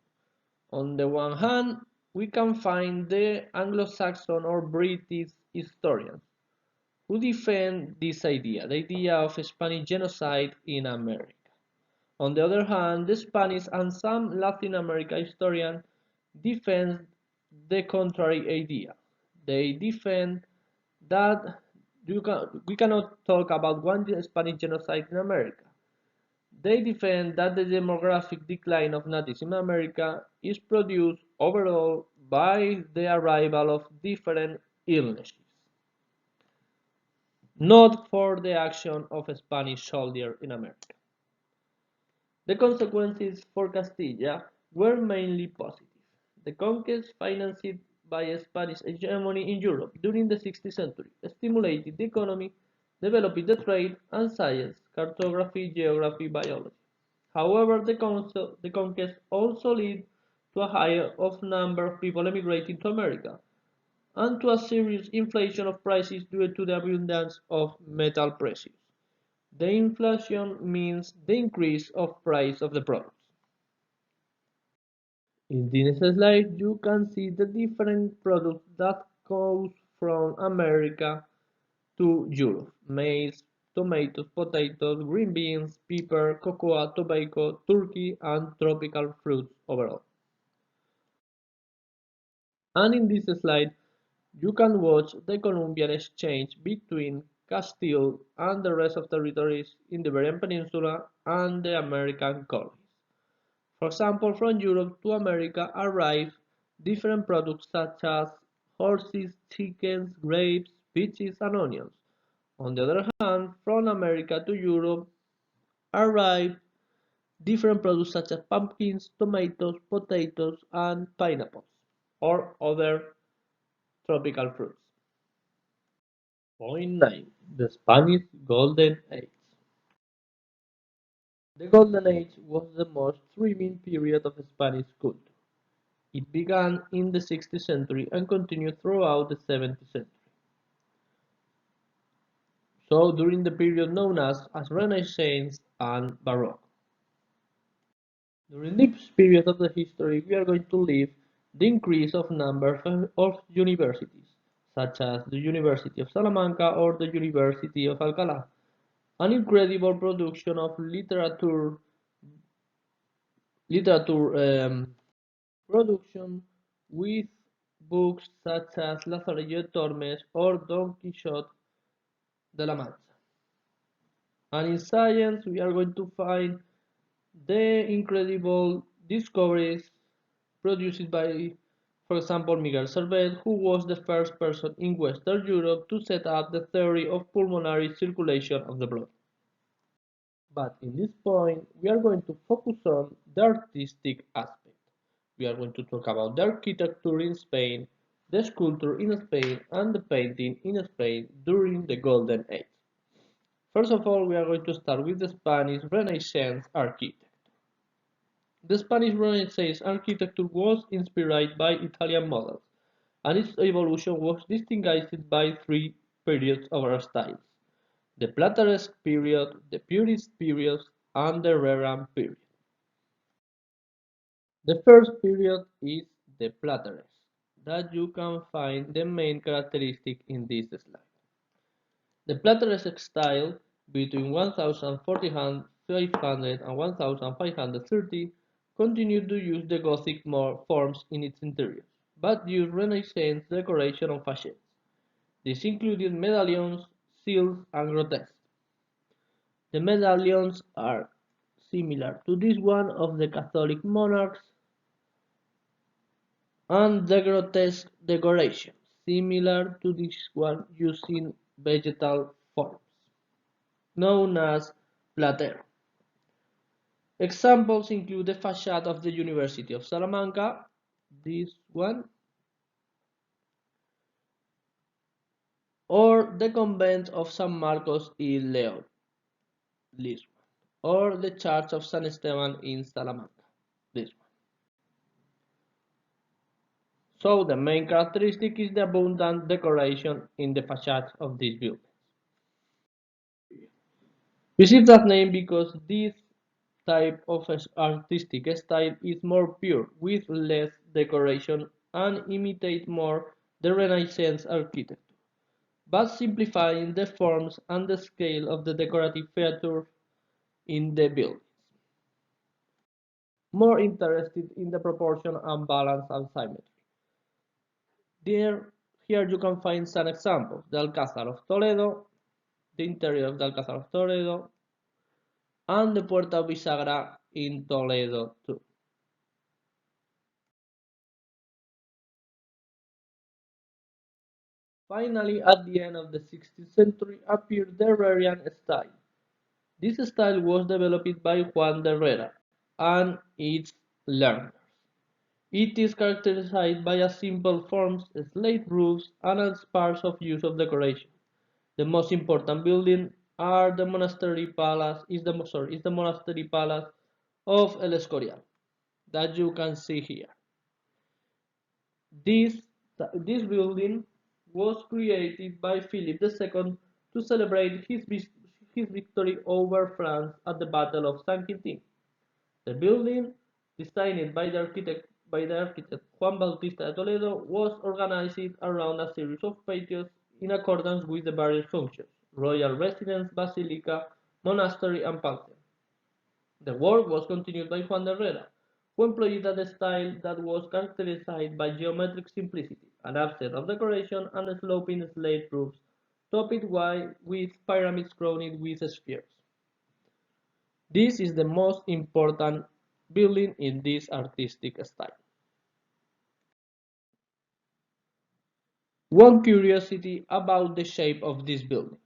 On the one hand, we can find the Anglo-Saxon or British historians who defend this idea, the idea of a Spanish genocide in America. On the other hand, the Spanish and some Latin American historians defend the contrary idea, They defend that we cannot talk about one Spanish genocide in America. They defend that the demographic decline of natives in America is produced overall by the arrival of different illnesses, not for the action of a Spanish soldier in America. The consequences for Castilla were mainly positive. The conquest, financed by Spanish hegemony in Europe during the 16th century, stimulated the economy, developing the trade and science, cartography, geography, biology. However, the conquest also led to a higher of number of people emigrating to America and to a serious inflation of prices due to the abundance of metal precious. The inflation means the increase of price of the products. In this slide, you can see the different products that goes from America to Europe. Maize, tomatoes, potatoes, green beans, pepper, cocoa, tobacco, turkey, and tropical fruits overall. And in this slide, you can watch the Columbian exchange between Castile and the rest of territories in the Iberian Peninsula and the American colonies. For example, from Europe to America arrive different products such as horses, chickens, grapes, peaches, and onions. On the other hand, from America to Europe arrive different products such as pumpkins, tomatoes, potatoes, and pineapples, or other tropical fruits. Point 9. The Spanish Golden Age. The Golden Age was the most thriving period of Spanish culture. It began in the 16th century and continued throughout the 17th century. So during the period known as Renaissance and Baroque. During this period of the history, we are going to live the increase of number of universities, such as the University of Salamanca or the University of Alcalá, an incredible production of literature production with books such as Lazarillo de Tormes or Don Quixote de la Mancha. And in science, we are going to find the incredible discoveries produced by, for example, Miguel Servet, who was the first person in Western Europe to set up the theory of pulmonary circulation of the blood. But in this point, we are going to focus on the artistic aspect. We are going to talk about the architecture in Spain, the sculpture in Spain, and the painting in Spain during the Golden Age. First of all, we are going to start with the Spanish Renaissance architecture. The Spanish Renaissance architecture was inspired by Italian models, and its evolution was distinguished by three periods of art styles: the Plateresque period, the Purist period, and the Reran period. The first period is the Plateresque, that you can find the main characteristic in this slide. The Plateresque style, between 1400 and 1530, continued to use the Gothic forms in its interiors, but used Renaissance decoration on facades. This included medallions, seals, and grotesques. The medallions are similar to this one of the Catholic monarchs, and the grotesque decoration, similar to this one using vegetal forms, known as plateau. Examples include the facade of the University of Salamanca, this one, or the convent of San Marcos y León, this one, or the church of San Esteban in Salamanca, this one. So the main characteristic is the abundant decoration in the facades of these buildings. Receive that name because this type of artistic style is more pure, with less decoration, and imitate more the Renaissance architecture, but simplifying the forms and the scale of the decorative features in the buildings. More interested in the proportion and balance and symmetry. There Here you can find some examples: the Alcázar of Toledo, the interior of the Alcázar of Toledo, and the Puerta of Bisagra in Toledo too. Finally, at the end of the 16th century appeared the Herrerian style. This style was developed by Juan de Herrera and its learners. It is characterized by a simple forms, slate roofs, and a sparse of use of decoration. The most important building are the monastery palace is the monastery palace of El Escorial that you can see here. This, this building was created by Philip II to celebrate his victory over France at the Battle of Saint-Quentin. The building, designed by the architect Juan Bautista de Toledo, was organized around a series of patios in accordance with the various functions: royal residence, basilica, monastery, and pantheon. The work was continued by Juan de Herrera, who employed a style that was characterized by geometric simplicity, an absence of decoration, and sloping slate roofs topped with pyramids crowned with spheres. This is the most important building in this artistic style. One curiosity about the shape of this building.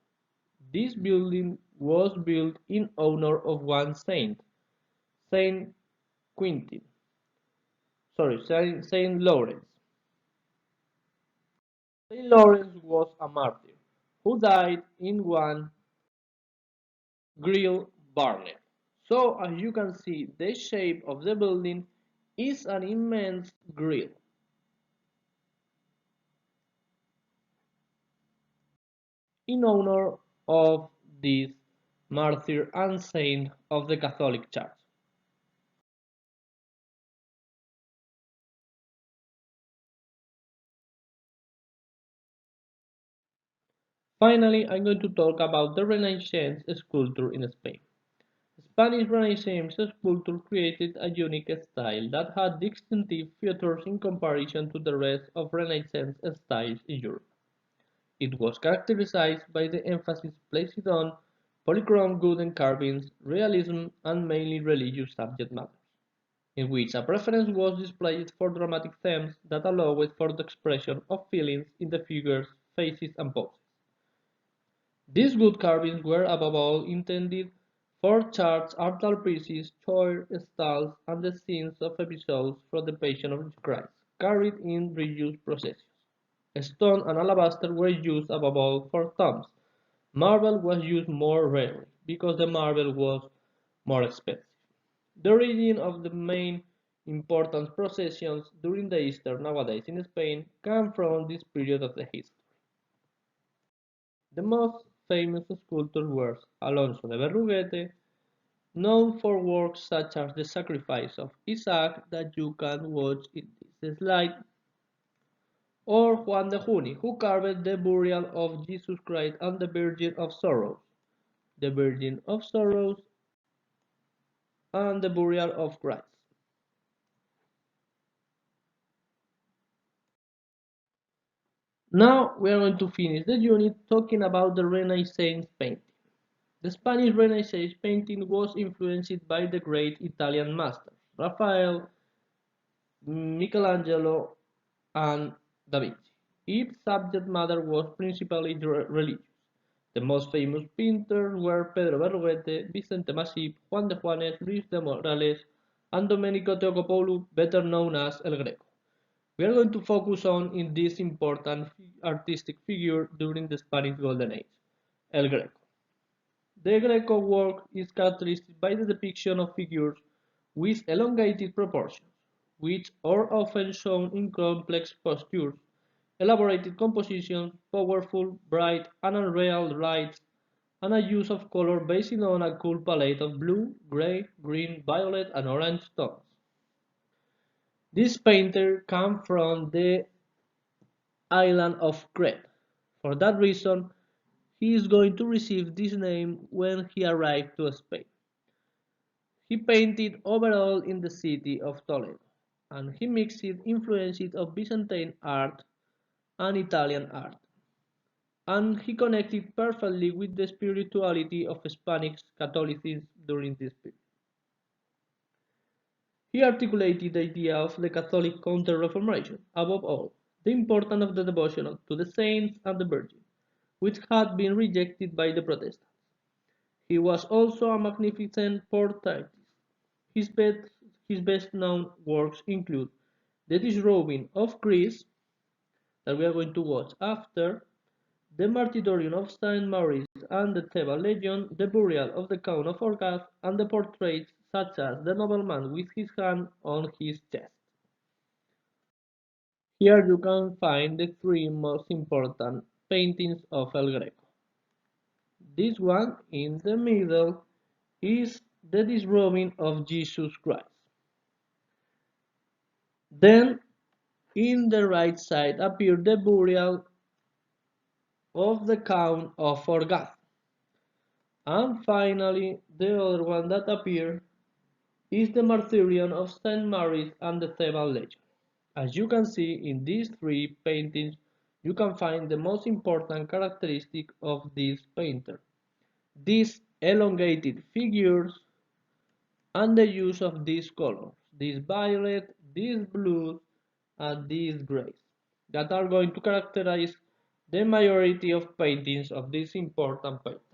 This building was built in honor of one saint, Saint Quentin, Saint Lawrence. Saint Lawrence was a martyr who died in one grill burner. So as you can see, the shape of the building is an immense grill in honor of this martyr and saint of the Catholic Church. Finally, I'm going to talk about the Renaissance sculpture in Spain. Spanish Renaissance sculpture created a unique style that had distinctive features in comparison to the rest of Renaissance styles in Europe. It was characterized by the emphasis placed on polychrome wooden carvings, realism, and mainly religious subject matters, in which a preference was displayed for dramatic themes that allowed for the expression of feelings in the figures, faces, and poses. These wood carvings were above all intended for church altarpieces, choir stalls, and the scenes of episodes from the Passion of Christ, carried in religious processions. Stone and alabaster were used above all for tombs. Marble was used more rarely, because the marble was more expensive. The origin of the main important processions during the Easter nowadays in Spain come from this period of the history. The most famous sculptor was Alonso de Berruguete, known for works such as the Sacrifice of Isaac that you can watch in this slide, or Juan de Juni, who carved the burial of Jesus Christ and the Virgin of Sorrows, the Virgin of Sorrows, and the burial of Christ. Now we are going to finish the unit talking about the Renaissance painting. The Spanish Renaissance painting was influenced by the great Italian masters, Raphael, Michelangelo, and Da Vinci. Its subject matter was principally religious. The most famous painters were Pedro Berruguete, Vicente Masip, Juan de Juanes, Luis de Morales, and Domenico Teocopoulou, better known as El Greco. We are going to focus on in this important artistic figure during the Spanish Golden Age, El Greco. The Greco work is characterized by the depiction of figures with elongated proportions, which are often shown in complex postures, elaborated compositions, powerful, bright, and unreal lights, and a use of color based on a cool palette of blue, gray, green, violet, and orange tones. This painter came from the island of Crete. For that reason, he is going to receive this name when he arrived to Spain. He painted overall in the city of Toledo, and he mixed influences of Byzantine art and Italian art, and he connected perfectly with the spirituality of Spanish Catholicism during this period. He articulated the idea of the Catholic Counter-Reformation, above all, the importance of the devotion to the saints and the Virgin, which had been rejected by the Protestants. He was also a magnificent portraitist. His best, his best-known works include The Disrobing of Christ, that we are going to watch after, The Martyrdom of Saint Maurice and the Theban Legion, The Burial of the Count of Orgaz, and the portraits such as the nobleman with his hand on his chest. Here you can find the three most important paintings of El Greco. This one in the middle is the disrobing of Jesus Christ. Then in the right side appear the burial of the Count of Orgaz. And finally, the other one that appears is the martyrdom of Saint Mary's and the Theban Legion. As you can see in these three paintings, you can find the most important characteristic of this painter. These elongated figures and the use of these colors, this violet, this blue, and these grays, that are going to characterize the majority of paintings of this important painter.